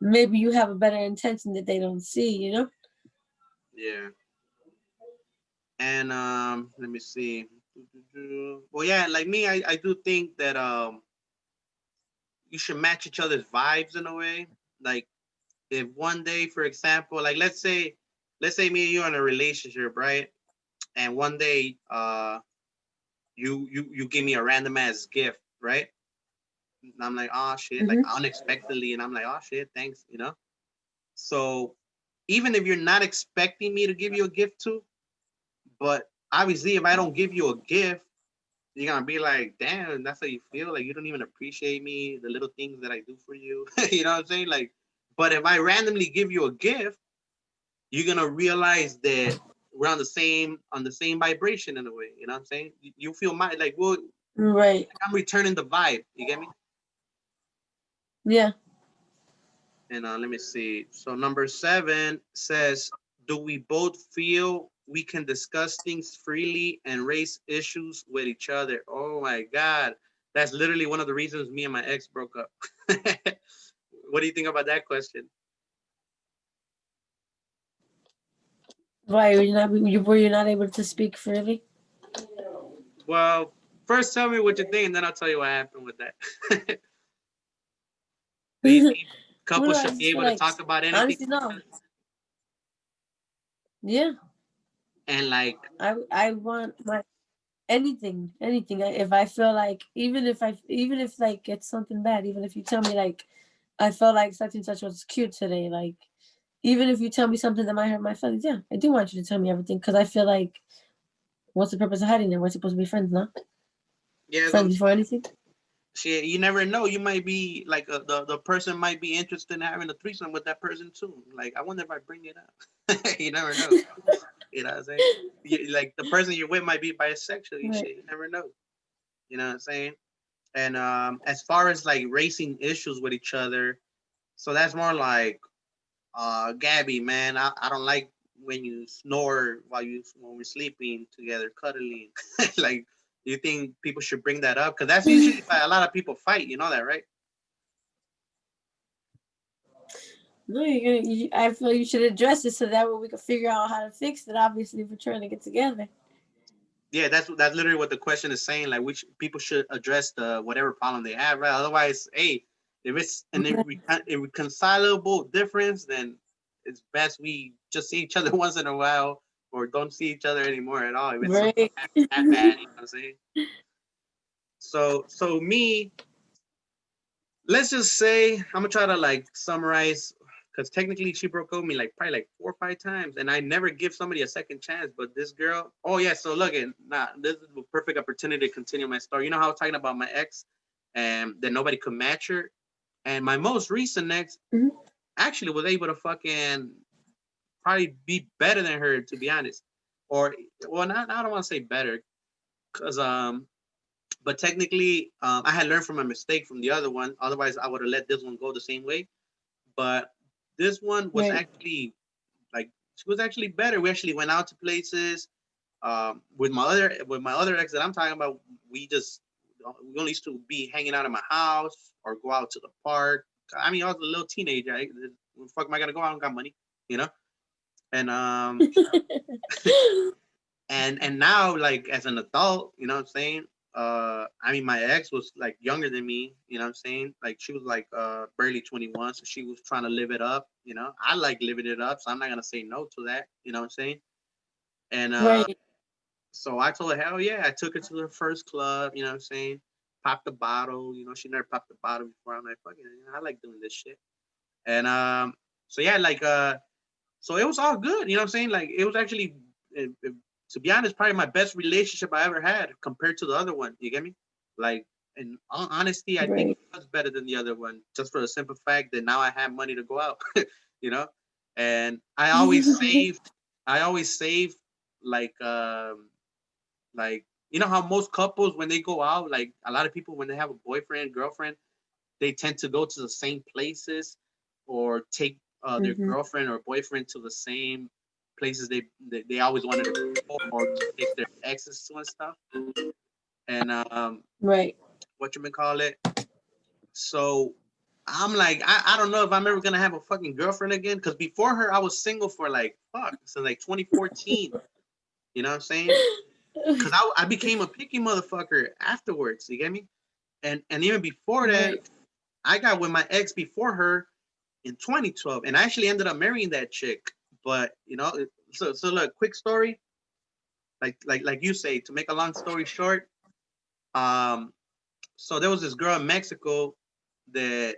maybe you have a better intention that they don't see. You know? Yeah. And let me see. Well, yeah, like me, I do think that you should match each other's vibes in a way. Like, if one day, for example, like let's say me and you are in a relationship, right? And one day, you give me a random ass gift, right? And I'm like, oh shit, like Mm-hmm. unexpectedly, and I'm like, oh shit, thanks, you know. So even if you're not expecting me to give you a gift too, but obviously if I don't give you a gift, you're gonna be like, damn, that's how you feel. Like you don't even appreciate me, the little things that I do for you. You know what I'm saying? Like, but if I randomly give you a gift, you're gonna realize that we're on the same vibration in a way. You know what I'm saying? You feel my like, well, Right. I'm returning the vibe. You get me? Yeah. And let me see. So number 7 says, do we both feel we can discuss things freely and raise issues with each other? Oh my God. That's literally one of the reasons me and my ex broke up. What do you think about that question? Why were you not able to speak freely? Well, first tell me what you think, and then I'll tell you what happened with that. Do you think Well, couples I should be just feel able to like talk about anything? honestly, no. Yeah. And like, I want my anything. If I feel like even if like it's something bad, even if you tell me like I felt like such and such was cute today, like even if you tell me something that might hurt my feelings, yeah, I do want you to tell me everything because I feel like what's the purpose of hiding it? We're supposed to be friends, no? yeah, Friends before anything. shit, you never know. You might be like the person might be interested in having a threesome with that person too. Like, I wonder if I bring it up. You never know. You know what I'm saying? Like the person you're with might be bisexual. You Right. shit, you never know. You know what I'm saying? And as far as like racing issues with each other, so that's more like, Gabby, man, I don't like when you snore when we're sleeping together, cuddling. Like, do you think people should bring that up? Because that's usually why a lot of people fight. You know that, right? No, I feel you should address it so that way we can figure out how to fix it. Obviously, if we're trying to get together. Yeah, that's literally what the question is saying. Like, which people should address the whatever problem they have, right? Otherwise, hey, if it's an irreconcilable difference, then it's best we just see each other once in a while, or don't see each other anymore at all. If it's something Right. that bad, you know what I'm saying? So me, let's just say I'm gonna try to like summarize, because technically she broke up with me like probably like 4 or 5 times, and I never give somebody a second chance. But this girl, oh yeah, so look, and this is the perfect opportunity to continue my story. You know how I was talking about my ex, and that nobody could match her, and my most recent ex Mhm. actually was able to fucking probably be better than her, to be honest, or well, not I don't want to say better, because but technically, I had learned from my mistake from the other one. Otherwise, I would have let this one go the same way. But this one was Right. actually like, she was actually better. We actually went out to places. With my other ex that I'm talking about, we only used to be hanging out at my house or go out to the park. I mean, I was a little teenager. Where the fuck am I gonna go? I don't got money, you know. And and now, like, as an adult, you know what I'm saying? I mean, my ex was like younger than me, you know what I'm saying? Like, she was like barely 21, so she was trying to live it up, you know. I like living it up, so I'm not gonna say no to that, you know what I'm saying? And Right. so I told her, hell yeah. I took her to the first club, you know what I'm saying? Popped the bottle, you know, she never popped the bottle before. I'm like, fuck it, you know, I like doing this shit. And so yeah, like so it was all good, you know what I'm saying? Like, it was actually, to be honest, probably my best relationship I ever had compared to the other one. You get me? Like, in all honesty, I think Right. it was better than the other one, just for the simple fact that now I have money to go out, you know. And I always save, like like, you know how most couples, when they go out, like a lot of people when they have a boyfriend girlfriend, they tend to go to the same places, or take their Hmm. girlfriend or boyfriend to the same places they always wanted to go, or to take their exes to and stuff. And Right. what you may call it. So I'm like, I don't know if I'm ever gonna have a fucking girlfriend again. Because before her, I was single for like fuck since like 2014. You know what I'm saying? Because I became a picky motherfucker afterwards. You get me? And even before that, Right. I got with my ex before her in 2012, and I actually ended up marrying that chick. But you know, so look, quick story, like you say, to make a long story short, um, so there was this girl in Mexico that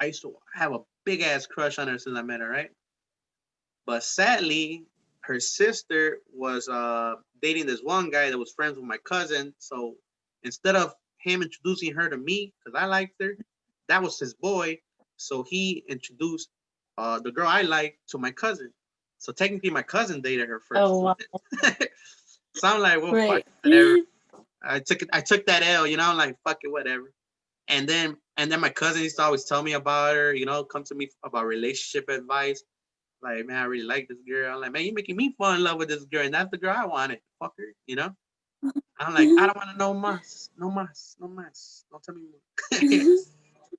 I used to have a big ass crush on her since I met her, right? But sadly, her sister was dating this one guy that was friends with my cousin. So instead of him introducing her to me because I liked her, that was his boy. So he introduced the girl I liked to my cousin. So technically, my cousin dated her first. Oh wow. So I'm like, well, fuck, Right. whatever. I took it. I took that L. You know, I'm like, fuck it, whatever. And then my cousin used to always tell me about her. You know, come to me about relationship advice. Like, man, I really like this girl. I'm like, man, you making me fall in love with this girl, and that's the girl I wanted. Fuck her, you know. I'm like, I don't want to know mas, no mas, no mas. Don't tell me more.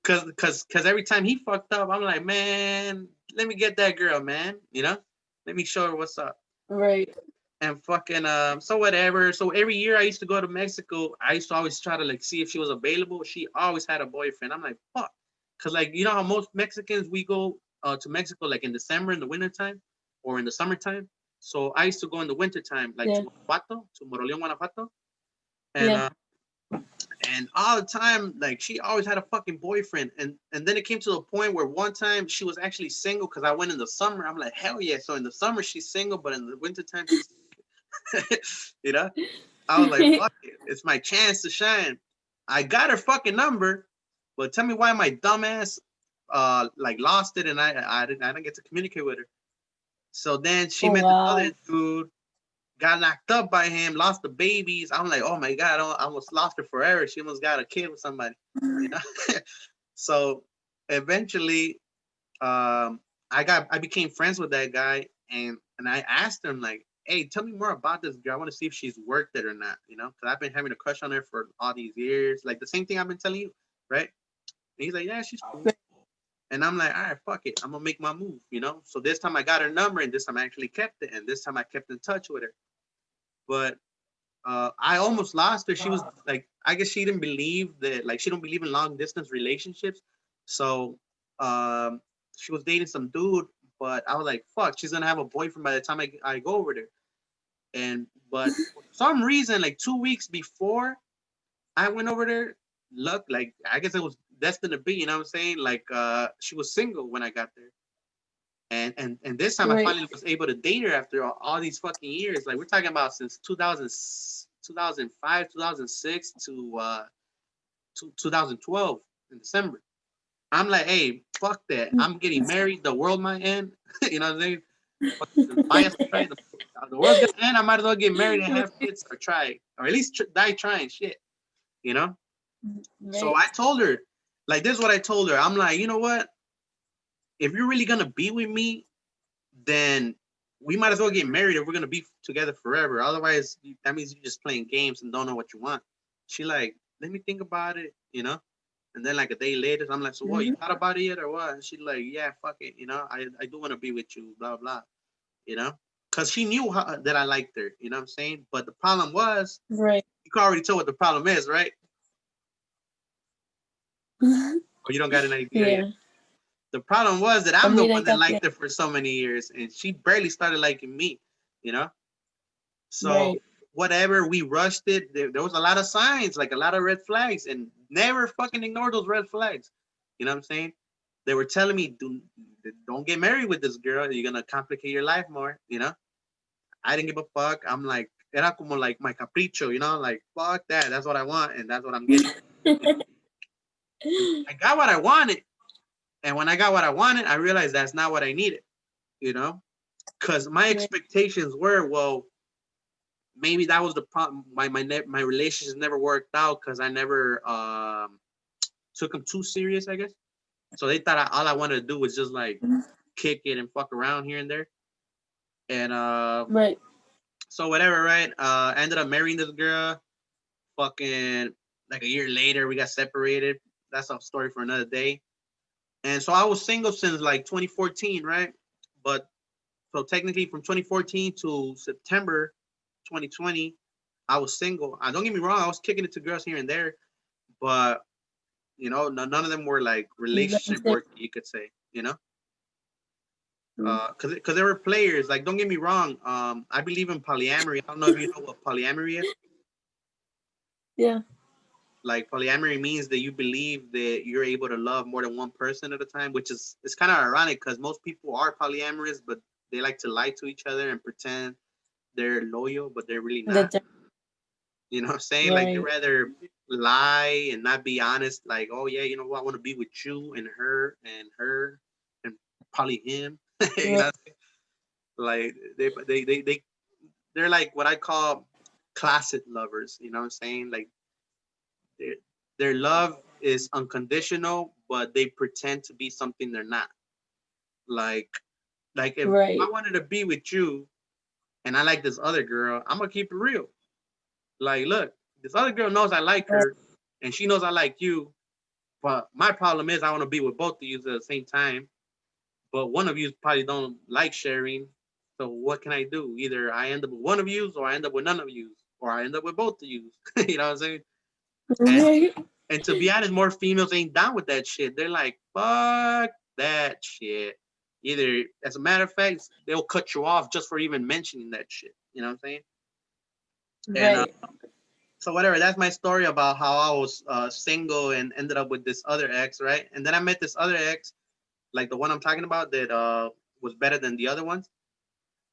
Cause every time he fucked up, I'm like, man, let me get that girl, man. You know, let me show her what's up. Right. And fucking so whatever. So every year I used to go to Mexico. I used to always try to like see if she was available. She always had a boyfriend. I'm like, fuck. Cause like you know how most Mexicans we go to Mexico like in December in the wintertime or in the summertime. So I used to go in the wintertime, like Yeah. to Guanajuato, to Moroleón, Guanajuato. And Yeah. and all the time, like she always had a fucking boyfriend. And then it came to the point where one time she was actually single because I went in the summer. I'm like, hell yeah. So in the summer she's single, but in the wintertime she's you know? I was like, fuck it. It's my chance to shine. I got her fucking number, but tell me why my dumbass like lost it and I didn't get to communicate with her. So then she Oh met this other wow. dude, got knocked up by him, lost the babies. I'm like, oh my god, I almost lost her forever. She almost got a kid with somebody, you know. So eventually, I became friends with that guy, and I asked him like, hey, tell me more about this girl. I want to see if she's worth it or not, you know, because I've been having a crush on her for all these years, like the same thing I've been telling you, right? And he's like, yeah, she's cool. And I'm like, all right, fuck it. I'm gonna make my move, you know. So this time I got her number, and this time I actually kept it, and this time I kept in touch with her. But I almost lost her. She was like, I guess she didn't believe that, like, she don't believe in long distance relationships. So um, she was dating some dude, but I was like, fuck, she's gonna have a boyfriend by the time I go over there. And but for some reason, like 2 weeks before I went over there, look, like I guess it was destined to be, you know what I'm saying? Like she was single when I got there. And this time I Right. finally was able to date her after all these fucking years. Like we're talking about since 2000, 2005, 2006 to 2012 in December. I'm like, hey, fuck that. I'm getting married. The world might end. You know what I'm saying? The world's gonna end. I might as well get married and have kids or try, or at least die trying. Shit, you know. So Right. I told her, like, this is what I told her. I'm like, you know what? If you're really gonna be with me, then we might as well get married if we're gonna be together forever. Otherwise, that means you're just playing games and don't know what you want. She like, let me think about it, you know. And then like a day later, I'm like, so what? You Mhm. thought about it yet or what? And she like, yeah, fuck it, you know. I do want to be with you, blah blah, you know. Cause she knew that I liked her, you know what I'm saying. But the problem was, Right. you can already tell what the problem is, right? Or you don't got an idea yet. Yeah. The problem was that I I'm the mean, I one that got the liked her for so many years, and she barely started liking me, you know. So right. whatever, we rushed it. There was a lot of signs, like a lot of red flags, and never fucking ignore those red flags. You know what I'm saying? They were telling me, don't get married with this girl. You're gonna complicate your life more. You know? I didn't give a fuck. I'm like, era como like my capricho. You know, like fuck that. That's what I want, and that's what I'm getting. You know? And I got what I wanted, and when I got what I wanted, I realized that's not what I needed. You know? Because my Right. expectations were, well, maybe that was the problem. My relationships never worked out because I never took them too serious, I guess. So they thought all I wanted to do was just like kick it and fuck around here and there. And Right. so whatever, right? I ended up marrying this girl. Fucking like a year later, we got separated. That's a story for another day. And so I was single since like 2014, right? But so technically from 2014 to September 2020, I was single. Don't get me wrong, I was kicking it to girls here and there, but you know, none of them were like relationship worthy, you could say, you know, because they were players. Like, don't get me wrong, I believe in polyamory. I don't know if you know what polyamory is. Yeah. Like, polyamory means that you believe that you're able to love more than one person at a time, which is it's kind of ironic because most people are polyamorous, but they like to lie to each other and pretend they're loyal, but they're really That not. You know what I'm saying? Like they right. rather lie and not be honest. Like, oh yeah, you know what? I want to be with you and her and probably him. You Right. know, like they're like what I call closet lovers. You know what I'm saying? Like their their love is unconditional, but they pretend to be something they're not. Like if I Right. wanted to be with you and I like this other girl, I'm gonna keep it real. Like, look, this other girl knows I like Right. her, and she knows I like you. But my problem is I want to be with both of you at the same time. But one of you probably don't like sharing. So what can I do? Either I end up with one of you, or I end up with none of you, or I end up with both of you. You know what I'm saying? And Right. and to be honest, more females ain't down with that shit. They're like, fuck that shit. Either, as a matter of fact, they'll cut you off just for even mentioning that shit. You know what I'm saying? And Right. so whatever, that's my story about how I was single and ended up with this other ex, right? And then I met this other ex, like the one I'm talking about, that was better than the other ones.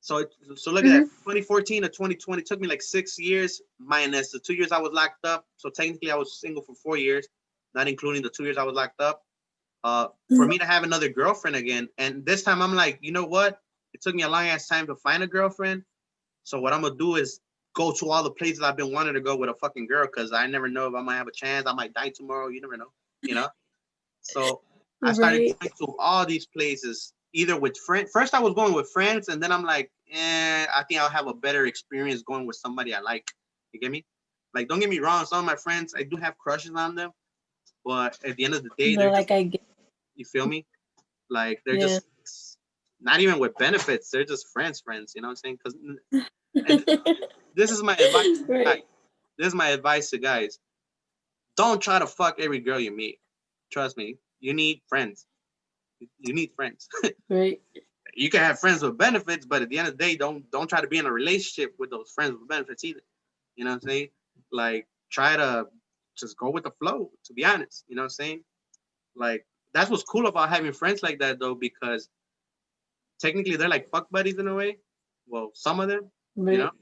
So look at that, Mm-hmm. 2014 to 2020 took me like 6 years minus the 2 years I was locked up. So technically I was single for 4 years, not including the 2 years I was locked up. For me to have another girlfriend again, and this time I'm like, you know what? It took me a long ass time to find a girlfriend. So what I'm gonna do is go to all the places I've been wanting to go with a fucking girl, because I never know if I might have a chance. I might die tomorrow. You never know, you know. So I started Right. going to all these places, either with friends. First I was going with friends, and then I'm like, I think I'll have a better experience going with somebody I like. You get me? Like, don't get me wrong, some of my friends I do have crushes on them, but at the end of the day, No, they're just, like I get. you feel me? Like they're Yeah. just not even with benefits. They're just friends. You know what I'm saying? Because and this is my advice to guys. Right. This is my advice to guys. Don't try to fuck every girl you meet. Trust me. You need friends. You need friends. Right. You can have friends with benefits, but at the end of the day, don't try to be in a relationship with those friends with benefits either. You know what I'm saying? Like, try to just go with the flow, to be honest. You know what I'm saying? Like, that's what's cool about having friends like that though, because technically they're like fuck buddies in a way. Well, some of them, you know, Right.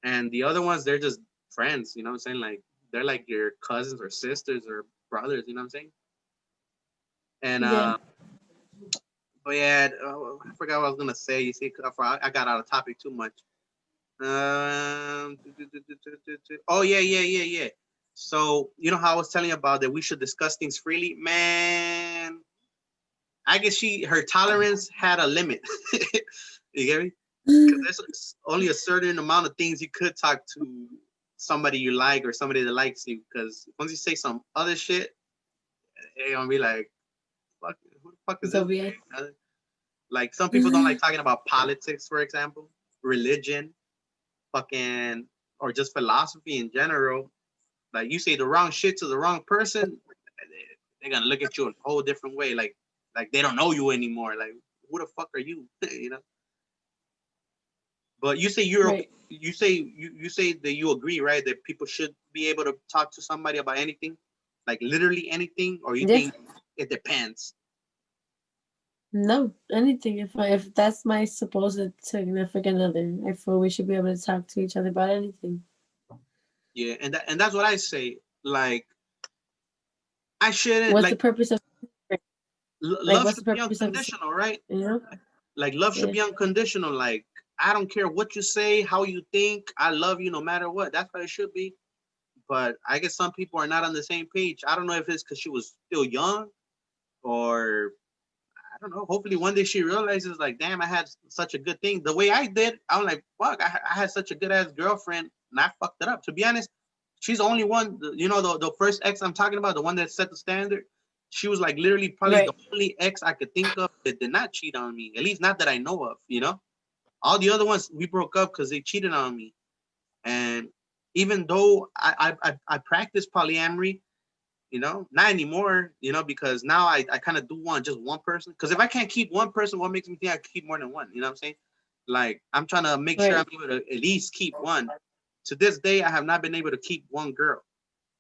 and the other ones, they're just friends. You know what I'm saying? Like, they're like your cousins or sisters or brothers. You know what I'm saying? And Yeah. but yeah, I forgot what I was gonna say. You see, I got out of topic too much. Oh yeah. So you know how I was telling you about that we should discuss things freely, man. I guess her tolerance had a limit. You get me? Because there's only a certain amount of things you could talk to somebody you like or somebody that likes you. Because once you say some other shit, they're gonna be like, "Fuck, who the fuck is this So yeah. guy?" Like, some people don't like talking about politics, for example, religion, fucking, or just philosophy in general. Like, you say the wrong shit to the wrong person, they're gonna look at you in a whole different way. Like they don't know you anymore. Like, who the fuck are you? You know. But you say you're okay. Right. You say that you agree, right? That people should be able to talk to somebody about anything, like literally anything, or you Yeah. think it depends? No, anything. If that's my supposed significant other, I feel we should be able to talk to each other about anything. Yeah, and that's what I say. Like, I shouldn't What's the like purpose of love what's the should be purpose of unconditional, right? you know? Like, love should Yeah. be unconditional. Like, I don't care what you say, how you think. I love you no matter what. That's what it should be. But I guess some people are not on the same page. I don't know if it's because she was still young, or I don't know. Hopefully one day she realizes, like, damn, I had such a good thing. The way I did, I'm like, fuck, I had such a good ass girlfriend, and I fucked it up. To be honest, she's the only one. You know, the first ex I'm talking about, the one that set the standard. She was like literally probably the Right. only ex I could think of that did not cheat on me. At least not that I know of. You know, all the other ones we broke up because they cheated on me. And even though I practice polyamory, you know, not anymore, you know, because now I kind of do want just one person. Because if I can't keep one person, what makes me think I can keep more than one? You know what I'm saying? Like, I'm trying to make sure I'm Right. able to at least keep one. To this day, I have not been able to keep one girl,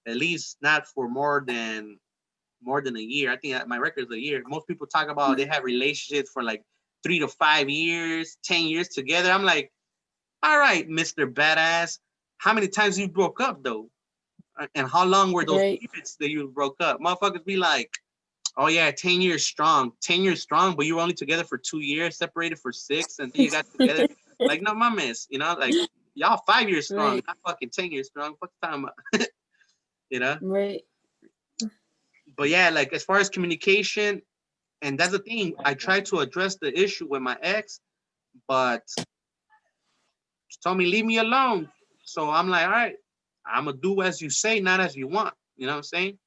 at least not for more than a year. I think my record is a year. Most people talk about they have relationships for like 3 to 5 years, 10 years together. I'm like, All right, Mr. Badass. How many times you broke up though? And how long were those Right. periods that you broke up? Motherfuckers be like, oh yeah, 10 years strong. 10 years strong, but you were only together for 2 years, separated for 6, and then you got together. Like, no mames, like y'all 5 years strong, Right. not fucking 10 years strong. Fuck the time up, you know? Right. But yeah, like as far as communication, and that's the thing, I tried to address the issue with my ex, but she told me, leave me alone. So I'm like, all right, I'm gonna do as you say, not as you want. You know what I'm saying?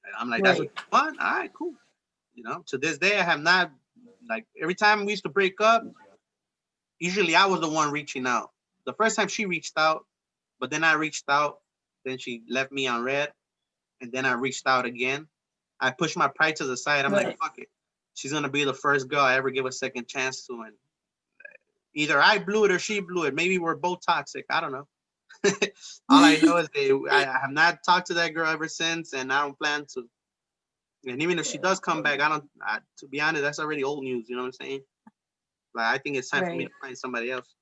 And I'm like, that's what Right. you want? All right, cool. To this day, I have not, like, every time we used to break up, usually I was the one reaching out. The first time she reached out, but then I reached out, then she left me on red, and then I reached out again. I pushed my pride to the side. I'm like, Right. fuck it. She's gonna be the first girl I ever give a second chance to, and either I blew it or she blew it. Maybe we're both toxic. I don't know. All I know is I have not talked to that girl ever since, and I don't plan to. And even if she does come back, I don't. To be honest, that's already old news. You know what I'm saying? Like, I think it's time for me to Right. find somebody else,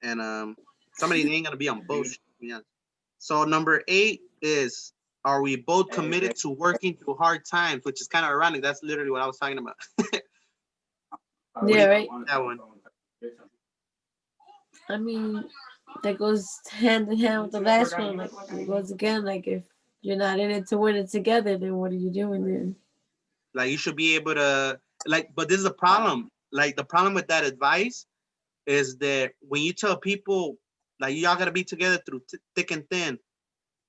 and somebody that ain't gonna be on bullshit. Yeah. So number 8 is, are we both committed to working through hard times? Which is kind of ironic. That's literally what I was talking about. What do Yeah. you Right. think that one? I mean, that goes hand in hand with the last one. Like, it goes again. Like, if you're not in it to win it together, then what are you doing then? Like, you should be able to, like, but this is a problem. Like, the problem with that advice is that when you tell people, like, y'all gotta be together through thick and thin,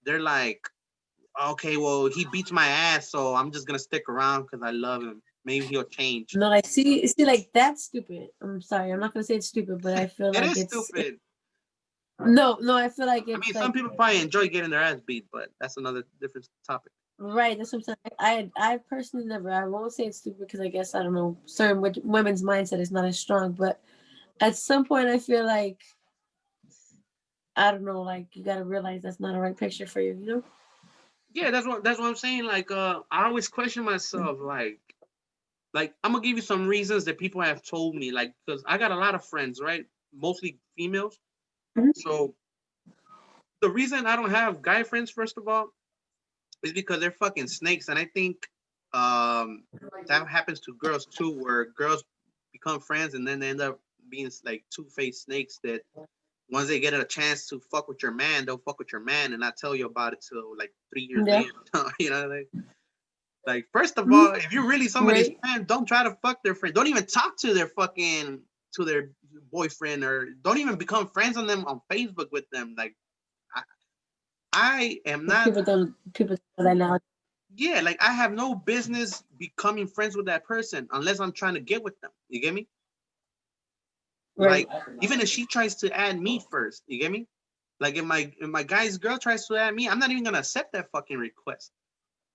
they're like, okay, well, he beats my ass, so I'm just gonna stick around because I love him. Maybe he'll change. No, like, see, like, that's stupid. I'm sorry, I'm not gonna say it's stupid, but I feel It like is it's stupid. no, I feel like I mean, it's some like people probably enjoy getting their ass beat, but that's another different topic. right. That's what I'm saying. I personally never. I won't say it's stupid because I guess I don't know. Certain women's mindset is not as strong, but at some point, I feel like I don't know. Like you got to realize that's not a right picture for you. You know. Yeah, that's what I'm saying. Like, I always question myself, like I'm gonna give you some reasons that people have told me, like, because I got a lot of friends, right? Mostly females. Mhm. So the reason I don't have guy friends, first of all, is because they're fucking snakes, and I think that happens to girls too, where girls become friends and then they end up being like two-faced snakes that once they get a chance to fuck with your man, they'll fuck with your man and not tell you about it till like 3 years Yeah. later. Like, first of Mhm. all, if you're really somebody's Right. friend, don't try to fuck their friend. Don't even talk to their boyfriend, or don't even become friends on them on Facebook with them. Like, I, I am not. People do that now. Yeah, like, I have no business becoming friends with that person unless I'm trying to get with them. You get me? Like, Right. even if she tries to add me first, you get me? Like, if my guy's girl tries to add me, I'm not even gonna accept that fucking request.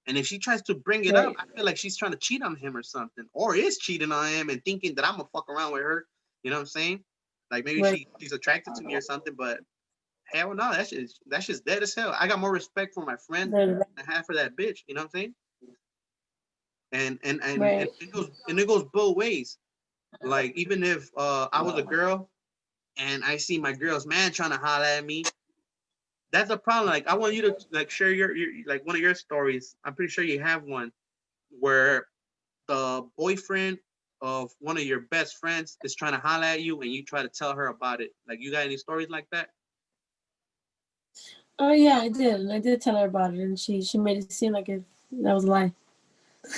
And if she tries to bring it up, Right. I feel like she's trying to cheat on him or something, or is cheating on him and thinking that I'm gonna fuck around with her. You know what I'm saying? Like, maybe Right. she's attracted to me or something, but hell no, that's just dead as hell. I got more respect for my friend Right. than I have for that bitch. You know what I'm saying? And Right. it goes both ways. Like, even if I was a girl and I see my girl's man trying to holler at me, that's a problem. Like, I want you to, like, share your like one of your stories. I'm pretty sure you have one where the boyfriend of one of your best friends is trying to holler at you and you try to tell her about it. Like, you got any stories like that? Oh yeah, I did, and I did tell her about it, and she made it seem like that was a lie.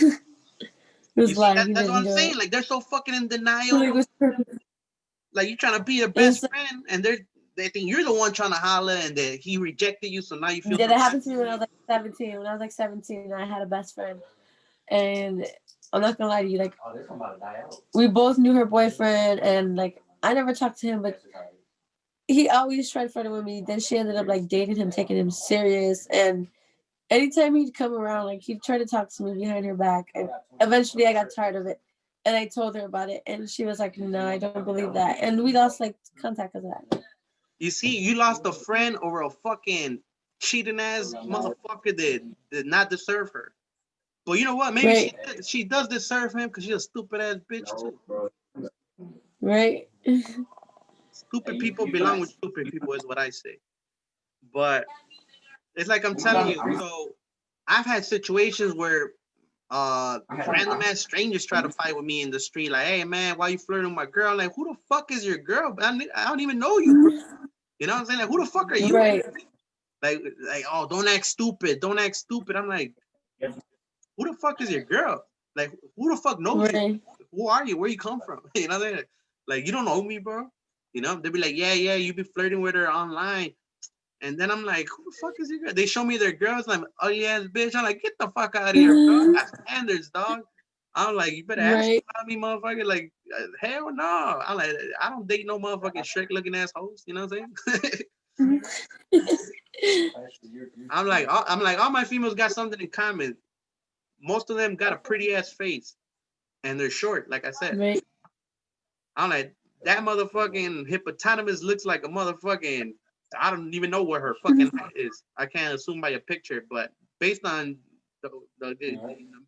It was You a see, lie. He that's what didn't I'm do saying. it. Like, they're so fucking in Like, it denial. was perfect. Like, you're trying to be their And best so, friend, and they think you're the one trying to holler, and that he rejected you, so now you feel yeah, some that type happened to of me when I way. was like 17. When I was like 17, I had a best friend, and I'm not gonna lie to you, like we both knew her boyfriend, and like I never talked to him, but he always tried flirting with me. Then she ended up like dating him, taking him serious, and anytime he'd come around, like he'd try to talk to me behind her back. And eventually, I got tired of it, and I told her about it, and she was like, "No, I don't believe that," and we lost like contact because of that. You see, you lost a friend over a fucking cheating ass motherfucker that did not deserve her. But you know what? Maybe Right, she does deserve him because she's a stupid ass bitch too. right. stupid people belong with stupid people is what I say. But it's like I'm telling you. So I've had situations where random ass strangers try to fight with me in the street. Like, hey man, why you flirting with my girl? Like, who the fuck is your girl? I don't even know you, bro. You know what I'm saying? Like, who the fuck are you? Right. Like, oh, don't act stupid. Don't act stupid. I'm like, who the fuck is your girl? Like, who the fuck knows you? Right. Who are you? Where you come from? You know, like, you don't know me, bro. You know, they'll be like, yeah, you be flirting with her online. And then I'm like, who the fuck is your girl? They show me their girls. And I'm like, oh yeah, bitch. I'm like, get the fuck out of here, bro. I got standards, dog. I'm like, you better ask Right. about me, motherfucker. Like, hell no. I'm like, I don't date no motherfucking Shrek looking ass hoes. You know what I'm saying? I'm like, all my females got something in common. Most of them got a pretty ass face, and they're short. Like I said, Right. I'm like, that motherfucking hippopotamus looks like a motherfucking. I don't even know what her fucking height is. I can't assume by a picture, but based on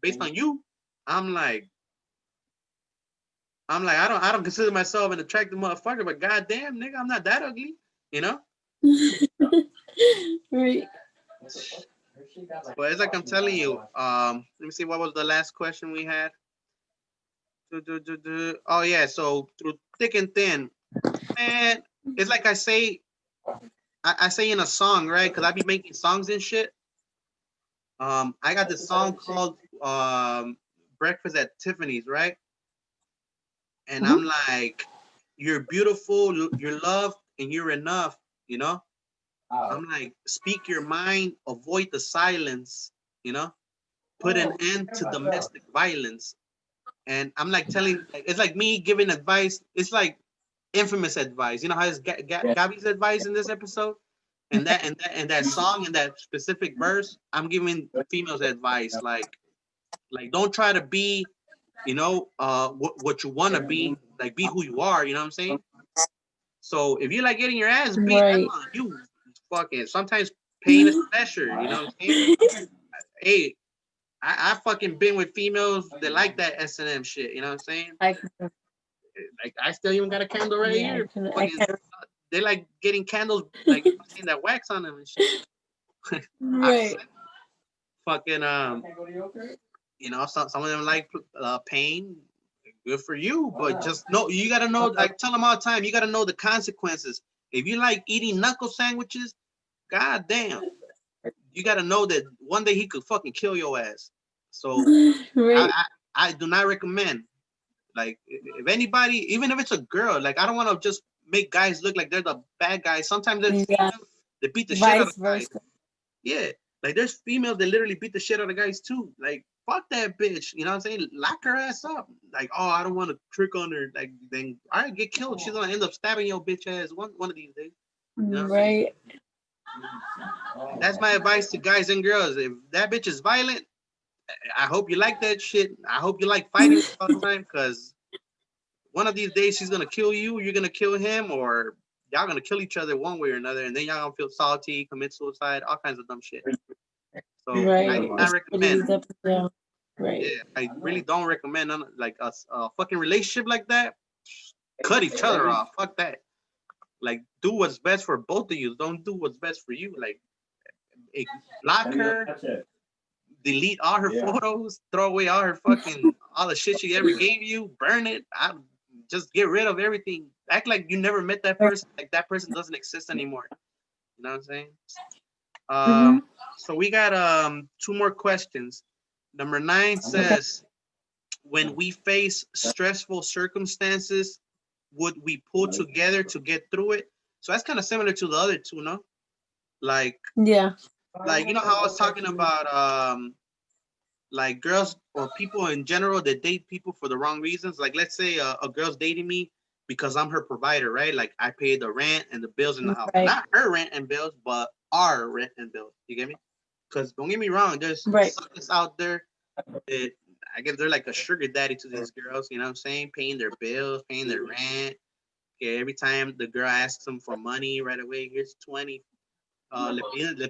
based on you, I'm like, I don't consider myself an attractive motherfucker, but goddamn, nigga, I'm not that ugly, you know. Right. But it's like I'm telling you. Let me see. What was the last question we had? Oh yeah. So through thick and thin, man, it's like I say. I say in a song, right? Because I be making songs and shit. I got this song called "Breakfast at Tiffany's," right? And I'm like, "You're beautiful, you're loved, and you're enough." You know. I'm like, speak your mind, avoid the silence. You know, put an end to domestic violence. And I'm like telling, it's like me giving advice. It's like infamous advice. You know how it's Gaby's advice in this episode, and that song and that specific verse. I'm giving females advice, like don't try to be, what you want to be. Like be who you are. You know what I'm saying? So if you like getting your ass beat, that's Right. on you. Fucking sometimes pain is pleasure. You know what I'm saying? Hey, I fucking been with females that like that S&M shit. You know what I'm saying? I can, Like I still even got a candle right yeah, here. I Fucking, can. they like getting candles, like seeing that wax on them and shit. I Right. fucking some of them like pain. Good for you, but just know you gotta know. I tell them all the time, you gotta know the consequences. If you like eating knuckle sandwiches, god damn, you gotta know that one day he could fucking kill your ass. So I Right. I do not recommend. Like if anybody, even if it's a girl, like I don't want to just make guys look like they're the bad guys. Sometimes there's Yeah. females that beat the shit out of Vice guys. versa. Yeah, like there's females that literally beat the shit out of guys too. Like fuck that bitch, you know what I'm saying? Lock her ass up. Like oh, I don't want to trick on her. Like then all right, get killed. She's gonna end up stabbing your bitch ass one of these days. You know what I'm saying? Right. And that's my advice to guys and girls. If that bitch is violent, I hope you like that shit. I hope you like fighting all the time because one of these days she's gonna kill you, you're gonna kill him, or y'all gonna kill each other one way or another, and then y'all gonna feel salty, commit suicide, all kinds of dumb shit. So I Right. do not recommend. Yeah. Right. Yeah, I really don't recommend like a fucking relationship like that. Cut each other off. Fuck that. Like do what's best for both of you. Don't do what's best for you. Like block her, delete all her photos, throw away all the shit she ever gave you, burn it. Just get rid of everything. Act like you never met that person, like that person doesn't exist anymore. You know what I'm saying? Mm-hmm. So we got two more questions. Number 9 Okay. says, when we face stressful circumstances, would we pull together to get through it? So that's kind of similar to the other two, no? Like Yeah. you know how I was talking about like girls or people in general that date people for the wrong reasons. Like let's say a girl's dating me because I'm her provider, right? Like I pay the rent and the bills in the house. Right. Not her rent and bills, but our rent and bills. You get me? Because don't get me wrong, there's Right. suckers out there that I guess they're like a sugar daddy to these girls, you know what I'm saying? Paying their bills, paying their rent. Okay, every time the girl asks them for money right away, here's 20. Le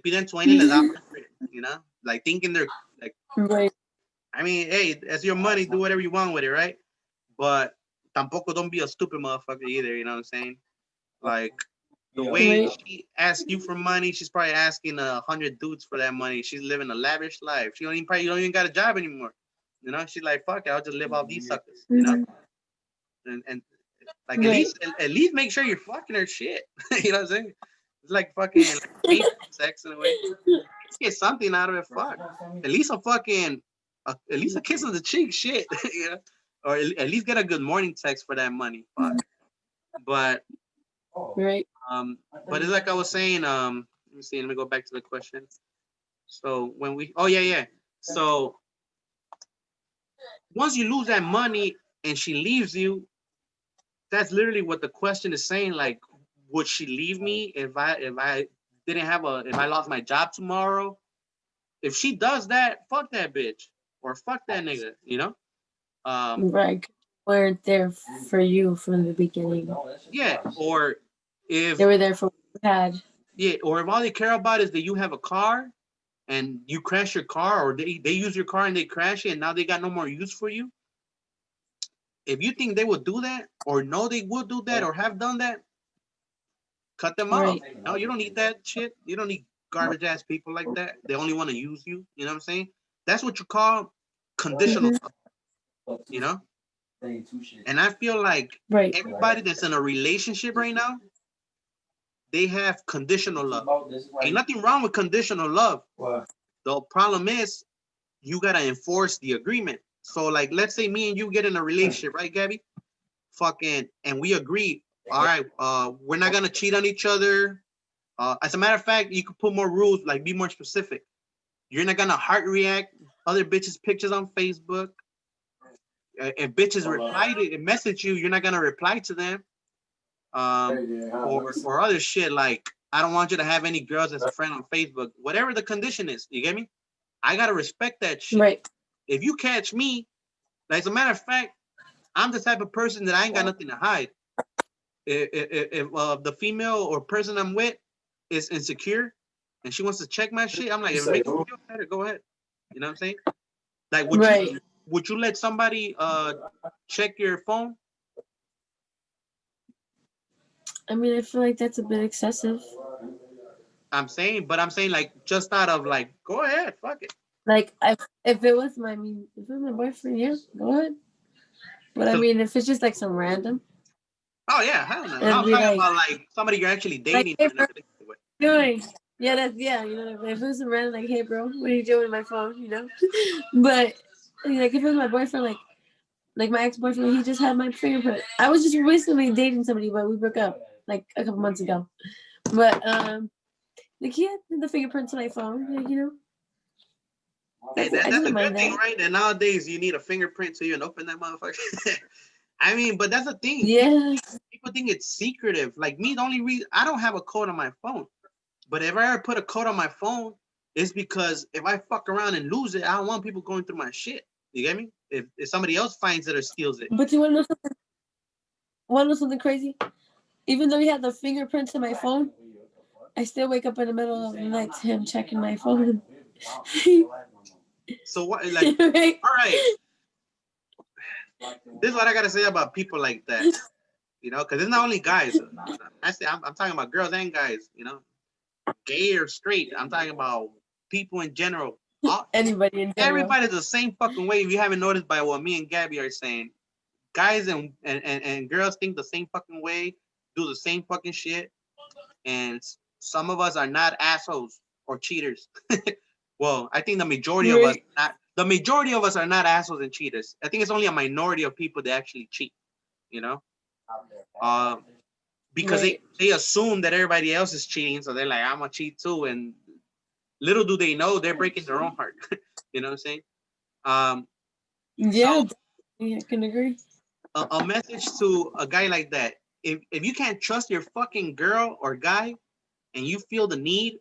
piden 20, les da 100, you know? Like thinking they're like, Right. I mean, hey, that's your money. Do whatever you want with it, right? But tampoco don't be a stupid motherfucker either. You know what I'm saying? Like the way she asks you for money, she's probably asking 100 dudes for that money. She's living a lavish life. She don't even got a job anymore. You know, she's like, fuck it, I'll just live off these suckers. You know, and like at least make sure you're fucking her shit. You know what I'm saying? It's like fucking like sex in a way. Let's get something out of it. Fuck. At least a fucking at least a kiss on the cheek. Shit. You know? Or at least get a good morning text for that money. Fuck. But but it's like I was saying. Let me see. Let me go back to the question. So when we so once you lose that money and she leaves you, that's literally what the question is saying. Like, would she leave me if I didn't have if I lost my job tomorrow? If she does that, fuck that bitch or fuck that nigga, you know? Right. Weren't there for you from the beginning. Yeah, or if they were there for what you had. Yeah, or if all they care about is that you have a car and you crash your car, or they use your car and they crash it and now they got no more use for you. If you think they would do that, or know they would do that, or have done that, cut them off. No, you don't need that shit. You don't need garbage ass people like that. They only want to use you. You know what I'm saying? That's what you call conditional love, you know? And I feel like everybody that's in a relationship right now, they have conditional love. Ain't nothing wrong with conditional love. The problem is you gotta enforce the agreement. So like, let's say me and you get in a relationship, right, Gabby? Fucking, and we agree. All right, we're not gonna cheat on each other. As a matter of fact, you could put more rules, like be more specific. You're not gonna heart react other bitches' pictures on Facebook. If bitches reply to message you, you're not gonna reply to them. Or other shit like, I don't want you to have any girls as a friend on Facebook. Whatever the condition is, you get me? I gotta respect that shit. Right. If you catch me, like, as a matter of fact, I'm the type of person that I ain't got nothing to hide. If the female or person I'm with is insecure and she wants to check my shit, I'm like, if it makes you feel better, go ahead. You know what I'm saying? Like, would you let somebody check your phone? I mean, I feel like that's a bit excessive. I'm saying like, just out of like, go ahead, fuck it. Like, if it was my boyfriend, yeah, go ahead. But I mean, if it's just like some random. Oh yeah, hell no. I'm talking about like somebody you're actually dating. Like, hey, bro, doing? Yeah, you know, if it was some random, like, hey bro, what are you doing with my phone? You know, but like if it was my boyfriend, like my ex-boyfriend, he just had my fingerprint. I was just recently dating somebody, but we broke up like a couple months ago. But like he had the fingerprints on my phone, like, you know. Hey, that's a good thing, right? And nowadays you need a fingerprint to even open that motherfucker. I mean, but that's the thing. Yeah. People think it's secretive. Like me, the only reason I don't have a code on my phone. But if I ever put a code on my phone, it's because if I fuck around and lose it, I don't want people going through my shit. You get me? If somebody else finds it or steals it. But you want to know something? Crazy? Even though he had the fingerprints in my phone, I still wake up in the middle of the night to him checking my phone. So what? Like, all right. This is what I gotta say about people like that. You know, because it's not only guys. I'm talking about girls and guys. You know, gay or straight. I'm talking about people in general. Anybody in general. Everybody's the same fucking way. If you haven't noticed by what me and Gabby are saying, guys and girls think the same fucking way, do the same fucking shit, and some of us are not assholes or cheaters. Well, I think the majority of us are not assholes and cheaters. I think it's only a minority of people that actually cheat. You know, because they assume that everybody else is cheating, so they're like, I'm gonna cheat too, and little do they know they're breaking their own heart. You know what I'm saying? Yeah, so, I can agree. A message to a guy like that: if you can't trust your fucking girl or guy, and you feel the need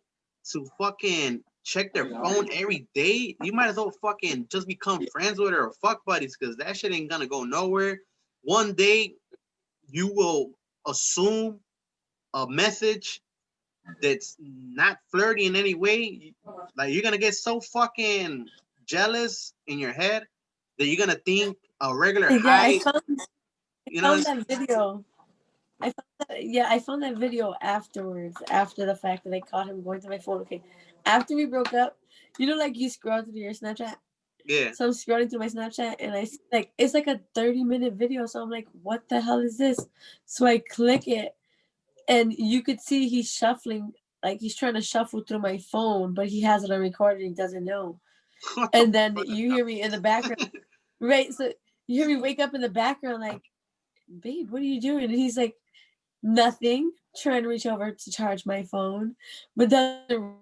to fucking check their phone every day, you might as well fucking just become friends with her or fuck buddies, because that shit ain't gonna go nowhere. One day you will assume a message that's not flirty in any way. Like, you're gonna get so fucking jealous in your head that you're gonna think a regular I high. found that video. I found that video afterwards, after the fact that I caught him going through my phone. Okay, after we broke up, like you scroll through your Snapchat. Yeah. So I'm scrolling through my Snapchat and I see like it's like a 30-minute video. So I'm like, what the hell is this? So I click it and you could see he's shuffling, like he's trying to shuffle through my phone, but he has it on recording. He doesn't know. What the And then fuck? you hear me in the background, right? So you hear me wake up in the background, like, babe, what are you doing? And he's like, nothing, trying to reach over to charge my phone, but then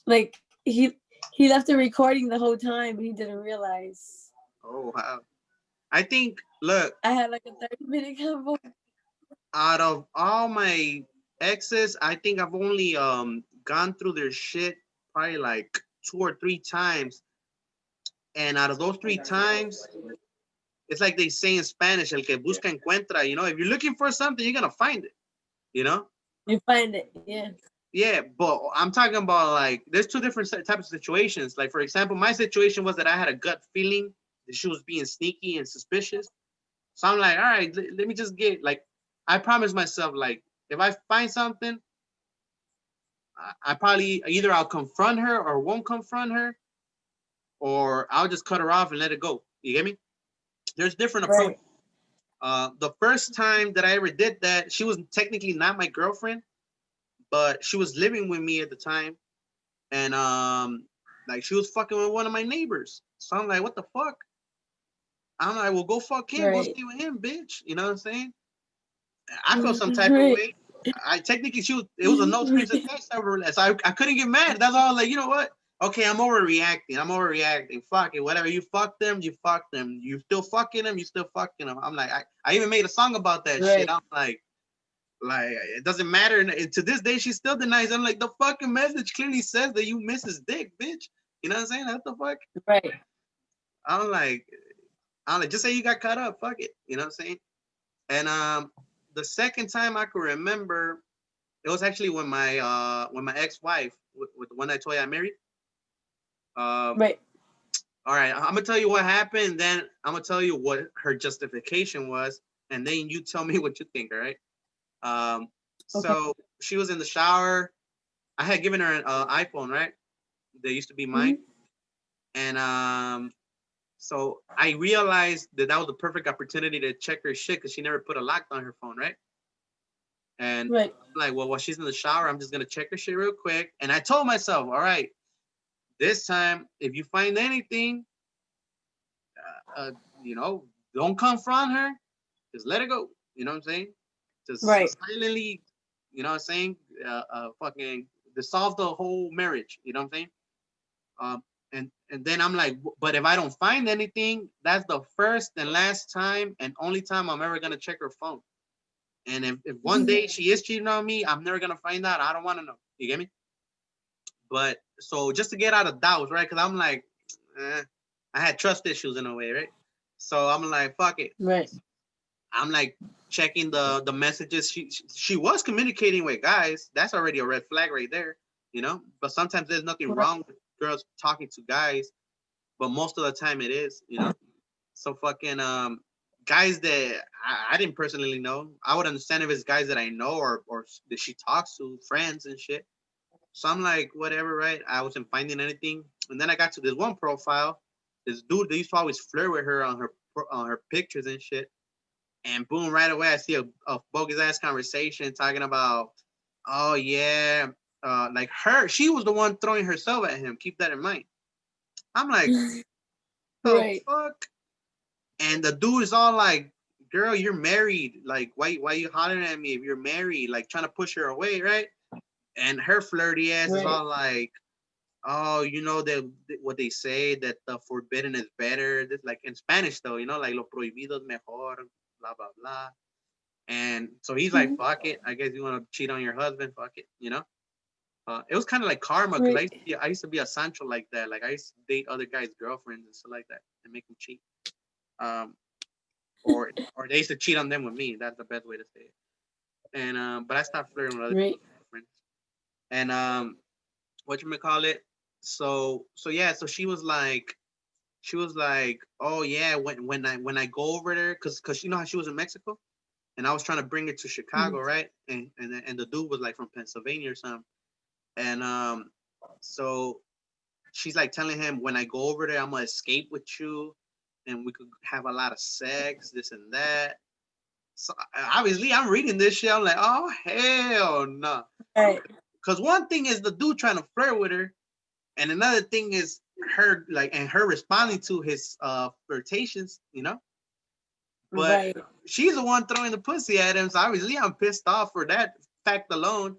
like he left the recording the whole time and he didn't realize. Oh wow. I think look, I had like a 30-minute convo. out of all my exes, I think I've only gone through their shit probably like 2 or 3 times. And out of those 3 times, it's like they say in Spanish, el que busca encuentra, if you're looking for something, you're gonna find it, you know? You find it, yeah. Yeah, but I'm talking about like there's two different types of situations. Like for example, my situation was that I had a gut feeling that she was being sneaky and suspicious. So I'm like, all right, let me just get like I promised myself like if I find something, I probably either I'll confront her or won't confront her, or I'll just cut her off and let it go. You get me? There's different approaches. Right. The first time that I ever did that, she was technically not my girlfriend, but she was living with me at the time, and like she was fucking with one of my neighbors. So I'm like, what the fuck? I'm like, well, go fuck him, go Right. stay with him, bitch. You know what I'm saying? I felt some type of Right. way. I technically it was a no strings attached over. So I couldn't get mad. That's all. Like, you know what? Okay, I'm overreacting. I'm overreacting. Fuck it. Whatever. You fuck them. You fuck them. You still fucking them. You still fucking them. I'm like, I even made a song about that shit. Right. I'm like it doesn't matter. And to this day, she still denies. I'm like, the fucking message clearly says that you miss his dick, bitch. You know what I'm saying? What the fuck? Right. I'm like, just say you got caught up. Fuck it. You know what I'm saying? And the second time I could remember, it was actually when my ex-wife, with the one I told you I married. Um, Right. all right, I'm gonna tell you what happened. Then I'm gonna tell you what her justification was, and then you tell me what you think. All right. Um, Okay. so she was in the shower. I had given her an iPhone, right? They used to be Hmm. mine, and so I realized that was the perfect opportunity to check her shit because she never put a lock on her phone, right? And Right. I'm like, well, while she's in the shower, I'm just gonna check her shit real quick. And I told myself, all right, this time, if you find anything, uh, you know, don't confront her. Just let it go. You know what I'm saying? Just Right. silently, you know what I'm saying? Fucking dissolve the whole marriage. You know what I'm saying? Um, and then I'm like, but if I don't find anything, that's the first and last time and only time I'm ever gonna check her phone. And if one day she is cheating on me, I'm never gonna find out. I don't want to know. You get me? But so just to get out of doubts, right? Because I'm like, I had trust issues in a way, right? So I'm like, fuck it. Right. I'm like checking the messages. She was communicating with guys. That's already a red flag right there, you know. But sometimes there's nothing Right. wrong with girls talking to guys, but most of the time it is, you know. So fucking guys that I didn't personally know. I would understand if it's guys that I know or that she talks to, friends and shit. So I'm like, whatever, right? I wasn't finding anything. And then I got to this one profile. This dude, they used to always flirt with her on her pictures and shit. And boom, right away, I see a bogus ass conversation talking about, oh yeah, like she was the one throwing herself at him. Keep that in mind. I'm like, the Right. fuck? And the dude is all like, girl, you're married. Like, why you hollering at me if you're married? Like trying to push her away, right? And her flirty ass is Right. all like, oh, you know that what they say that the forbidden is better. This like in Spanish though, you know, like lo prohibido es mejor, blah blah blah. And so he's like, fuck it. I guess you want to cheat on your husband, fuck it, you know. It was kind of like karma because Right. I used to be a Sancho like that. Like I used to date other guys' girlfriends and stuff like that and make them cheat. Um, or they used to cheat on them with me. That's the best way to say it. And but I stopped flirting with other Right. people's girlfriends. And what you may call it. So yeah. So she was like, she was like, "Oh yeah, when I go over there, cause you know how she was in Mexico, and I was trying to bring her to Chicago, Mhm. right? And the dude was like from Pennsylvania or something, and so she's like telling him, when I go over there, I'm gonna escape with you, and we could have a lot of sex, this and that. So obviously, I'm reading this shit. I'm like, oh hell no, Right. because one thing is the dude trying to flirt with her, and another thing is her like and her responding to his flirtations, you know. But Right. she's the one throwing the pussy at him, so obviously I'm pissed off for that fact alone.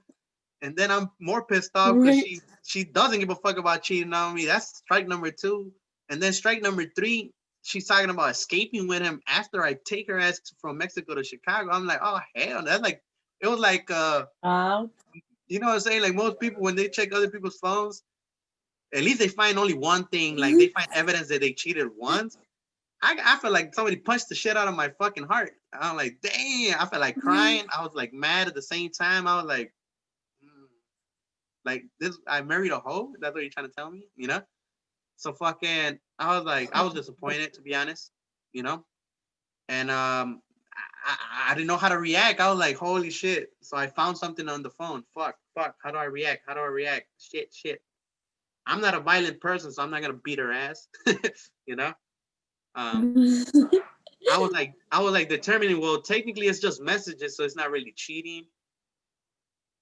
And then I'm more pissed off because Right. she doesn't give a fuck about cheating on me. That's strike number two. And then strike number three, she's talking about escaping with him after I take her ass from Mexico to Chicago. I'm like, oh hell, that's like it was like Wow. you know what I'm saying? Like most people when they check other people's phones, at least they find only one thing. Like they find evidence that they cheated once. I feel like somebody punched the shit out of my fucking heart. I'm like, damn. I felt like crying. I was like mad at the same time. I was mm, like this. I married a hoe. That's what you're trying to tell me, you know? So fucking. I was like, I was disappointed to be honest, you know. And I didn't know how to react. I was like, holy shit. So I found something on the phone. Fuck. How do I react? How do I react? Shit. I'm not a violent person, so I'm not gonna beat her ass, you know. Um, I was like determining. Well, technically, it's just messages, so it's not really cheating.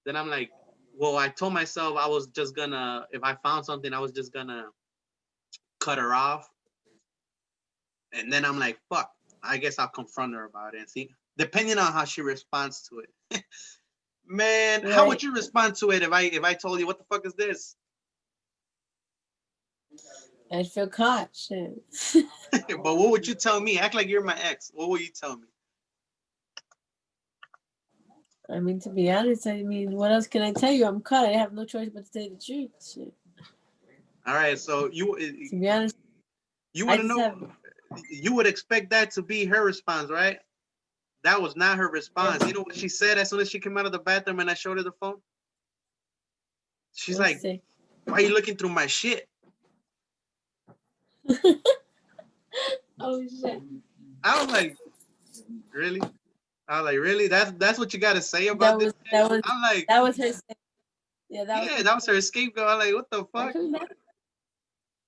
Then I'm like, well, I told myself I was just gonna, if I found something, I was just gonna cut her off. And then I'm like, fuck, I guess I'll confront her about it and see, depending on how she responds to it. Man, how would Right. you respond to it if I told you what the fuck is this? I'd feel caught. Shit. But what would you tell me? Act like you're my ex. What would you tell me? I mean, to be honest, I mean, what else can I tell you? I'm caught. I have no choice but to tell you the truth. Shit. All right, so To be honest, you I want to just know, have. you would expect that to be her response, right? That was not her Yeah. response. You know what she said as soon as she came out of the bathroom and I showed her the phone? She's Let's like, see. why are you looking through my shit? Oh shit. I was like, really? I was like, really? That's what you got to say That about this was shit? that was I'm like, that was her. Yeah, that was yeah, her. that was her scapegoat. I'm like, what the fuck? Actually, that.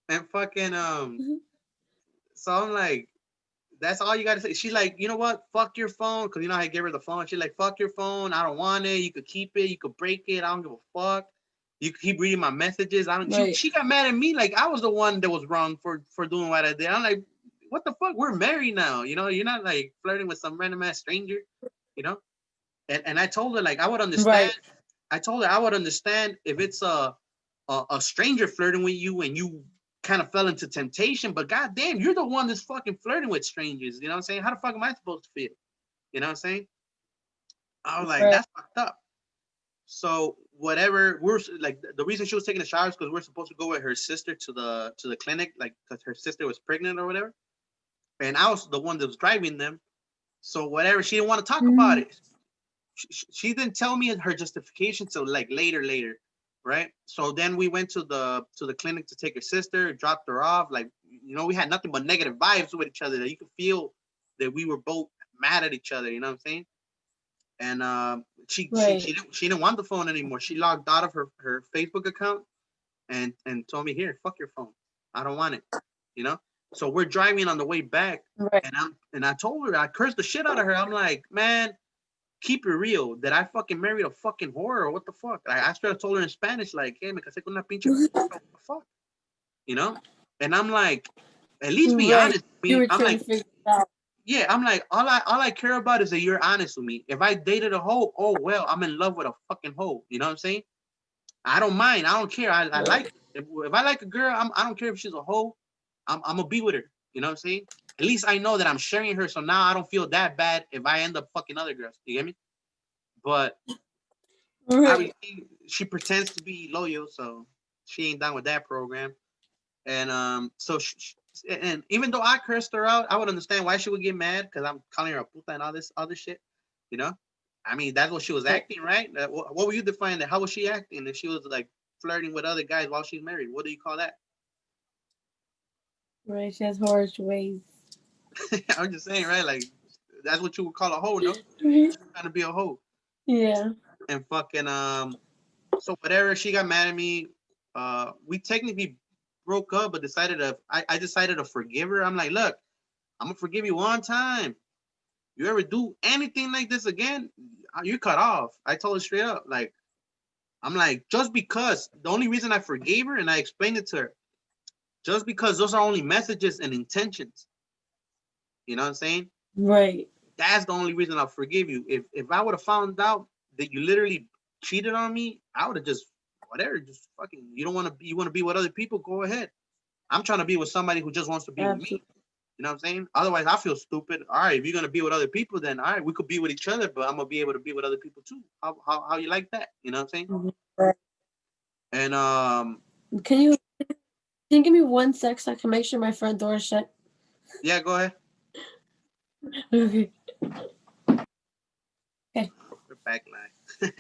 And fucking so I'm like, that's all you got to say. She's like, you know what? Fuck your phone, because you know I gave her the phone. She's like, fuck your phone. I don't want it. You could keep it. You could break it. I don't give a fuck. You keep reading my messages. I don't. She Right. she got mad at me like I was the one that was wrong for doing what I did. I'm like, what the fuck? We're married now. You know, you're not like flirting with some random ass stranger. You know. And I told her like I would understand. Right. I told her I would understand if it's a stranger flirting with you and you kind of fell into temptation. But goddamn, you're the one that's fucking flirting with strangers. You know what I'm saying? How the fuck am I supposed to feel? You know what I'm saying? I was like, Right. that's fucked up. So whatever, we're like the reason she was taking a shower is because we're supposed to go with her sister to the clinic, like because her sister was pregnant or whatever. And I was the one that was driving them. So whatever, she didn't want to talk about Mhm. it. She didn't tell me her justification till like later, right? So then we went to the clinic to take her sister, dropped her off. Like we had nothing but negative vibes with each other. That you could feel that we were both mad at each other. You know what I'm saying? And Right. she didn't want the phone anymore. She logged out of her Facebook account and told me, here, fuck your phone. I don't want it. You know. So we're driving on the way back, Right. and I told her, I cursed the shit out of her. I'm like, man, keep it real. Did I fucking marry a fucking whore or what the fuck? I straight up told her in Spanish, like, hey, me casé con una pinche what the fuck? You know? And I'm like, at least be Right. honest with You me. were I'm trying like, to figure it out. yeah, I'm like, all I care about is that you're honest with me. If I dated a hoe, oh well, I'm in love with a fucking hoe. You know what I'm saying? I don't mind. I don't care. I Right. like if I like a girl, I don't care if she's a hoe. I'm gonna be with her. You know what I'm saying? At least I know that I'm sharing her, so now I don't feel that bad if I end up fucking other girls. You get me? But Right. obviously she pretends to be loyal, so she ain't down with that program. And so and even though I cursed her out, I would understand why she would get mad because I'm calling her a puta and all this other shit. You know, I mean that's what she was Right. acting, right? What would you define that? How was she acting if she was like flirting with other guys while she's married? What do you call that? Right, she has horse ways. I'm just saying, right? Like that's what you would call a hoe, no? Mhm. She's trying to be a hoe. Yeah. And fucking so whatever, she got mad at me. We technically broke up, but I decided to forgive her. I'm like, look, I'm gonna forgive you one time. You ever do anything like this again, you cut off. I told her straight up, like, I'm like, just because the only reason I forgave her and I explained it to her, just because those are only messages and intentions. You know what I'm saying? Right. That's the only reason I'll forgive you. If I would have found out that you literally cheated on me, I would have just whatever, just fucking. You don't want to be. You want to be with other people? Go ahead. I'm trying to be with somebody who just wants to be with me. Absolutely. You know what I'm saying? Otherwise, I feel stupid. All right, if you're gonna be with other people, then all right, we could be with each other, but I'm gonna be able to be with other people too. How you like that? You know what I'm saying? Right. And Can you can you give me 1 sec so I can make sure my front door is shut? yeah, go ahead. Okay. Okay. We're back live.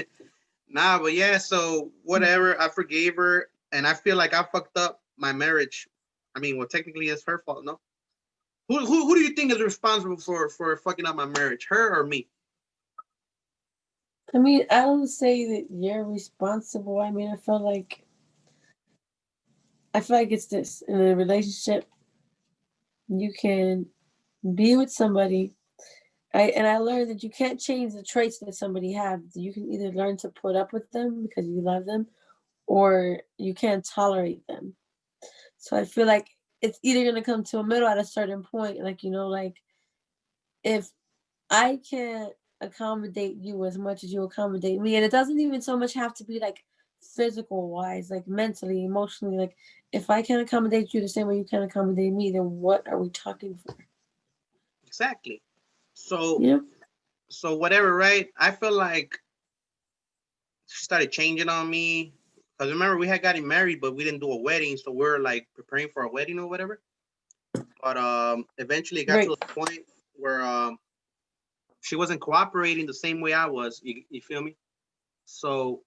Nah, but yeah, so whatever. I forgave her, and I feel like I fucked up my marriage. I mean, well, technically, it's her fault, no? Who do you think is responsible for fucking up my marriage? Her or me? I mean, I don't say that you're responsible. I mean, I feel like it's this in a relationship. You can be with somebody. I learned that you can't change the traits that somebody has. You can either learn to put up with them because you love them, or you can't tolerate them. So I feel like it's either gonna come to a middle at a certain point. Like, like if I can't accommodate you as much as you accommodate me, and it doesn't even so much have to be like physical wise, like mentally, emotionally. Like if I can't accommodate you the same way you can accommodate me, then what are we talking for? Exactly. So You know? so whatever, right? I feel like she started changing on me. Cause remember we had gotten married, but we didn't do a wedding, so we're like preparing for a wedding or whatever. But eventually it got to Right. a point where she wasn't cooperating the same way I was. You feel me? So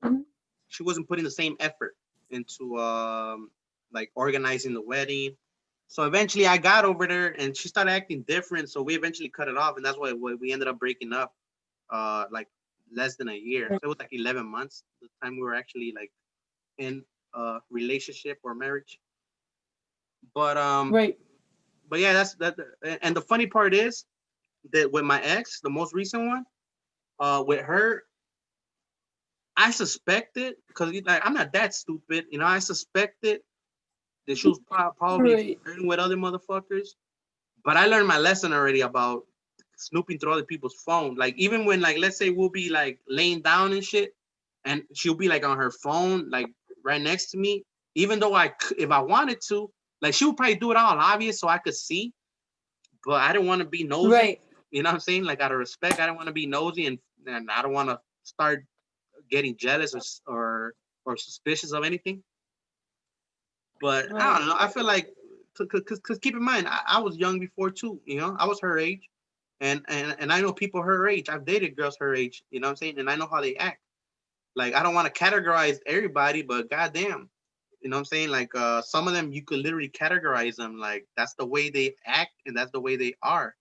Mhm. she wasn't putting the same effort into like organizing the wedding. So eventually I got over there and she started acting different. So we eventually cut it off, and that's why we ended up breaking up. Like less than a year. Right. So it was like 11 months the time we were actually like in a relationship or marriage. But Right. but yeah, that's that. And the funny part is that with my ex, the most recent one, with her, I suspected because like, I'm not that stupid, you know. I suspected that she was probably Right. flirting with other motherfuckers. But I learned my lesson already about snooping through other people's phone. Like even when like let's say we'll be like laying down and shit, and she'll be like on her phone, like right next to me. Even though if I wanted to, like she would probably do it all obvious so I could see, but I didn't want to be nosy. Right. You know what I'm saying? Like out of respect, I didn't want to be nosy, and I don't want to start getting jealous or suspicious of anything. But I Right. don't know. I feel like because keep in mind, I was young before too. You know, I was her age, and I know people her age. I've dated girls her age. You know what I'm saying? And I know how they act. Like I don't want to categorize everybody, but goddamn, you know what I'm saying? Like some of them you could literally categorize them. Like that's the way they act and that's the way they are.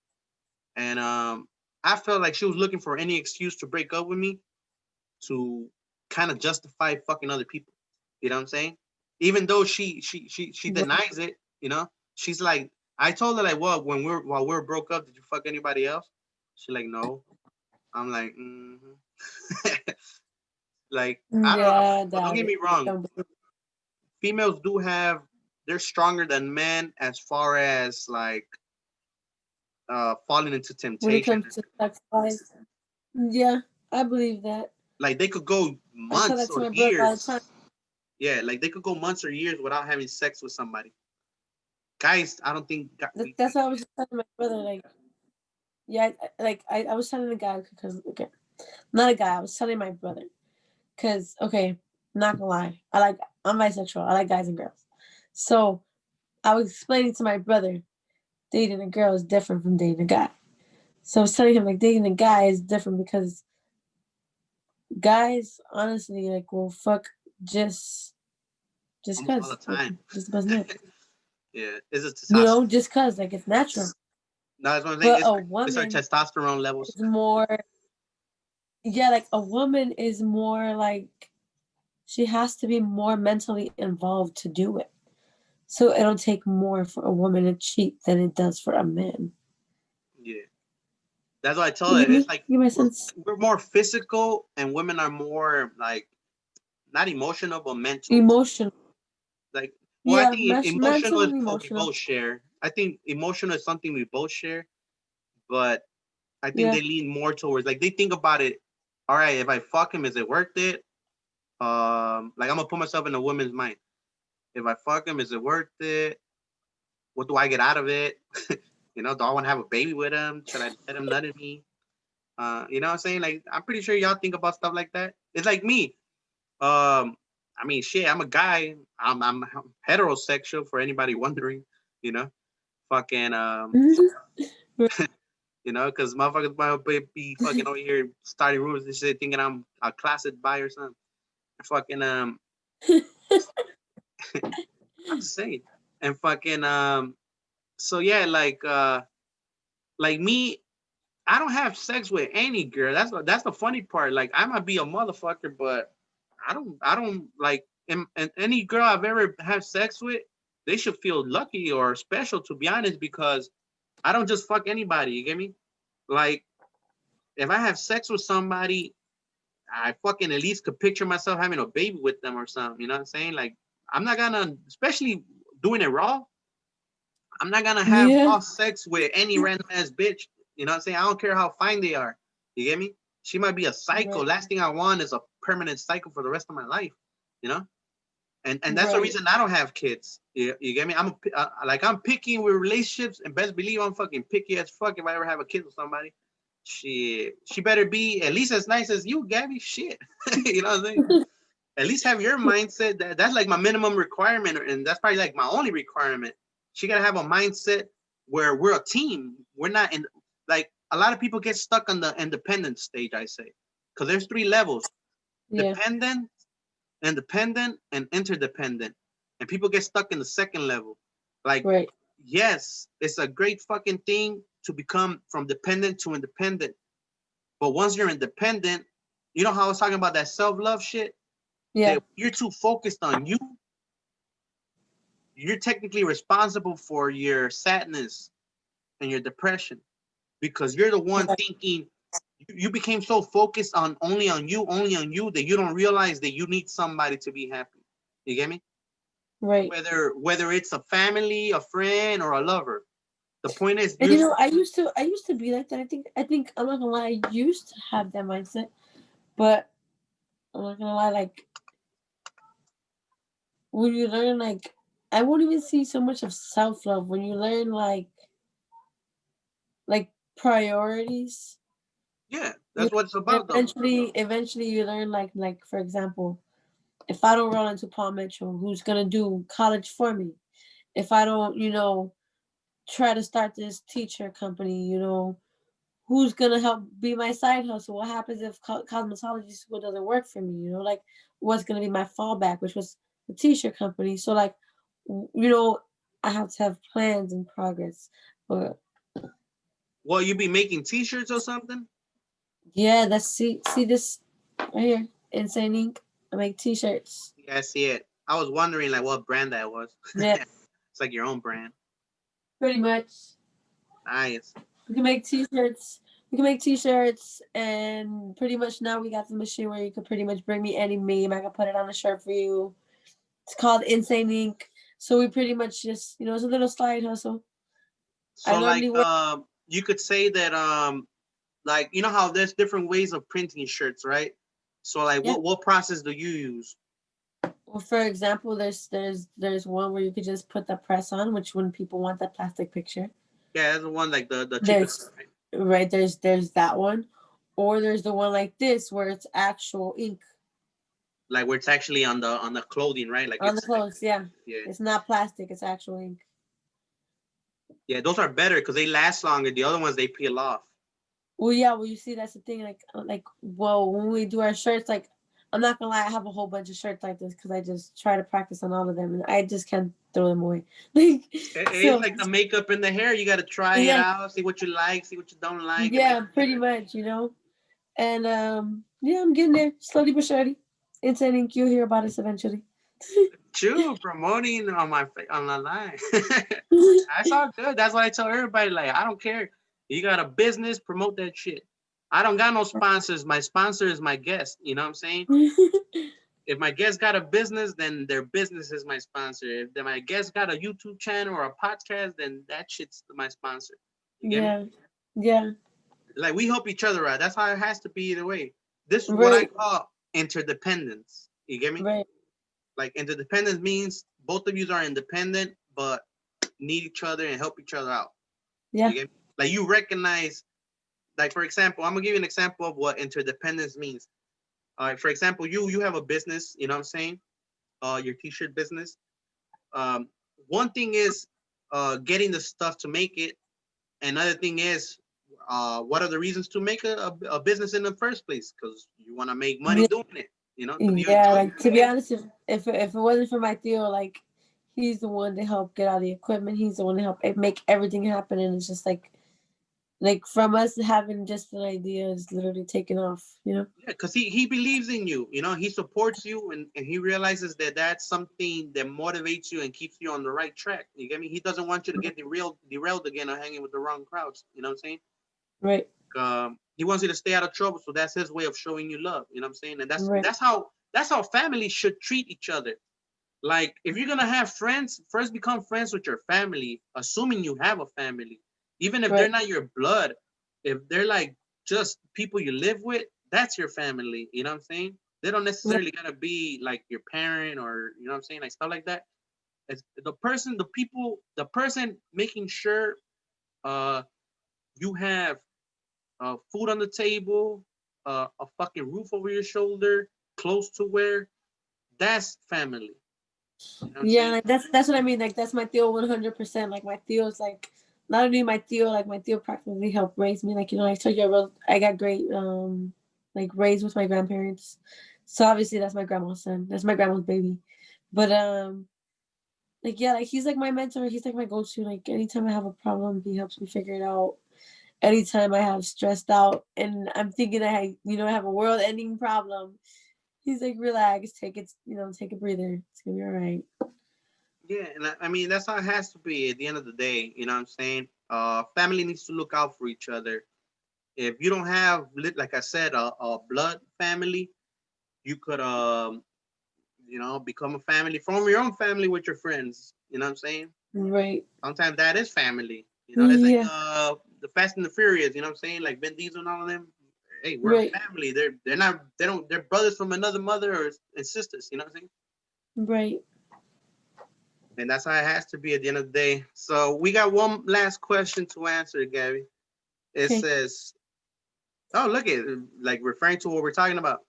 And I felt like she was looking for any excuse to break up with me to kind of justify fucking other people. You know what I'm saying? Even though she Right. denies it, you know, she's like, I told her like, well, while we are broke up, did you fuck anybody else? She's like, no. I'm like, like I don't know. Yeah, I But don't doubt get it. me wrong, Don't believe females do have they're stronger than men as far as like falling into when it temptation. comes to sex life. Yeah, I believe that. Like they could go I tell months that to or my brother all the time. years. Yeah, like they could go months or years without having sex with somebody. Guys, I don't think That's what I was just telling my brother. Like, yeah, I was telling the guy because okay, not a guy. I was telling my brother because okay, not gonna lie, I'm bisexual. I like guys and girls. So I was explaining to my brother dating a girl is different from dating a guy. So I was telling him like dating a guy is different because guys honestly like will fuck just almost all cause the like time. just bust nuts. Yeah, is it You testosterone? know, just cause like it's natural. No, that's what I'm saying. But a It's our woman testosterone levels. is more, yeah, like a woman is more like she has to be more mentally involved to do it. So it'll take more for a woman to cheat than it does for a man. Yeah, that's what I tell You it. get It's me? like You get my we're sense? we're more physical, and women are more like not emotional but mental. Emotional. Like, well, I Yeah, think emotional mental is and what we emotional. both share. I think emotional is something we both share, but I think Yeah. they lean more towards like they think about it. All right, if I fuck him, is it worth it? Like I'm gonna put myself in a woman's mind. If I fuck him, is it worth it? What do I get out of it? Do I want to have a baby with him? Should I let him nut at me? You know what I'm saying? Like I'm pretty sure y'all think about stuff like that. It's like me. I mean, shit. I'm a guy. I'm heterosexual for anybody wondering. You know, fucking because motherfuckers might be fucking over here starting rumors and shit, thinking I'm a closet bi or something. Fucking I'm just saying. And fucking so yeah, like me, I don't have sex with any girl. That's the funny part. Like I might be a motherfucker, but I don't like and any girl I've ever had sex with, they should feel lucky or special to be honest, because I don't just fuck anybody, you get me? Like if I have sex with somebody, I fucking at least could picture myself having a baby with them or something. You know what I'm saying? Like I'm not gonna, especially doing it raw. I'm not gonna have Yeah. raw sex with any random ass bitch. You know what I'm saying? I don't care how fine they are. You get me? She might be a psycho. Right. Last thing I want is a permanent psycho for the rest of my life. You know? And that's the Right. reason I don't have kids. You get me? I'm picky with relationships, and best believe I'm fucking picky as fuck if I ever have a kid with somebody. She better be at least as nice as you, Gabby. Shit, you know what I'm saying? At least have your mindset. That's like my minimum requirement, and that's probably like my only requirement. She gotta have a mindset where we're a team. We're not in like a lot of people get stuck on the independent stage. I say because there's three levels: Yeah. dependent, independent, and interdependent. And people get stuck in the second level. Like, Right. yes, it's a great fucking thing to become from dependent to independent. But once you're independent, you know how I was talking about that self love shit? Yeah. That you're too focused on you, you're technically responsible for your sadness and your depression because you're the one Right. thinking you became so focused on only on you that you don't realize that you need somebody to be happy. You get me? Right. Whether it's a family, a friend, or a lover. The point is And you're I used to be like that. I think I'm not gonna lie, I used to have that mindset, but I'm not gonna lie, like when you learn like I won't even see so much of self love when you learn like priorities. yeah, You that's what it's about though. eventually you learn like for example, if I don't run into Paul Mitchell, who's gonna do college for me? If I don't, try to start this teacher company, who's gonna help be my side hustle? What happens if cosmetology school doesn't work for me? Like what's gonna be my fallback, which was the t-shirt company. So like, I have to have plans and progress. But Well, you be making T-shirts or something. yeah, that's see this right here, Insane Ink. I make t-shirts. Yeah, I see it. I was wondering like what brand that was. Yeah, It's like your own brand. pretty much. Nice. We can make t-shirts. We can make t-shirts, and pretty much now we got the machine where you could pretty much bring me any meme. I can put it on a shirt for you. It's called Insane Ink. So we pretty much just, it's a little slide hustle. I So like normally work. you could say that like you know how there's different ways of printing shirts, right? So like Yeah. what process do you use? Well, for example, there's one where you could just put the press on, which when people want that plastic picture. Yeah, that's the one like the cheapest one, There's right? right there's that one, or there's the one like this where it's actual ink Like where it's actually on the clothing, right? Like on the it's like clothes. Yeah, yeah. it's not plastic; it's actual ink. Yeah, those are better because they last longer. The other ones they peel off. Well, yeah. Well, you see, that's the thing. Like, well, when we do our shirts, like I'm not gonna lie, I have a whole bunch of shirts like this because I just try to practice on all of them, and I just can't throw them away. Like, It's so like the makeup and the hair. You got to try it yeah, out, see what you like, see what you don't like, and make yeah, it pretty better. much, And yeah, I'm getting there slowly but surely. It's ending. You'll hear about us eventually. True, promoting on on the line. That's all good. That's what I tell everybody. Like, I don't care. You got a business, promote that shit. I don't got no sponsors. My sponsor is my guest. You know what I'm saying? If my guest got a business, then their business is my sponsor. If my guest got a YouTube channel or a podcast, then that shit's my sponsor. You get me? Yeah, yeah, Like we help each other out. That's how it has to be either way. This is what I right, call interdependence. You get me? right, Like interdependence means both of you are independent, but need each other and help each other out. You yeah, get me? Like you recognize, like for example, I'm gonna give you an example of what interdependence means. All right, for example, you have a business, you know what I'm saying? Your t-shirt business. Um, one thing is getting the stuff to make it. Another thing is what are the reasons to make a business in the first place? Because you want to make money yeah, doing it, you know, because you yeah. enjoy Like, to doing be it. honest, if it wasn't for my Theo, like, he's the one to help get all the equipment. He's the one to help make everything happen, and it's just like from us having just an idea is literally taking off. Yeah, because he believes in you, you know, he supports you, and he realizes that that's something that motivates you and keeps you on the right track. You get me? He doesn't want you to get derailed again or hanging with the wrong crowds. You know what I'm saying? Right, He wants you to stay out of trouble, so that's his way of showing you love. You know what I'm saying? And that's right, that's how that's how families should treat each other. Like if you're gonna have friends, first become friends with your family, assuming you have a family, even if they're right, not your blood. If they're like just people you live with, that's your family. You know what I'm saying? They don't right. necessarily gotta be like your parent or you know what I'm saying, like stuff like that. It's the person making sure uh you have food on the table, a fucking roof over your shoulder, clothes to wear. That's family. You know what I'm Yeah, saying? like that's what I mean. Like, that's my Theo 100%. Like, my Theo's like not only my Theo, like my Theo practically helped raise me. Like, I told you I got great like raised with my grandparents. So obviously that's my grandma's son. That's my grandma's baby. But like, yeah, like he's like my mentor. He's like my go-to. Like, anytime I have a problem, he helps me figure it out. Anytime I have stressed out and I'm thinking I have a world-ending problem, he's like, relax, take a breather. It's gonna be all right. Yeah, and I mean that's how it has to be at the end of the day. You know what I'm saying? Family needs to look out for each other. If you don't have, like I said, a blood family, you could, you know, become a family, form your own family with your friends. You know what I'm saying? Right. Sometimes that is family. You know, it's like Yeah. the Fast and the Furious. You know what I'm saying? Like Vin Diesel and all of them. Hey, we're a Right. family. They're not they don't they're brothers from another mother or and sisters. You know what I'm saying? Right. And that's how it has to be at the end of the day. So we got one last question to answer, Gabby. It Okay. says, "Oh, look at like referring to what we're talking about.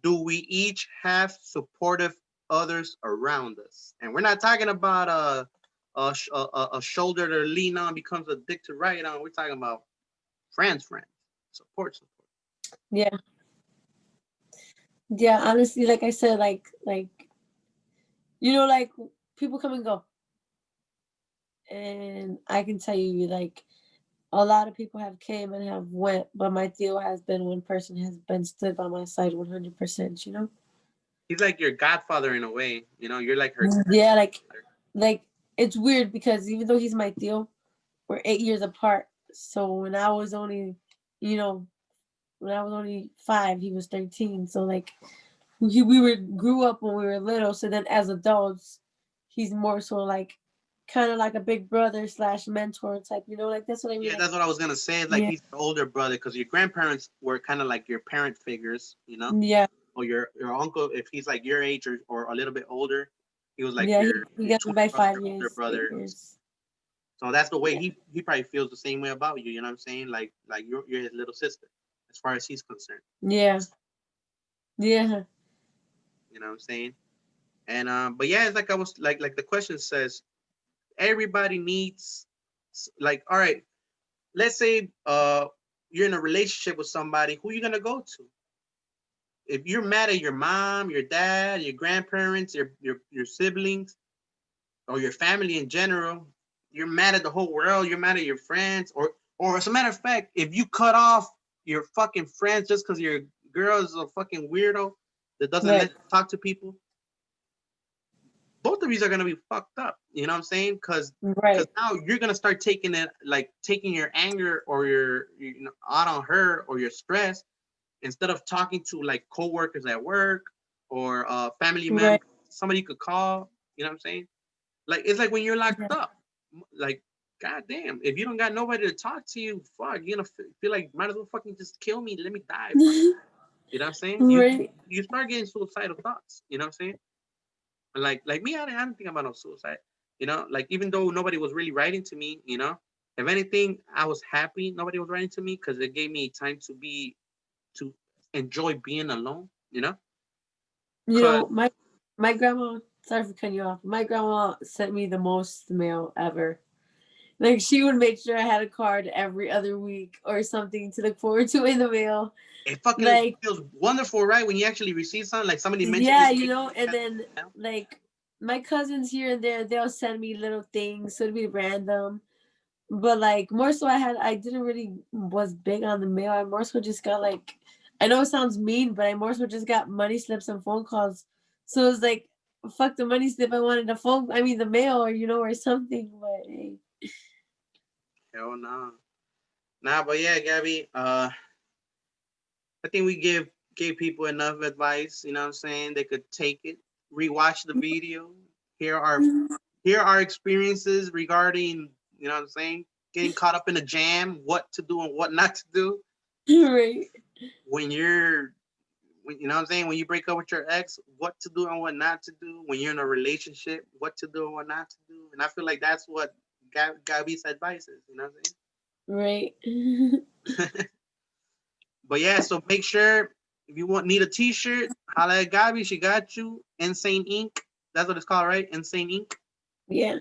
Do we each have supportive others around us?" And we're not talking about a shoulder to lean on becomes a dick to write on. We're talking about friends, support. Yeah. Yeah. Honestly, like I said, like people come and go, and I can tell you, like, a lot of people have came and have went, but my Theo has been one person has been stood by my side 100%. He's like your godfather in a way. You know, you're like her Yeah. godmother. Like it's weird because even though he's my Theo, we're 8 years apart. So you know, when I was only 5, he was 13. So like we were grew up when we were little. So then as adults, he's more so like kind of like a big brother slash mentor type. Like that's what I mean. Yeah, Like, that's what I was gonna say. Like yeah, he's your older brother because your grandparents were kind of like your parent figures, you know, yeah, or your uncle if he's like your age or a little bit older, he was like yeah. your He your got me twin by brother, five older years, eight brother. years. So that's the way Yeah, he probably feels the same way about you. You know what I'm saying? Like you're his little sister, as far as he's concerned. yeah, yeah, You know what I'm saying? And but yeah, it's like I was like the question says, everybody needs like all right, let's say you're in a relationship with somebody, who you gonna go to? if you're mad at your mom, your dad, your grandparents, your siblings, or your family in general, you're mad at the whole world. You're mad at your friends, or as a matter of fact, if you cut off your fucking friends just because your girl is a fucking weirdo that doesn't let Right. you talk to people, both of you are gonna be fucked up. You know what I'm saying? Because Right. now you're gonna start taking it like taking your anger or your out on her or your stress instead of talking to like coworkers at work or family Right. members, somebody you could call. You know what I'm saying? Like it's like when you're locked Yeah. up. Like, goddamn, if you don't got nobody to talk to you, fuck, you're gonna feel like might as well fucking just kill me. Let me die. Fuck. You know what I'm saying? Right. You start getting suicidal thoughts. You know what I'm saying? Like me, I didn't think about no suicide. You know, like even though nobody was really writing to me, you know, if anything, I was happy nobody was writing to me because it gave me time to enjoy being alone. You know, You cause know, my grandma. Sorry for cutting you off. My grandma sent me the most mail ever. Like she would make sure I had a card every other week or something to look forward to in the mail. it fucking Like feels wonderful, right? When you actually receive something, like somebody mentioned yeah, it. you Hey, know, and then now. like my cousins here and there, they'll send me little things, so it'd be random. But like more so I didn't really was big on the mail. I more so just got like I know it sounds mean, but I more so just got money slips and phone calls. So it was like fuck the money slip. I wanted the mail or or something, but hey. Hell no. Nah, but yeah, Gabby. I think we gave people enough advice. You know what I'm saying? They could take it, rewatch the video, hear our hear our experiences regarding. You know what I'm saying? Getting caught up in a jam, what to do and what not to do Right. when you're. When, you know what I'm saying? When you break up with your ex, what to do and what not to do. When you're in a relationship, what to do and what not to do. And I feel like that's what Gaby's advice is. You know what I'm Right. saying? But yeah, so make sure if you need a T-shirt, holla at Gabi. She got you. Insane Ink. That's what it's called, right? Insane Ink. Yeah. You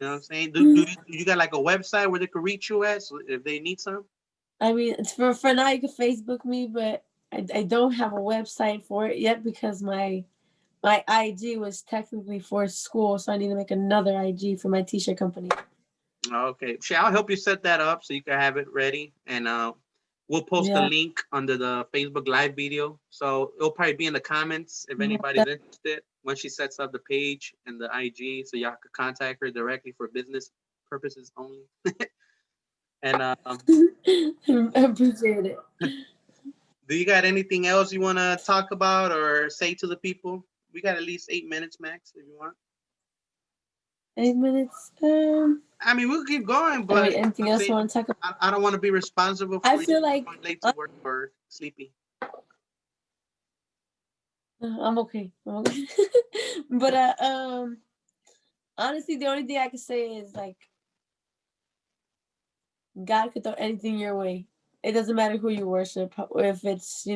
know what I'm saying? Do you got like a website where they could reach you at, so if they need some? I mean, it's for now you can Facebook me, but I don't have a website for it yet because my IG was technically for school, so I need to make another IG for my t-shirt company. Okay, shit, I'll help you set that up so you can have it ready, and we'll post the Yeah. link under the Facebook Live video. So it'll probably be in the comments if Yeah. anybody's interested. When she sets up the page and the IG, so y'all could contact her directly for business purposes only. And I appreciate it. do you got anything else you want to talk about or say to the people? We got at least 8 minutes max if you want. 8 minutes. I mean, we'll keep going, I but mean, you know what anything I'm else you saying? want to talk about? I don't want to be responsible I for you feel like going late to work or sleepy. I'm okay. I'm okay. But honestly, the only thing I can say is like God could throw anything your way. It doesn't matter who you worship, if it's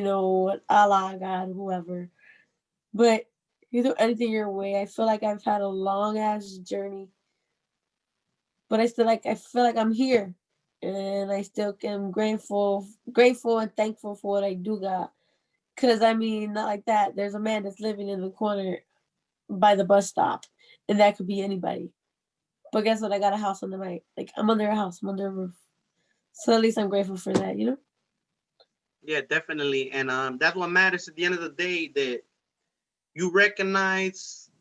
Allah, God, whoever. But you do anything your way. I feel like I've had a long ass journey, but I feel like I'm here, and I still am grateful and thankful for what I do got. Cause I mean, not like that. There's a man that's living in the corner by the bus stop, and that could be anybody. But guess what? I got a house on the right. Like I'm under a house. I'm under a roof. So at least I'm grateful for that. You know. Yeah, definitely. And that's what matters at the end of the day, that you recognize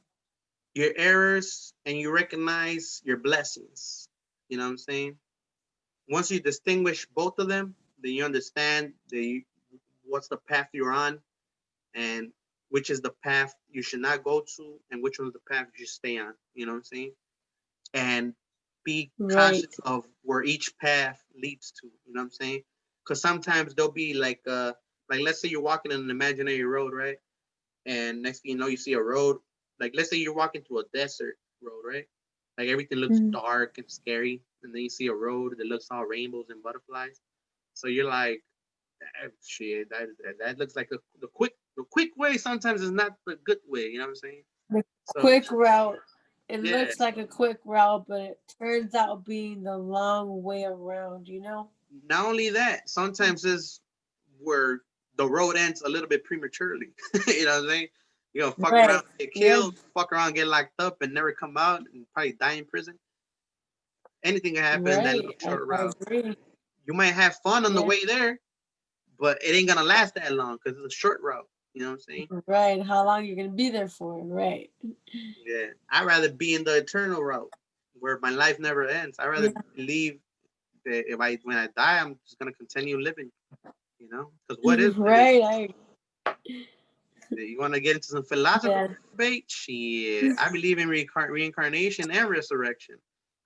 your errors and you recognize your blessings. You know what I'm saying? Once you distinguish both of them, then you understand what's the path you're on and which is the path you should not go to and which one's the path you should stay on. You know what I'm saying? And be Right. conscious of where each path leads to. You know what I'm saying? Because sometimes there'll be like let's say you're walking in an imaginary road, right? And next thing you know, you see a road. Like let's say you're walking through a desert road, right? Like everything looks Mm. dark and scary, and then you see a road that looks all rainbows and butterflies. So you're like, shit, that looks like the quick way. Sometimes is not the good way. You know what I'm saying? The So quick route. It yeah, looks like a quick route, but it turns out being the long way around. You know. not only that, sometimes is where the road ends a little bit prematurely. You know what I'm saying? You're gonna fuck Right. around, get Yeah. killed, fuck around, get locked up, and never come out, and probably die in prison. Anything can happen in that Right. little I short route. agree. You might have fun on the Yeah. way there, but it ain't gonna last that long because it's a short route. You know what I'm saying? Right. How long you're gonna be there for? Right. Yeah. I'd rather be in the eternal route where my life never ends. I'd rather Yeah. believe that if I when I die, I'm just gonna continue living. You know, because what is living? Right. You want to get into some philosophy Yeah. debate? Shit, I believe in reincarnation and resurrection.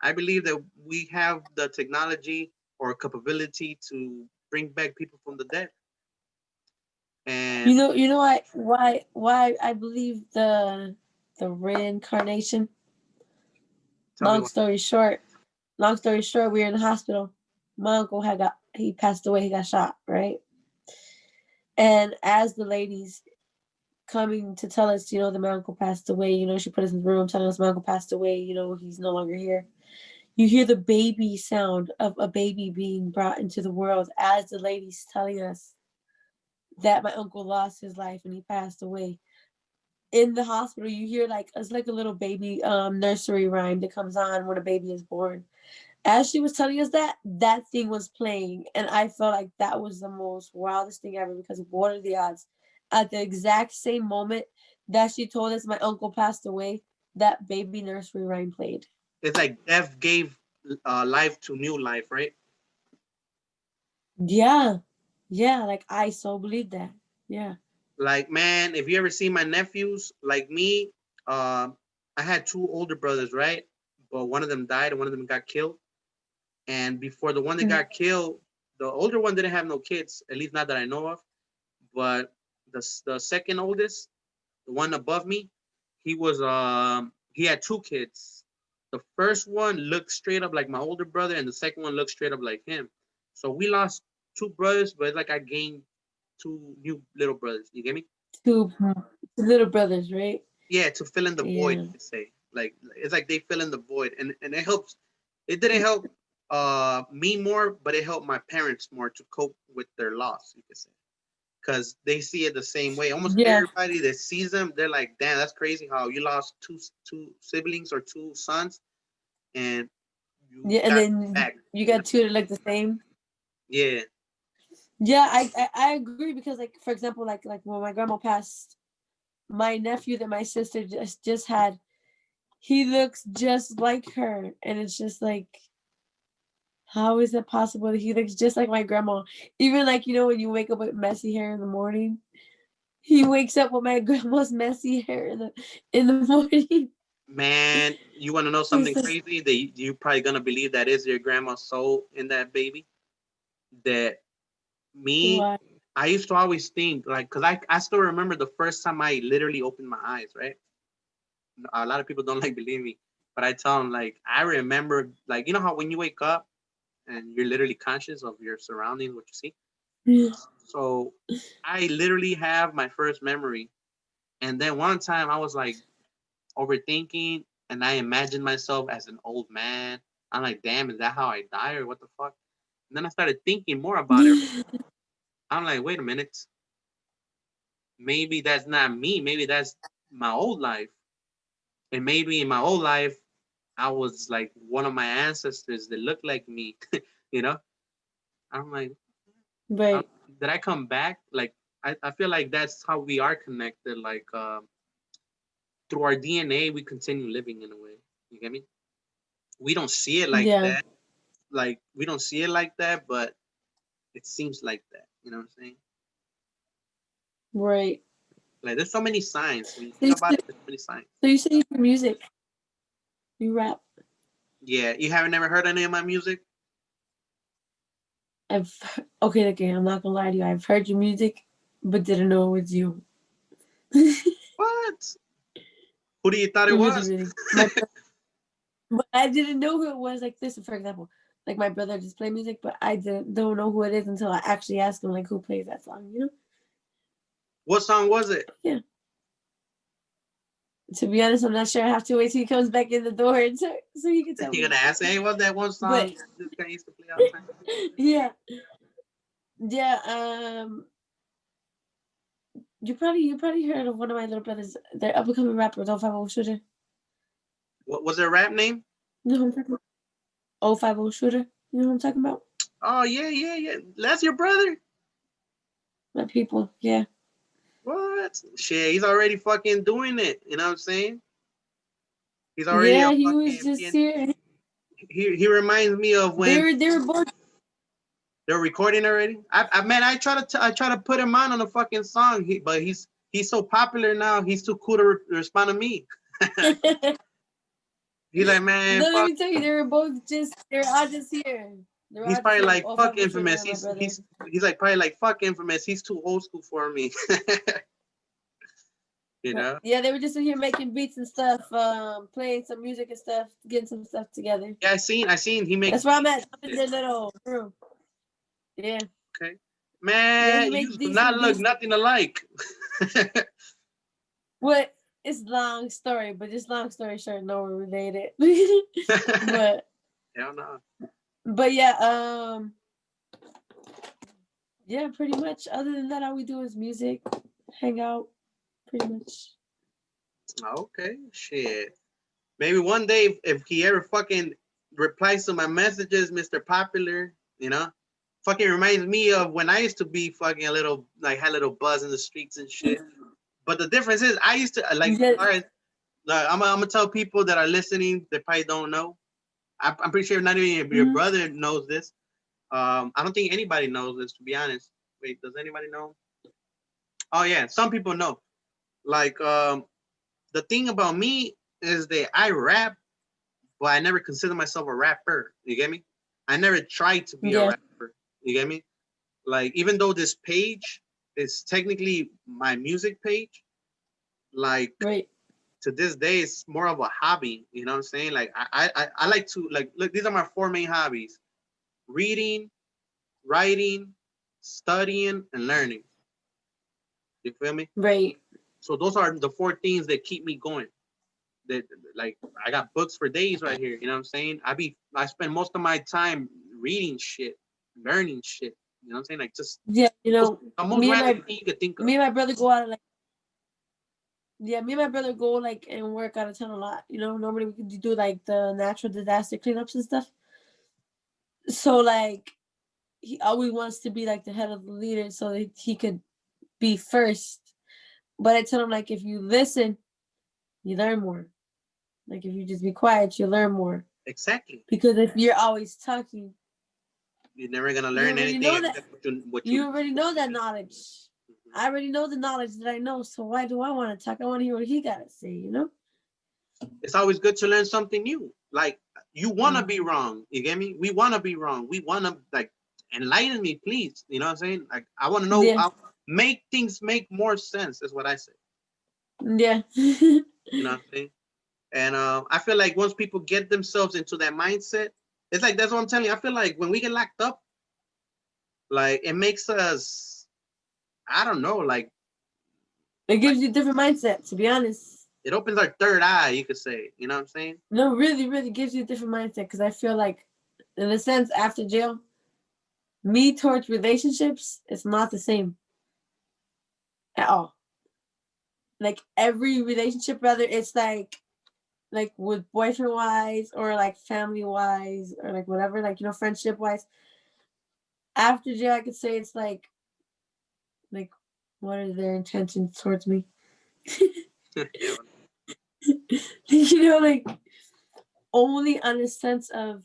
I believe that we have the technology or capability to bring back people from the dead. And You know why I believe the reincarnation. tell me Long what. story short, long story short, we were in the hospital. My uncle he passed away. He got shot. Right. And as the ladies coming to tell us, that my uncle passed away, she put us in the room telling us my uncle passed away. He's no longer here. You hear the baby sound of a baby being brought into the world as the lady's telling us that my uncle lost his life and he passed away. In the hospital, you hear it's like a little baby nursery rhyme that comes on when a baby is born. As she was telling us that thing was playing, and I felt like that was the most wildest thing ever because what are the odds? At the exact same moment that she told us my uncle passed away, that baby nursery rhyme played. It's like death gave life to new life, right? Yeah, yeah, like I so believe that. Yeah. Like, man, if you ever see my nephews, like me, uh, I had two older brothers, right? But one of them died and one of them got killed. And before the one that got killed, the older one didn't have no kids, at least not that I know of. But the second oldest, the one above me, he had two kids. The first one looked straight up like my older brother, and the second one looked straight up like him. So we lost two brothers, but it's like I gained two new little brothers. You get me? Two little brothers, right? Yeah, to fill in the void, Yeah. you could say. Like it's like they fill in the void, and it helps. It didn't help me more, but it helped my parents more to cope with their loss, you could say, because they see it the same way. Almost Yeah. everybody that sees them, they're like, "Damn, that's crazy! How you lost two siblings or two sons, and you Yeah, and got then back." you You know? got two that look the same. Yeah, Yeah, I agree because like for example, like when my grandma passed, my nephew that my sister just had, he looks just like her, and it's just like, how is it possible that he looks just like my grandma? Even like when you wake up with messy hair in the morning, he wakes up with my grandma's messy hair in the morning. man. You want to know It's something like, crazy? That you're probably gonna believe that is your grandma's soul in that baby. That me, what? I used to always think like, cause I still remember the first time I literally opened my eyes. Right, a lot of people don't like believe me, but I tell them like I remember like how when you wake up and you're literally conscious of your surroundings, what you see. So I literally have my first memory, and then one time I was like overthinking, and I imagined myself as an old man. I'm like, damn, is that how I die or what the fuck? And then I started thinking more about it. I'm like, wait a minute, maybe that's not me. Maybe that's my old life. And maybe in my old life, I was like one of my ancestors that looked like me, you know? I'm like, uh, Right. did I come back? Like, I feel like that's how we are connected. Like, through our DNA, we continue living in a way. You get me? We don't see it like Yeah. that. Like, we don't see it like that, but it seems like that. You know what I'm saying? Right. Like, there's so many signs. When you So think you, about it, there's so many signs. so you say you do music, you rap. Yeah, you haven't never heard any of my music? Okay, I'm not gonna lie to you. I've heard your music, but didn't know it was you. What? Who do you thought it Really, was? really. But I didn't know who it was. Like this, for example, like my brother just play music, but I don't know who it is until I actually ask him like who plays that song. What song was it? Yeah. To be honest, I'm not sure. I have to wait till he comes back in the door so he can tell You're me. gonna ask, hey, what's that one But song this guy used to play all the time? yeah, yeah. You probably heard of one of my little brothers. They're up and coming rappers. 050 Shooter. What was their rap name? You know who I'm talking about? 050 Shooter. You know who I'm talking about? Oh yeah, yeah, yeah. That's your brother. My people. Yeah. What? Shit, he's already fucking doing it. You know what I'm saying? He's already a Yeah, he was fucking just here. he reminds me of when They were both. they're recording already. I I try to put him on a fucking song, but he's so popular now. He's too cool to respond to me. He's like, man, No, let fuck. me tell you, they were both just. They're all just here. They're He's all just probably here. like Oh, fuck 050 Shooter Infamous. and my brother. He's like probably like fuck Infamous. He's too old school for me. You know? Yeah, they were just in here making beats and stuff, playing some music and stuff, getting some stuff together. Yeah, I seen he makes That's where I'm beats. at. I'm in their little room. Yeah. Okay. Yeah, Man, he you makes do not look decent. nothing alike. What? It's long story, but just long story short, no, we're related. but Hell no. but yeah, yeah, pretty much. Other than that, all we do is music, hang out, pretty much. Okay, shit. Maybe one day if he ever fucking replies to my messages, Mr. Popular, you know, fucking reminds me of when I used to be fucking a little like had a little buzz in the streets and shit. But the difference is I used to like Yeah. all right, I'm gonna tell people that are listening that probably don't know. I'm pretty sure not even your brother knows this. I don't think anybody knows this, to be honest. Wait, does anybody know? Oh yeah, some people know. Like the thing about me is that I rap, but I never consider myself a rapper. You get me? I never tried to be a Yeah. rapper. You get me? Like even though this page is technically my music page, like Right. to this day it's more of a hobby. You know what I'm saying? Like I like to like look. These are my four main hobbies: reading, writing, studying, and learning. You feel me? Right. So those are the four things that keep me going. That like I got books for days right here. You know what I'm saying? I spend most of my time reading shit, learning shit. You know what I'm saying? Like just Yeah. the most random thing you could think of. Me and my brother go out like. Yeah, me and my brother go like and work out of town a lot. Normally we could do like the natural disaster cleanups and stuff. So like he always wants to be like the head of the leader so that he could be first. But I tell him like if you listen, you learn more. Like if you just be quiet, you learn more. Exactly. Because if you're always talking, you're never gonna you learn already anything know that. except what You already know that knowledge. Mm-hmm. I already know the knowledge that I know. So why do I want to talk? I want to hear what he got to say. It's always good to learn something new. Like you wanna be wrong. You get me? We wanna be wrong. We wanna like enlighten me, please. You know what I'm saying? Like I wanna know. Yeah. Make things make more sense. Is what I say. Yeah. You know what I'm saying? And I feel like once people get themselves into that mindset, it's like that's what I'm telling you. I feel like when we get locked up, like it makes us, I don't know, like It gives you a different mindset, to be honest. it opens our third eye, you could say. You know what I'm saying? No, really, really gives you a different mindset because I feel like, in a sense, after jail, me towards relationships, it's not the same at all. Like every relationship, whether it's like with boyfriend wise or like family wise or like whatever, like friendship wise. After jail, I could say it's like what are their intentions towards me? Like only on a sense of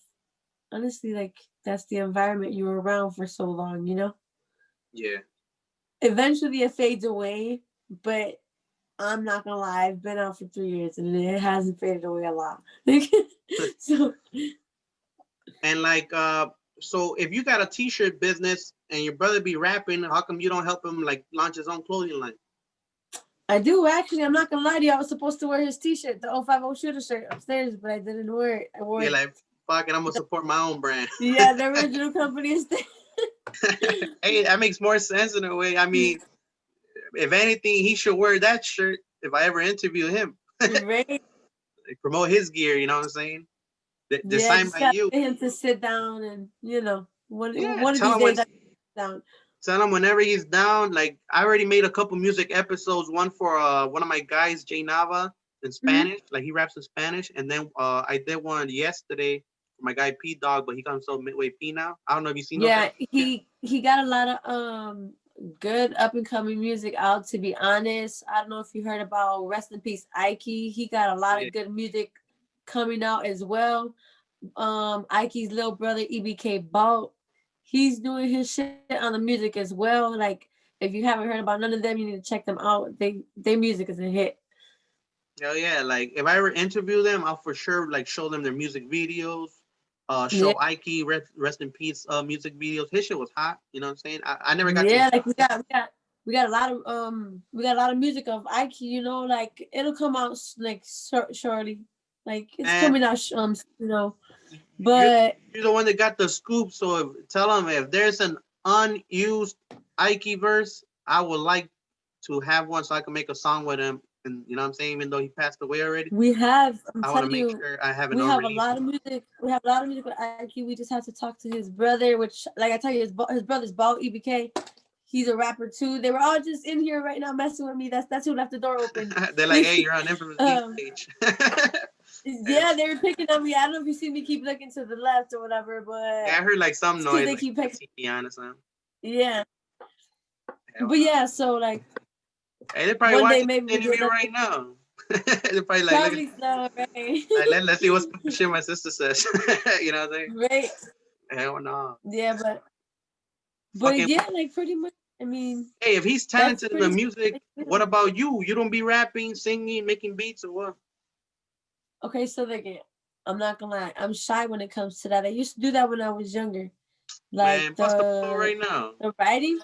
honestly, like that's the environment you were around for so long. Yeah. Eventually it fades away, but I'm not gonna lie, I've been out for 3 years and it hasn't faded away a lot. So And like so if you got a t-shirt business and your brother be rapping, how come you don't help him like launch his own clothing line? I do actually. I'm not gonna lie to you. I was supposed to wear his T-shirt, the 050 Shooter shirt upstairs, but I didn't wear it. I wore Yeah, like fuck it, I'm gonna support my own brand. yeah, the original company is there. Hey, that makes more sense in a way. I mean, if anything, he should wear that shirt if I ever interview him. Right? Like, promote his gear, you know what I'm saying? Yeah, Designed just by got you. him to sit down and Yeah, one of tell these him what days I sit down. Tell him whenever he's down. Like I already made a couple music episodes. One for one of my guys, Jay Nava, in Mhm. Spanish. Like he raps in Spanish, and then I did one yesterday for my guy P Dog, but he comes so midway P now. I don't know if you've seen those Yeah, episodes yet. he got a lot of good up and coming music out. To be honest, I don't know if you heard about Rest in Peace Ike. He got a lot Yeah, of good music coming out as well. Ike's little brother EBK Bolt, he's doing his shit on the music as well. Like if you haven't heard about none of them, you need to check them out. Their music is a hit. hell yeah. Like if I ever interview them, I'll for sure like show them their music videos. Yeah, Show Ike rest in peace music videos. His shit was hot. You know what I'm saying? I never got to. yeah. Like we got a lot of we got a lot of music of Ike. You know, like it'll come out like shortly. Like it's Man, coming out. you're But you're the one that got the scoop. So tell them if there's an unused Ike verse, I would like to have one so I can make a song with him. And you know what I'm saying? Even though he passed away already, we have. I'm I want to telling make you, sure I have it we on have a release. lot of music. We have a lot of music with Ike. We just have to talk to his brother, which, like I tell you, his brother's Ball EBK. He's a rapper too. They were all just in here right now messing with me. That's who left the door open. They're like, hey, you're on Infamous Beat um, page. yeah, they were picking on me. I don't know if you see me keep looking to the left or whatever, Yeah, but I heard like some it's because noise, they like keep picking. Tiana or something. Yeah, Hell but no. yeah. So like Hey, they're probably one day watching maybe the we do interview another. right now. They're probably like, look at, Probably so, right? like, let's see what shit my sister says. You know what I'm saying? Right. Hell no. Yeah, but Fucking, yeah, like pretty much. I mean, hey, if he's that's talented in the pretty music, much what it. about you? You don't be rapping, singing, making beats or what? Okay, so again, I'm not gonna lie, I'm shy when it comes to that. I used to do that when I was younger. Like Man, bust the flow right now. the writing,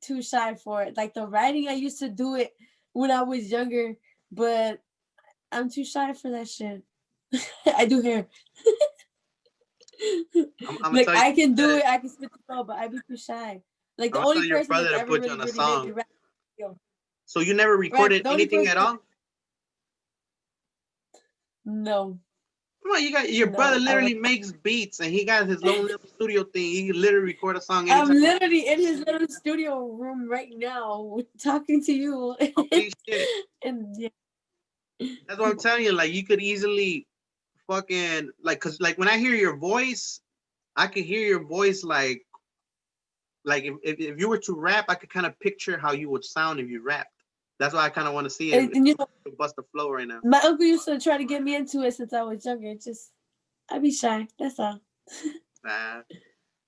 too shy for it. Like the writing, I used to do it when I was younger, but I'm too shy for that shit. I do hair. I'm gonna Like tell you I can do that. it, I can spit the flow, but I be too shy. Like I'm the gonna only tell your person brother that's to ever put you really, on a really made me song. rap, yo, So you never right? recorded The only anything person at that, all? no, Come on, you got your brother no, I was. literally makes beats and he got his own little studio thing. He can literally record a song I'm anytime. literally in his little studio room right now talking to you. Holy shit. And yeah. That's what I'm telling you. Like you could easily fucking cause like when I hear your voice, I can hear your voice like if you were to rap, I could kind of picture how you would sound if you rapped. That's why I kind of want to see it And you know, if bust the flow right now. my uncle used to try to get me into it since I was younger. It's just I be shy. That's all. Uh,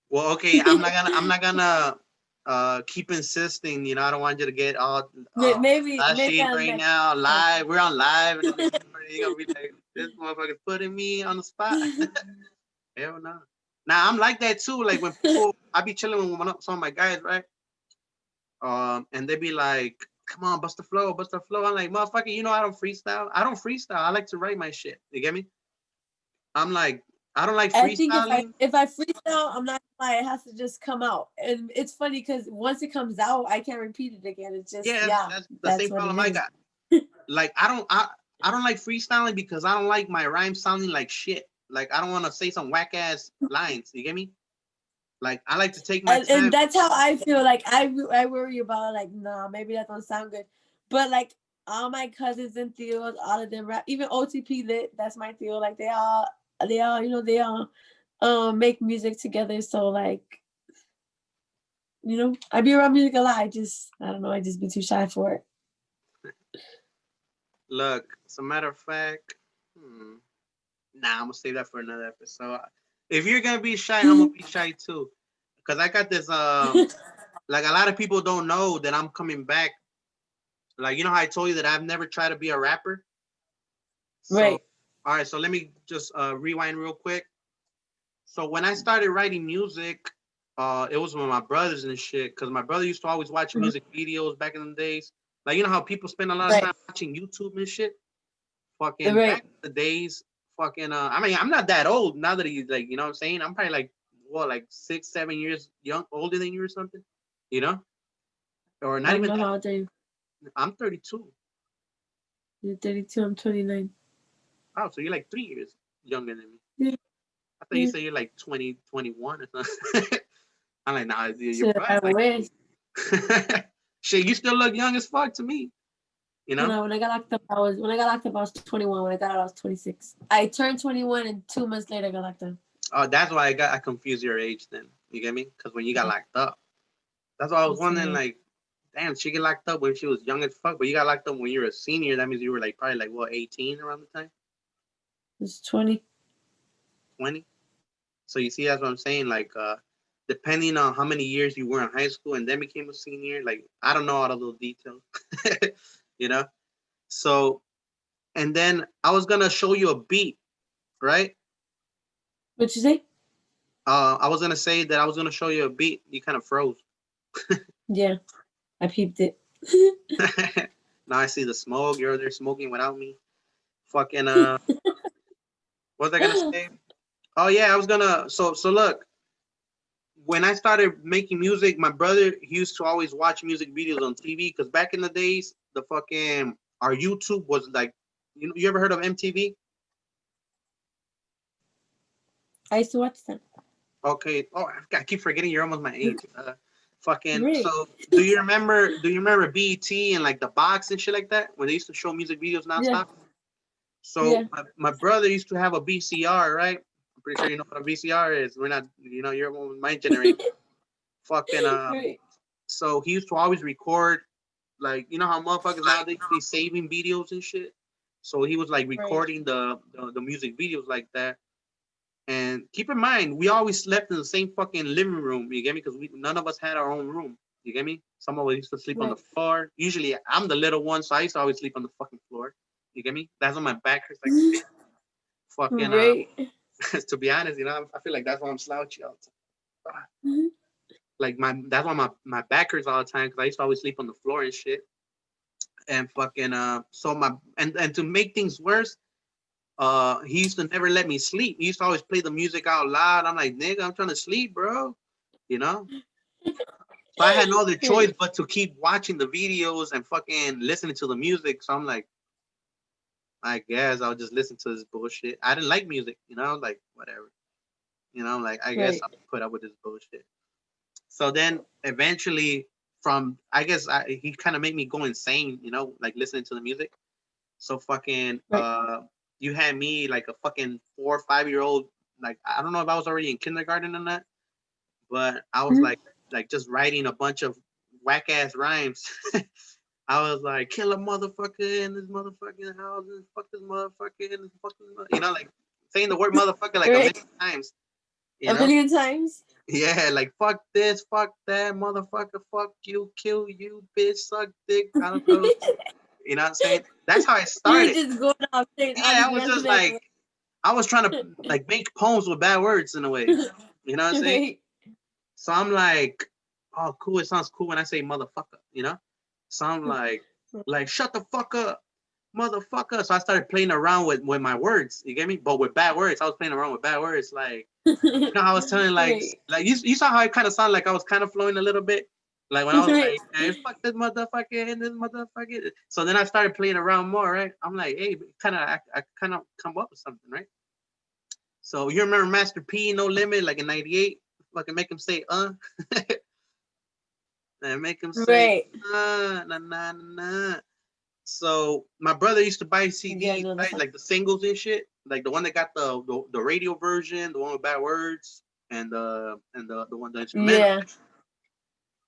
well, okay, I'm not gonna keep insisting. You know, I don't want you to get all Maybe shit on right next now. time. Live, we're on live, and then you're gonna be like, this motherfucker's putting me on the spot. Hell no. Now I'm like that too. Like when people, I be chilling with some of my guys, right? And they be like, "Come on, bust the flow, bust the flow." I'm like, "Motherfucker, you know I don't freestyle. I don't freestyle. I like to write my shit. You get me? I'm like, I don't like I think freestyling. if I freestyle, I'm not gonna lie, it has to just come out. And it's funny because once it comes out, I can't repeat it again. It's just Yeah, yeah, that's the that's same what it problem I is. got. Like I don't like freestyling because I don't like my rhymes sounding like shit. Like I don't want to say some whack ass lines. You get me? Like I like to take my And time. that's how I feel. Like I worry about like nah, maybe that don't sound good. But like all my cousins and Theos, all of them rap. Even OTP lit, that's my Theo. Like they all they all make music together. So like I be around music a lot. I don't know. I just be too shy for it. Look, as a matter of fact, nah, I'm gonna save that for another episode. If you're gonna be shy, I'm gonna be shy too. Cause I got this like a lot of people don't know that I'm coming back. Like you know how I told you that I've never tried to be a rapper. So Right. all right, so let me just rewind real quick. So when I started writing music, it was with my brothers and shit. Cause my brother used to always watch Mhm. music videos back in the days. Like you know how people spend a lot of Right. time watching YouTube and shit. Fucking back Right. in the days, fucking I mean I'm not that old now that he's like, you know what I'm saying? I'm probably like what, like 6, 7 years older than you or something, you know? Or I not don't even know that how old. old are you. I'm 32. You're 32. I'm 29. Oh, so you're like 3 years younger than me. Yeah. I thought you Yeah. said you're like 20, 21 or something. I'm like, nah, you're Shit, I butt. Like, wish. shit, you still look young as fuck to me. You When know? I got locked up, I was 21. When I got out, I was 26. I turned 21, and 2 months later, I got locked up. Oh, that's why I confused your age then. You get me? Because when you got locked up, that's why I was That's wondering, right. like, damn, she get locked up when she was young as fuck, but you got locked up when you were a senior. That means you were like probably like what, 18 around the time, It's 20. 20. So you see, that's what I'm saying. Like, depending on how many years you were in high school and then became a senior, like I don't know all of those details, you know. So and then I was gonna show you a beat, right? What you say? I was gonna say that I was gonna show you a beat. You kind of froze. Yeah, I peeped it. Now I see the smoke. You're there smoking without me. Fucking what was I gonna say? Oh yeah, I was gonna. So look, when I started making music, my brother he used to always watch music videos on TV because back in the days, the fucking our YouTube was like, you ever heard of MTV? I used to watch them. Okay. Oh, I keep forgetting you're almost my age. Fucking. Right. So do you remember? Do you remember BET and like the box and shit like that when they used to show music videos Yeah. nonstop? So Yeah. my brother used to have a VCR, right? I'm pretty sure you know what a VCR is. We're not, you're my generation. Fucking Right. so he used to always record, like how motherfuckers nowadays be saving videos and shit. So he was like Right. recording the music videos like that. And keep in mind, we always slept in the same fucking living room. You get me? Because none of us had our own room. You get me? Some of us used to sleep on the Right. floor. Usually, I'm the little one, so I used to always sleep on the fucking floor. You get me? That's when my back hurts like shit. Fucking Right. to be honest, I feel like that's why I'm slouchy all the time. Like that's why my back hurts all the time because I used to always sleep on the floor and shit. And fucking so and to make things worse, he used to never let me sleep. He used to always play the music out loud. I'm like, nigga, I'm trying to sleep, bro. You know? So I had no other choice Right. but to keep watching the videos and fucking listening to the music. So I'm like, I guess I'll just listen to this bullshit. I didn't like music, like whatever. Like I guess Right. I'll put up with this bullshit. So then eventually from I guess he kind of made me go insane, like listening to the music. So fucking Right. you had me like a fucking 4 or 5 year old. Like I don't know if I was already in kindergarten or not, but I was Mhm. like just writing a bunch of whack ass rhymes. I was like, kill a motherfucker in this motherfucking house, and fuck this motherfucker in this fucking, like saying the word motherfucker like a Right. million times, you A know? million times. Yeah, like fuck this, fuck that, motherfucker, fuck you, kill you, bitch, suck dick. I don't know. You know what I'm saying? That's how I You were started. just going off saying all Yeah, these I was just random ass like, I was trying to like make poems with bad words in a way. words. You know what I'm saying? Right. So I'm like, oh, cool. It sounds cool when I say motherfucker. So I'm like, shut the fuck up, motherfucker. So I started playing around with my words. You get me? But with bad words, I was playing around with bad words. Like, I was telling Right. like you saw how I kind of sound like I was kind of flowing a little bit. Like when I was Right. like, hey, fuck this motherfucker and this motherfucker. So then I started playing around more, right? I'm like, hey, I kind of come up with something, right? So you remember Master P, No Limit, like in '98? Fucking make him say, and make him say, Right. na na na. So my brother used to buy Yeah, CDs, no, that's right? not. Like the singles and shit, like the one that got the radio version, the one with bad words, and the one the instrumental. Yeah.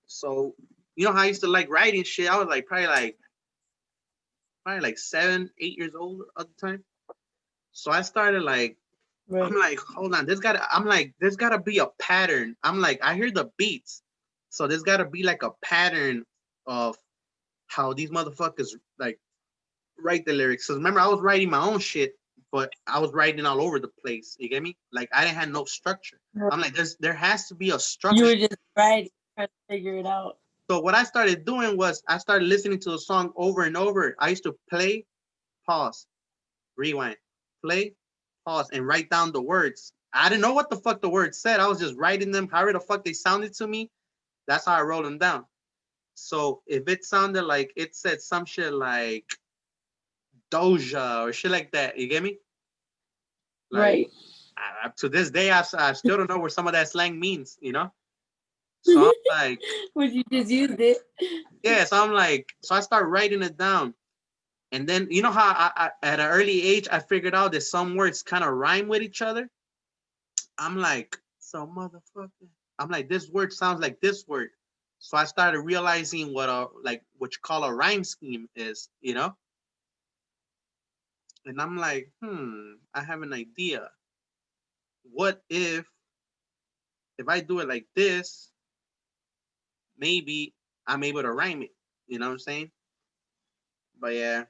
So you know how I used to like writing shit. I was like probably like 7, 8 years old at the time. So I started like I'm Right. like, hold on, there's gotta be a pattern. I'm like, I hear the beats, so there's gotta be like a pattern of how these motherfuckers like write the lyrics. So remember, I was writing my own shit, but I was writing all over the place. You get me? Like I didn't have no structure. Right. I'm like, there has to be a You structure. were just writing, trying to figure it out. So what I started doing was I started listening to the song over and over. I used to play, pause, rewind, play, pause, and write down the words. I didn't know what the fuck the words said. I was just writing them however the fuck they sounded to me. That's how I wrote them down. So if it sounded like it said some shit like doja or shit like that, you get me? Like Right. to this day, I still don't know what some of that slang means. So I'm like, But you just used it. yeah. So I'm like, so I start writing it down. And then you know how at an early age I figured out that some words kind of rhyme with each other. I'm like, so motherfucker. I'm like, this word sounds like this word. So I started realizing what a like what you call a rhyme scheme is, you know? And I'm like, I have an idea. What if I do it like this, maybe I'm able to rhyme it. You know what I'm saying? But yeah.